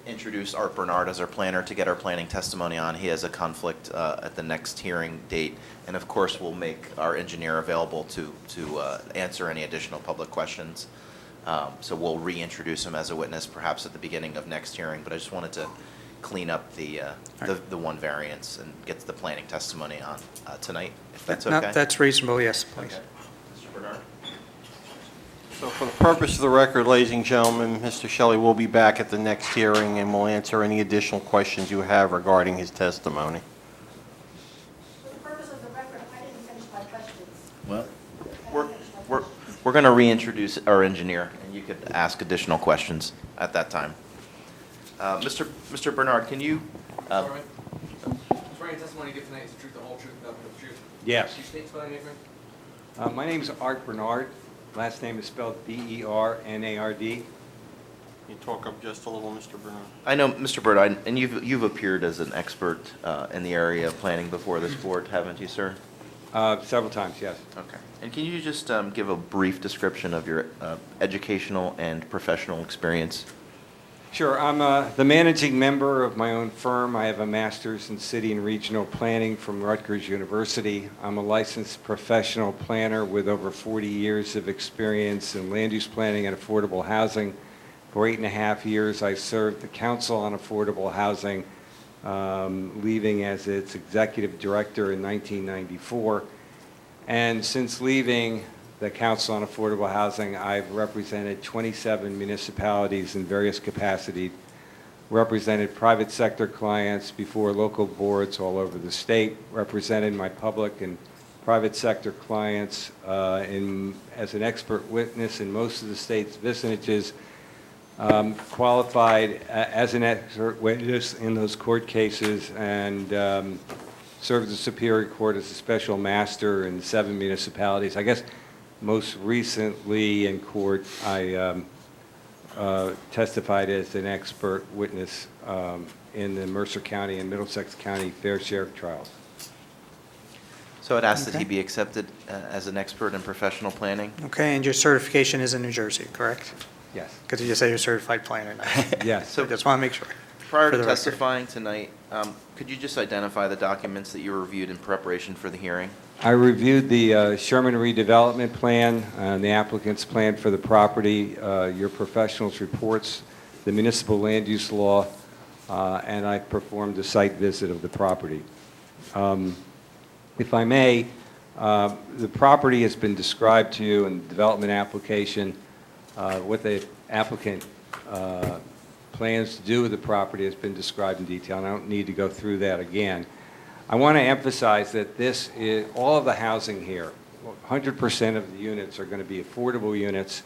introduce Art Bernard as our planner to get our planning testimony on. He has a conflict at the next hearing date. And of course, we'll make our engineer available to answer any additional public questions. So we'll reintroduce him as a witness perhaps at the beginning of next hearing. But I just wanted to clean up the one variance and get the planning testimony on tonight, if that's No, okay. that's reasonable, yes, please. Okay. Mr. Bernard? So for the purpose of the record, ladies and gentlemen, Mr. Shelley will be back at the next hearing and will answer any additional questions you have regarding his testimony. For the purpose of the record, I didn't finish my questions. Well, We're going to reintroduce our engineer, and you could ask additional questions at that time. Mr. Bernard, can you... Swearing testimony you give tonight is the truth, the whole truth, nothing but the truth. Yes. Can you state spelling name? My name's Art Bernard. Last name is spelled B-E-R-N-A-R-D. Can you talk up just a little, Mr. Bernard? I know, Mr. Bernard, and you've appeared as an expert in the area of planning before this board, haven't you, sir? Several times, yes. Okay. And can you just give a brief description of your educational and professional experience? Sure. I'm the managing member of my own firm. I have a master's in city and regional planning from Rutgers University. I'm a licensed professional planner with over 40 years of experience in land use planning and affordable housing. For 8.5 years, I served the Council on Affordable Housing, leaving as its executive director in 1994. And since leaving the Council on Affordable Housing, I've represented 27 municipalities in various capacities, represented private sector clients before local boards all over the state, represented my public and private sector clients as an expert witness in most of the state's vicinages, qualified as an expert witness in those court cases, and served the Superior Court as a special master in 7 municipalities. I guess most recently in court, I testified as an expert witness in the Mercer County and Middlesex County fair share trials. So I'd ask that Okay. he be accepted as an expert in professional planning. Okay, and your certification is in New Jersey, correct? Yes. Because you just said you're a certified planner now. Yes. So just want to make sure. Prior for to the record. testifying tonight, could you just identify the documents that you reviewed in preparation for the hearing? I reviewed the Sherman redevelopment plan, the applicant's plan for the property, your professionals' reports, the municipal land use law, and I performed a site visit of the property. If I may, the property has been described to you in the development application. What the applicant plans to do with the property has been described in detail, and I don't need to go through that again. I want to emphasize that this is, all of the housing here, 100% of the units are going to be affordable units,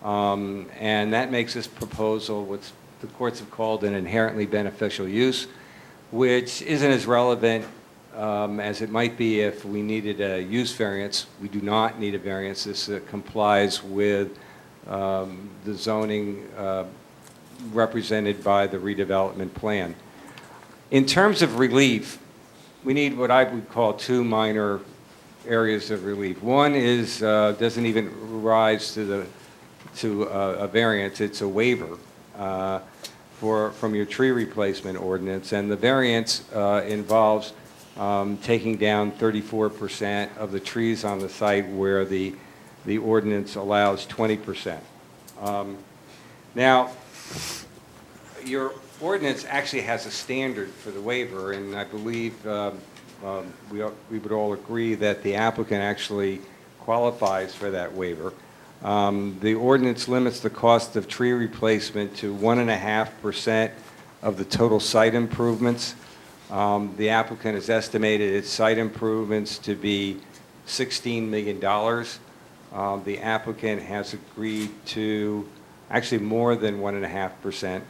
and that makes this proposal what the courts have called an inherently beneficial use, which isn't as relevant as it might be if we needed a use variance. We do not need a variance. This complies with the zoning represented by the redevelopment plan. In terms of relief, we need what I would call 2 minor areas of relief. One is doesn't even rise to a variance. It's a waiver from your tree replacement ordinance, and the variance involves taking down 34% of the trees on the site where the ordinance allows 20%. Now, your ordinance actually has a standard for the waiver, and I believe we would all agree that the applicant actually qualifies for that waiver. The ordinance limits the cost of tree replacement to 1.5% of the total site improvements. The applicant has estimated its site improvements to be $16 million. The applicant has agreed to actually more than 1.5%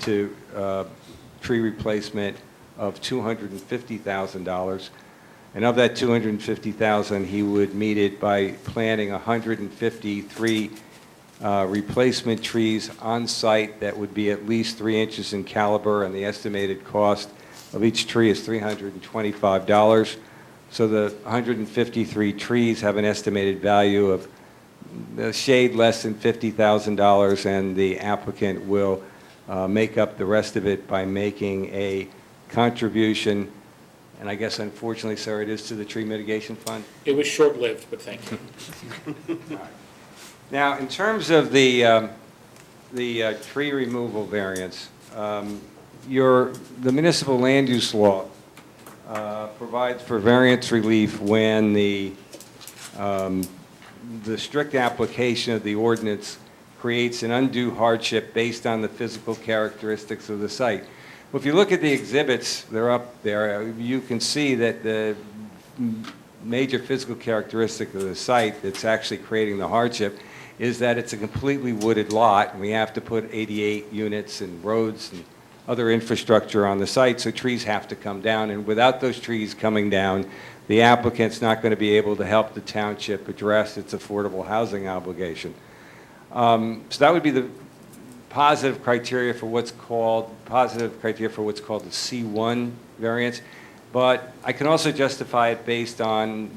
to tree replacement of $250,000. And of that $250,000, he would meet it by planting 153 replacement trees on site that would be at least 3 inches in caliber, and the estimated cost of each tree is $325. So the 153 trees have an estimated value of a shade less than $50,000, and the applicant will make up the rest of it by making a contribution, and I guess unfortunately, sir, it is to the tree mitigation fund? It was short-lived, but thank you. Now, in terms of the tree removal variance, the municipal land use law provides for variance relief when the strict application of the ordinance creates an undue hardship based on the physical characteristics of the site. Well, if you look at the exhibits, they're up there, you can see that the major physical characteristic of the site that's actually creating the hardship is that it's a completely wooded lot, and we have to put 88 units and roads and other infrastructure on the site, so trees have to come down. And without those trees coming down, the applicant's not going to be able to help the township address its affordable housing obligation. So that would be the positive criteria for what's called the C1 variance. But I can also justify it based on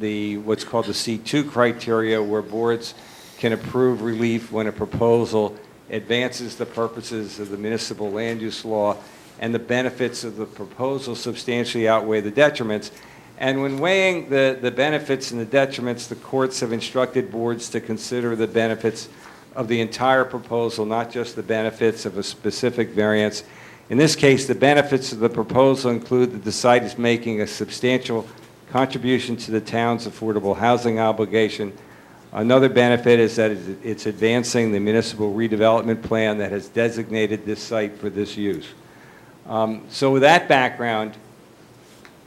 what's called the C2 criteria, where boards can approve relief when a proposal advances the purposes of the municipal land use law and the benefits of the proposal substantially outweigh the detriments. And when weighing the benefits and the detriments, the courts have instructed boards to consider the benefits of the entire proposal, not just the benefits of a specific variance. In this case, the benefits of the proposal include that the site is making a substantial contribution to the town's affordable housing obligation. Another benefit is that it's advancing the municipal redevelopment plan that has designated this site for this use. So with that background,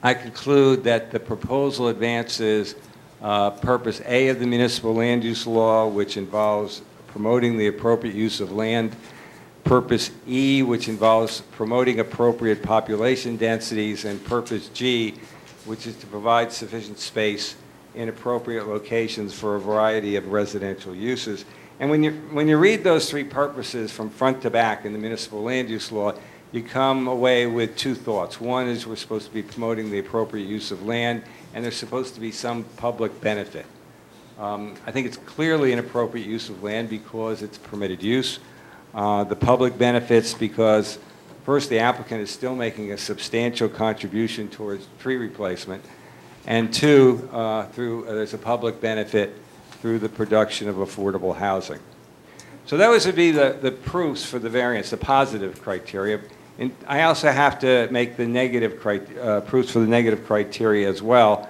I conclude that the proposal advances purpose A of the municipal land use law, which involves promoting the appropriate use of land, purpose E, which involves promoting appropriate population densities, and purpose G, which is to provide sufficient space in appropriate locations for a variety of residential uses. And when you read those three purposes from front to back in the municipal land use law, you come away with two thoughts. One is we're supposed to be promoting the appropriate use of land, and there's supposed to be some public benefit. I think it's clearly an appropriate use of land because it's permitted use. The public benefits because, first, the applicant is still making a substantial contribution towards tree replacement, and two, there's a public benefit through the production of affordable housing. So that would be the proofs for the variance, the positive criteria. And I also have to make the negative proofs for the negative criteria as well.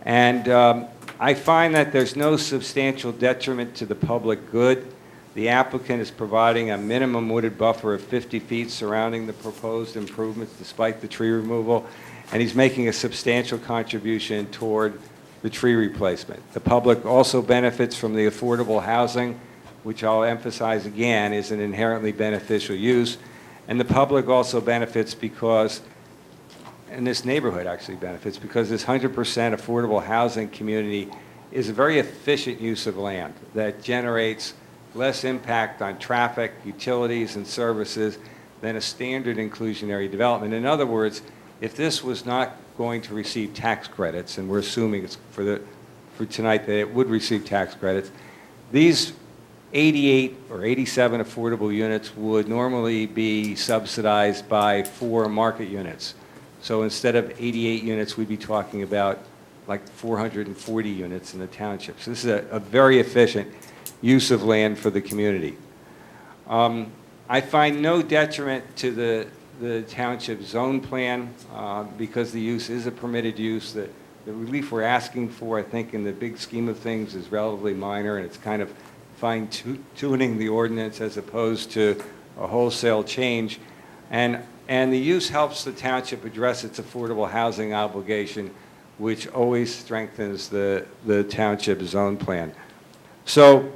And I find that there's no substantial detriment to the public good. The applicant is providing a minimum wooded buffer of 50 feet surrounding the proposed improvements despite the tree removal, and he's making a substantial contribution toward the tree replacement. The public also benefits from the affordable housing, which I'll emphasize again is an inherently beneficial use, and the public also benefits because, and this neighborhood actually benefits, because this 100% affordable housing community is a very efficient use of land that generates less impact on traffic, utilities, and services than a standard inclusionary development. In other words, if this was not going to receive tax credits, and we're assuming it's for tonight that it would receive tax credits, these 88 or 87 affordable units would normally be subsidized by 4 market units. So instead of 88 units, we'd be talking about like 440 units in the township. So this is a very efficient use of land for the community. I find no detriment to the township zone plan because the use is a permitted use. The relief we're asking for, I think, in the big scheme of things is relatively minor, and it's kind of fine-tuning the ordinance as opposed to a wholesale change. And the use helps the township address its affordable housing obligation, which always strengthens the township zone plan. So,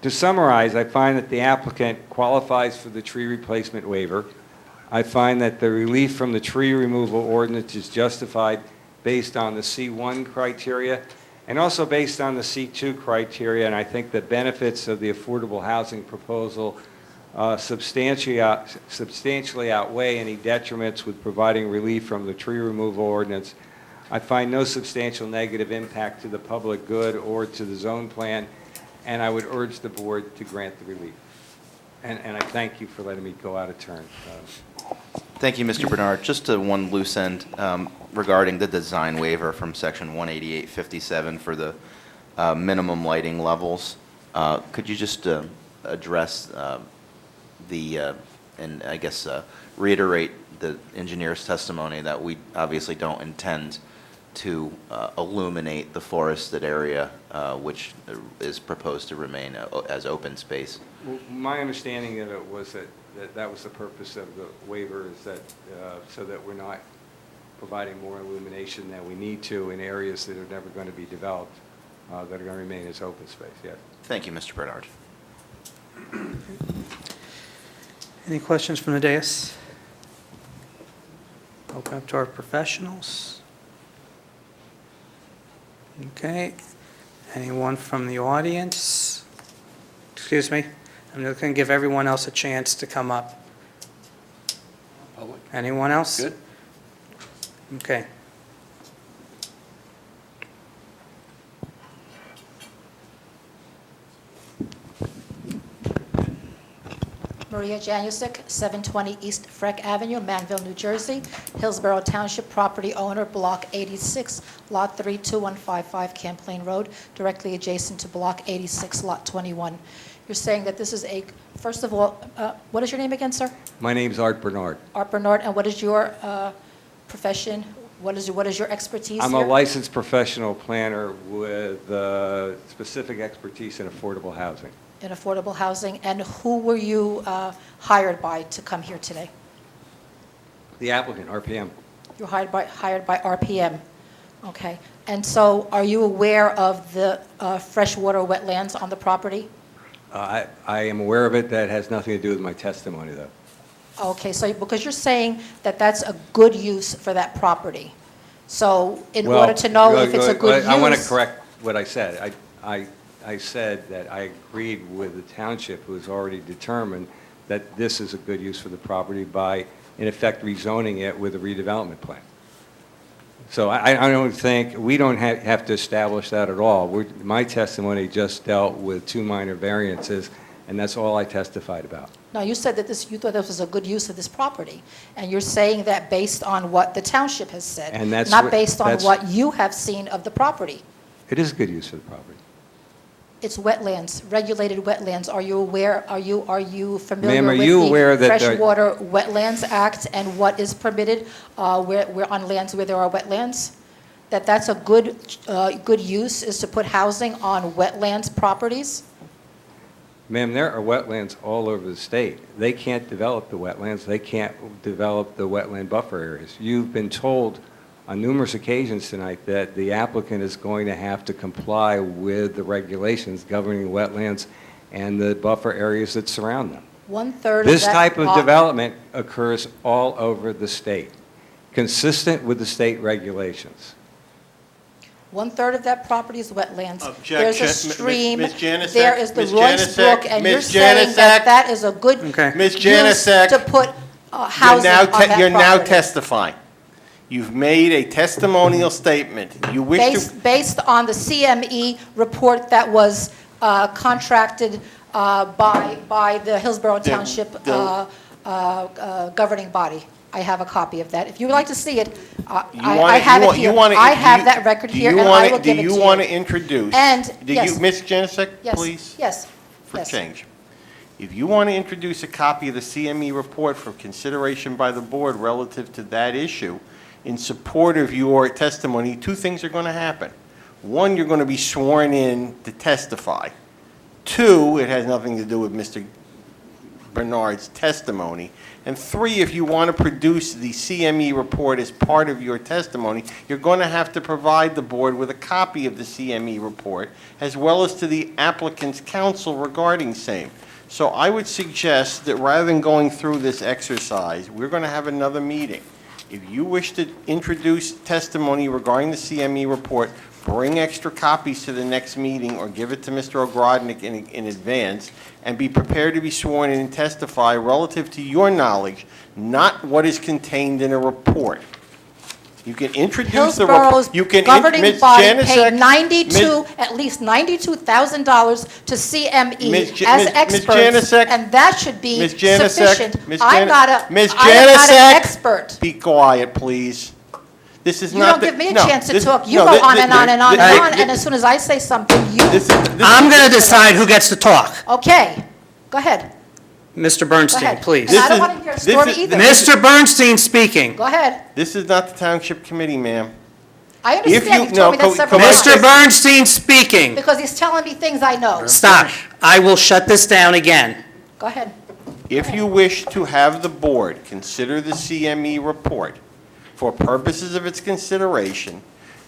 to summarize, I find that the applicant qualifies for the tree replacement waiver. I find that the relief from the tree removal ordinance is justified based on the C1 criteria and also based on the C2 criteria, and I think the benefits of the affordable housing proposal substantially outweigh any detriments with providing relief from the tree removal ordinance. I find no substantial negative impact to the public good or to the zone plan, and I would urge the board to grant the relief. And I thank you for letting me go out of turn. Thank you, Mr. Bernard. Just one loose end regarding the design waiver from section 18857 for the minimum lighting levels. Could you just address and I guess reiterate the engineer's testimony that we obviously don't intend to illuminate the forested area, which is proposed to remain as open space? Well, my understanding of it was that was the purpose of the waiver, is that so that we're not providing more illumination than we need to in areas that are never going to be developed, that are going to remain as open space, yes. Thank you, Mr. Bernard. Any questions from the dais? Open up to our professionals. Okay. Anyone from the audience? Excuse me? I'm just going to give everyone else a chance to come up. Anyone else? Good. Okay. Maria Janusik, 720 East Freck Avenue, Manville, New Jersey. Hillsborough Township property owner, Block 86, Lot 32155 Camplain Road, directly adjacent to Block 86, Lot 21. You're saying that this is a, first of all, what is your name again, sir? My name's Art Bernard. Art Bernard, and what is your profession? What is your expertise I'm here? a licensed professional planner with specific expertise in affordable housing. In affordable housing, and who were you hired by to come here today? The applicant, RPM. You're hired by RPM, okay. And so are you aware of the freshwater wetlands on the property? I am aware of it. That has nothing to do with my testimony, though. Okay, so because you're saying that that's a good use for that property. So in order to know if it's a good use... I want to correct what I said. I said that I agreed with the township, who has already determined that this is a good use for the property by, in effect, rezoning it with a redevelopment plan. So I don't think, we don't have to establish that at all. My testimony just dealt with 2 minor variances, and that's all I testified about. No, you said that you thought this was a good use of this property, and you're saying that based on what the township has said, And that's not what- based on that's- what you have seen of the property. It is a good use for the property. It's wetlands, regulated wetlands. Are you aware, are you familiar Ma'am, are with you the aware that Freshwater Wetlands Act and what is permitted where on lands where there are wetlands? That's a good use, is to put housing on wetlands properties? Ma'am, there are wetlands all over the state. They can't develop the wetlands. They can't develop the wetland buffer areas. You've been told on numerous occasions tonight that the applicant is going to have to comply with the regulations governing wetlands and the buffer areas that surround them. 1/3 of This that type of development occurs all over the state, consistent with the state regulations. 1/3 of that property is wetlands. Objection. There's a stream. Ms. Janicek, There is the Ms. Royce Janicek, Brook, and you're Ms. saying that Janicek. that is a good Ms. use Janicek, to put housing on that property. You're now testifying. You've made a testimonial statement. You wish to... Based on the CME report that was contracted by the Hillsborough Township governing body. I have a copy of that. If you would like to see it, I have it here. I have that record here, and I will give it to you. Do you want to introduce? Yes. Ms. Janicek, Yes, please? yes, For yes. change. If you want to introduce a copy of the CME report for consideration by the board relative to that issue, in support of your testimony, 2 things are going to happen. 1, you're going to be sworn in to testify. 2, it has nothing to do with Mr. Bernard's testimony. And 3, if you want to produce the CME report as part of your testimony, you're going to have to provide the board with a copy of the CME report, as well as to the applicant's counsel regarding same. So I would suggest that rather than going through this exercise, we're going to have another meeting. If you wish to introduce testimony regarding the CME report, bring extra copies to the next meeting or give it to Mr. Ogrodnik in advance, and be prepared to be sworn in and testify relative to your knowledge, not what is contained in a report. You can introduce the report. Hillsborough's governing body paid at least $92,000 to CME as experts, and that should be sufficient. I'm not an expert. Be quiet, please. This is You not... don't give me a chance to talk. You go on and on and on and on, and as soon as I say something, you... I'm going to decide who gets to talk. Okay, go ahead. Mr. Go Bernstein, ahead. please. And I don't want to hear a story either. Mr. Bernstein speaking. Go ahead. This is not the township committee, ma'am. I understand. You've no, told me that several times. Mr. Bernstein speaking. Because he's telling me things I know. Stop. I will shut this down again. Go ahead. If you wish to have the board consider the CME report for purposes of its consideration,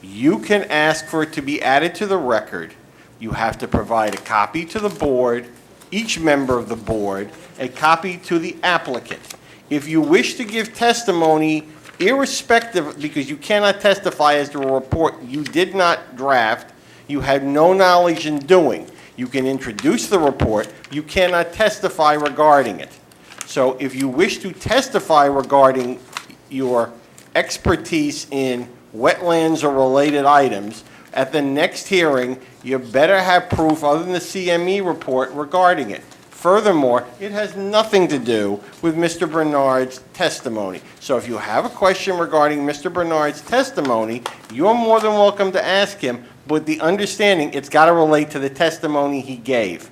you can ask for it to be added to the record. You have to provide a copy to the board, each member of the board, a copy to the applicant. If you wish to give testimony irrespective, because you cannot testify as to a report you did not draft, you had no knowledge in doing, you can introduce the report, you cannot testify regarding it. So if you wish to testify regarding your expertise in wetlands or related items, at the next hearing, you better have proof other than the CME report regarding it. Furthermore, it has nothing to do with Mr. Bernard's testimony. So if you have a question regarding Mr. Bernard's testimony, you're more than welcome to ask him, but the understanding, it's got to relate to the testimony he gave.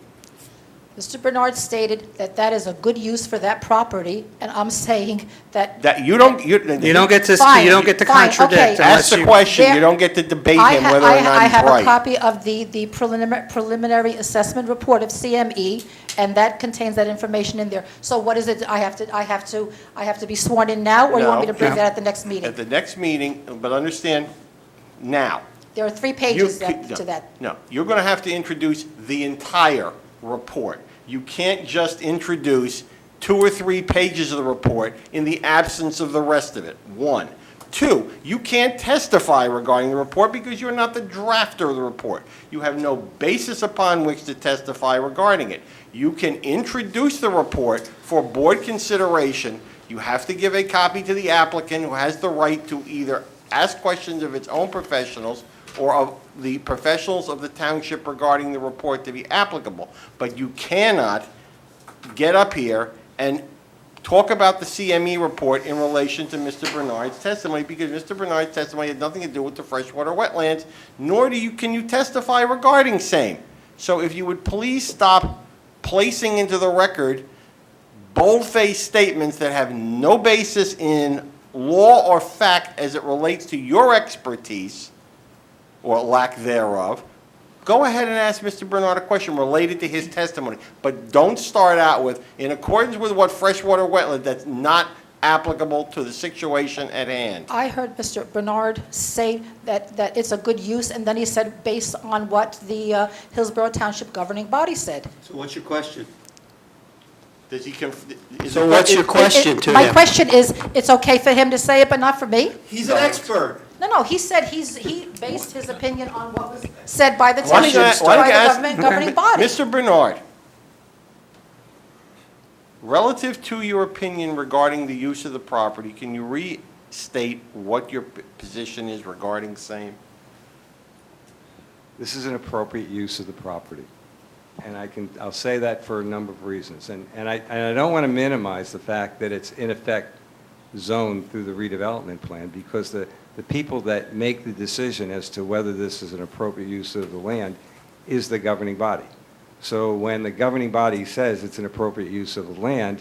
Mr. Bernard stated that that is a good use for that property, and I'm saying that... That you don't You don't get to, Fine, you don't get to fine, contradict okay. unless Ask the you... question, you don't get to debate him whether or not I he's have a right. copy of the preliminary assessment report of CME, and that contains that information in there. So what is it, I have to be sworn in now, or you want me to bring No. that at the next meeting? At the next meeting, but understand, now. There are 3 pages No, to that. No, you're going to have to introduce the entire report. You can't just introduce 2 or 3 pages of the report in the absence of the rest of it, 1. 2, you can't testify regarding the report because you're not the drafter of the report. You have no basis upon which to testify regarding it. You can introduce the report for board consideration. You have to give a copy to the applicant, who has the right to either ask questions of its own professionals or of the professionals of the township regarding the report to be applicable. But you cannot get up here and talk about the CME report in relation to Mr. Bernard's testimony, because Mr. Bernard's testimony had nothing to do with the freshwater wetlands, nor can you testify regarding same. So if you would please stop placing into the record bold-faced statements that have no basis in law or fact as it relates to your expertise, or lack thereof, go ahead and ask Mr. Bernard a question related to his testimony. But don't start out with, in accordance with what freshwater wetland, that's not applicable to the situation at hand. I heard Mr. Bernard say that it's a good use, and then he said based on what the Hillsborough Township governing body said. So what's your question? Does he So what's your question to him? My question is, it's okay for him to say it, but not for me? He's an expert. No, he said he based his opinion on what was said by the Why don't you Townships, ask- why don't by you the ask- governing body. Mr. Bernard, relative to your opinion regarding the use of the property, can you restate what your position is regarding same? This is an appropriate use of the property. And I'll say that for a number of reasons. And I don't want to minimize the fact that it's in effect zoned through the redevelopment plan, because the people that make the decision as to whether this is an appropriate use of the land is the governing body. So when the governing body says it's an appropriate use of the land,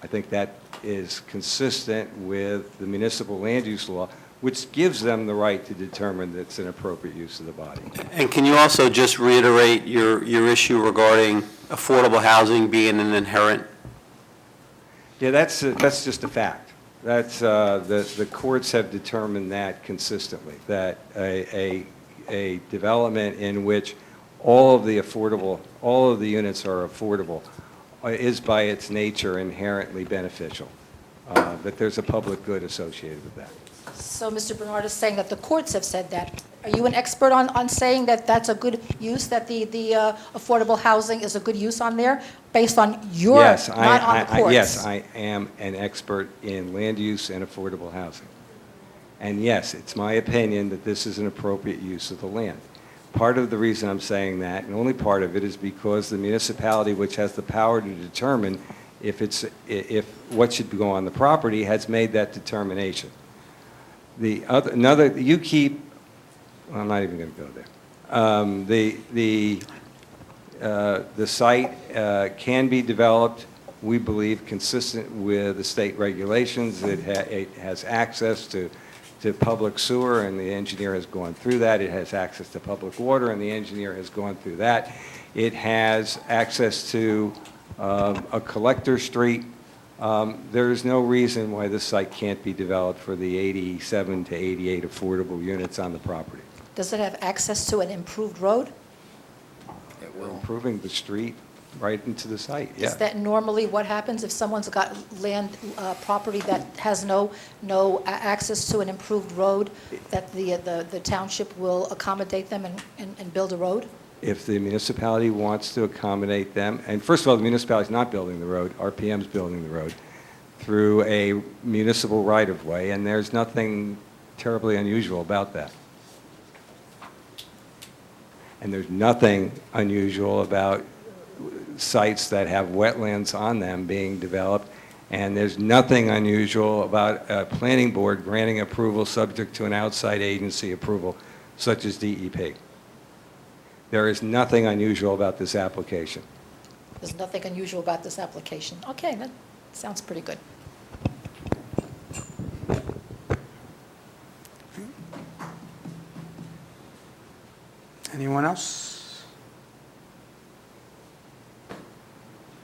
I think that is consistent with the municipal land use law, which gives them the right to determine that it's an appropriate use of the body. And can you also just reiterate your issue regarding affordable housing being an inherent? Yeah, that's just a fact. That's, the courts have determined that consistently, that a development in which all of the units are affordable is by its nature inherently beneficial, that there's a public good associated with that. So Mr. Bernard is saying that the courts have said that. Are you an expert on saying that that's a good use, that the affordable housing is a good use on there, based on your, Yes, not on the courts? Yes, I am an expert in land use and affordable housing. And yes, it's my opinion that this is an appropriate use of the land. Part of the reason I'm saying that, and only part of it, is because the municipality, which has the power to determine if what should go on the property, has made that determination. I'm not even going to go there. The site can be developed, we believe, consistent with the state regulations. It has access to public sewer, and the engineer has gone through that. It has access to public water, and the engineer has gone through that. It has access to a collector street There's no reason why this site can't be developed for the 87 to 88 affordable units on the property. Does it have access to an improved road? We're improving the street right into the site, yeah. Is that normally what happens if someone's got land, property that has no access to an improved road, that the township will accommodate them and build a road? If the municipality wants to accommodate them, and first of all, the municipality's not building the road, RPM's building the road through a municipal right-of-way, and there's nothing terribly unusual about that. And there's nothing unusual about sites that have wetlands on them being developed, and there's nothing unusual about a planning board granting approval subject to an outside agency approval, such as DEP. There is nothing unusual about this application. There's nothing unusual about this application. Okay, that sounds pretty good. Anyone else?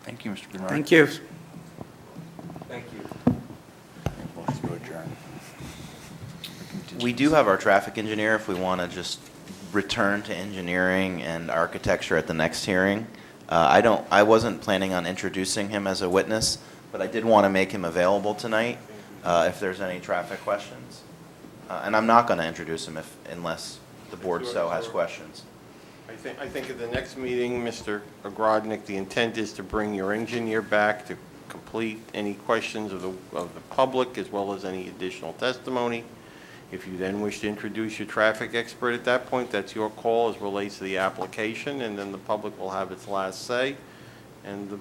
Thank you, Mr. Bernard. Thank you. Thank you. Motion to adjourn. We do have our traffic engineer if we want to just return to engineering and architecture at the next hearing. I wasn't planning on introducing him as a witness, but I did want to make him available tonight if there's any traffic questions. And I'm not going to introduce him unless the board so has questions. I think at the next meeting, Mr. Ogrodnik, the intent is to bring your engineer back to complete any questions of the public as well as any additional testimony. If you then wish to introduce your traffic expert at that point, that's your call as relates to the application, and then the public will have its last say, and the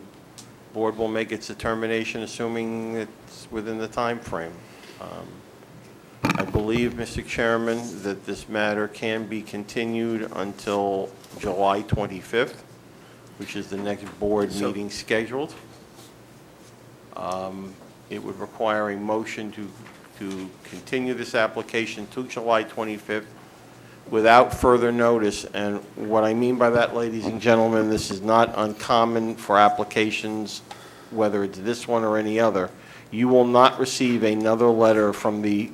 board will make its determination, assuming it's within the time frame. I believe, Mr. Chairman, that this matter can be continued until July 25th, which is the next board meeting scheduled. It would require a motion to continue this application to July 25th without further notice. And what I mean by that, ladies and gentlemen, this is not uncommon for applications, whether it's this one or any other. You will not receive another letter from the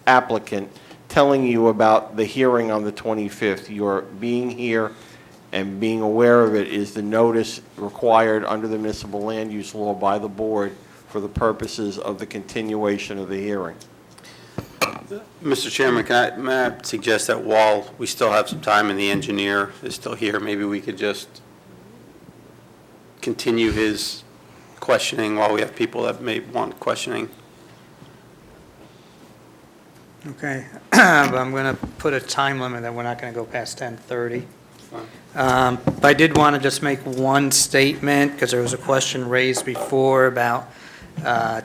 applicant telling you about the hearing on the 25th. Your being here and being aware of it is the notice required under the municipal land use law by the board for the purposes of the continuation of the hearing. Mr. Chairman, may I suggest that while we still have some time and the engineer is still here, maybe we could just continue his questioning while we have people that may want questioning? Okay, but I'm going to put a time limit that we're not going to go past 10:30. But I did want to just make one statement, because there was a question raised before about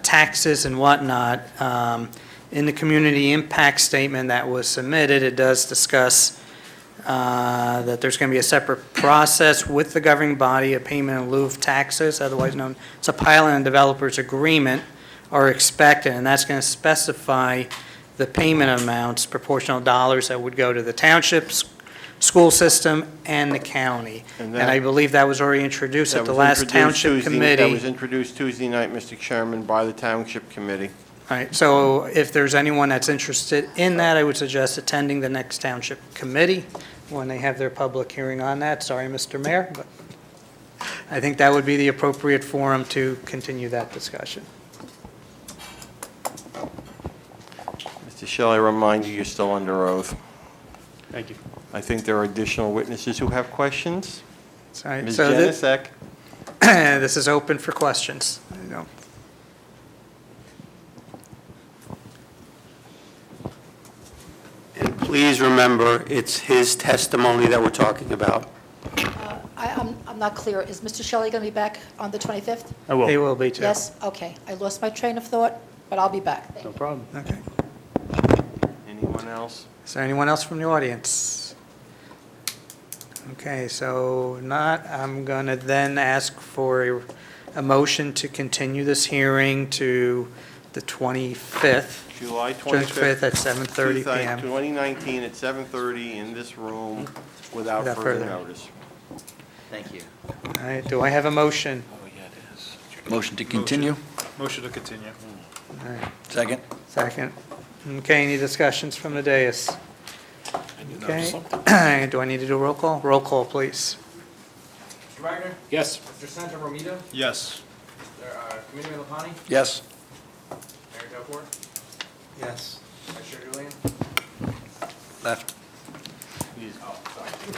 taxes and whatnot. In the community impact statement that was submitted, it does discuss that there's going to be a separate process with the governing body of payment in lieu of taxes, otherwise known as a pilot and developers agreement, are expected, and that's going to specify the payment amounts, proportional dollars that would go to the townships, school system, and the county. And I believe that was already introduced at the last township committee. That was introduced Tuesday night, Mr. Chairman, by the township committee. All right, so if there's anyone that's interested in that, I would suggest attending the next township committee when they have their public hearing on that. Sorry, Mr. Mayor, but I think that would be the appropriate forum to continue that discussion. Mr. Shelley, I remind you, you're still under oath. Thank you. I think there are additional witnesses who have questions. All right, Ms. so Janicek. this is open for questions. And please remember, it's his testimony that we're talking about. I'm not clear. Is Mr. Shelley going to be back on the 25th? I will. He will be, too. Yes? Okay. I lost my train of thought, but I'll be back. Thank you. problem. Okay. Anyone else? Is there anyone else from the audience? Okay, so not, I'm going to then ask for a motion to continue this hearing to the 25th. July 25th. At 7:30 p.m. 2019 at 7:30 in this room without further notice. Thank you. All right, do I have a motion? Motion to continue? Motion to continue. All right. Second? Second. Okay, any discussions from the dais? Okay. Do I need to do a roll call? Roll call, please. Mr. Wagner? Yes. Mr. Santa Romita? Yes. Committeeman Lapani? Yes. Mayor Delport? Yes. Vice Chair Julian? Left.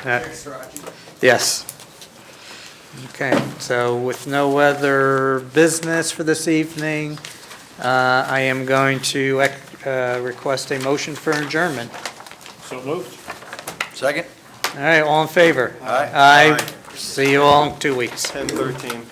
Chair Sirachi? Yes. Okay, so with no other business for this evening, I am going to request a motion for adjournment. So moved. Second? All right, all in favor? Aye. Aye. See you all in 2 weeks. 10:13.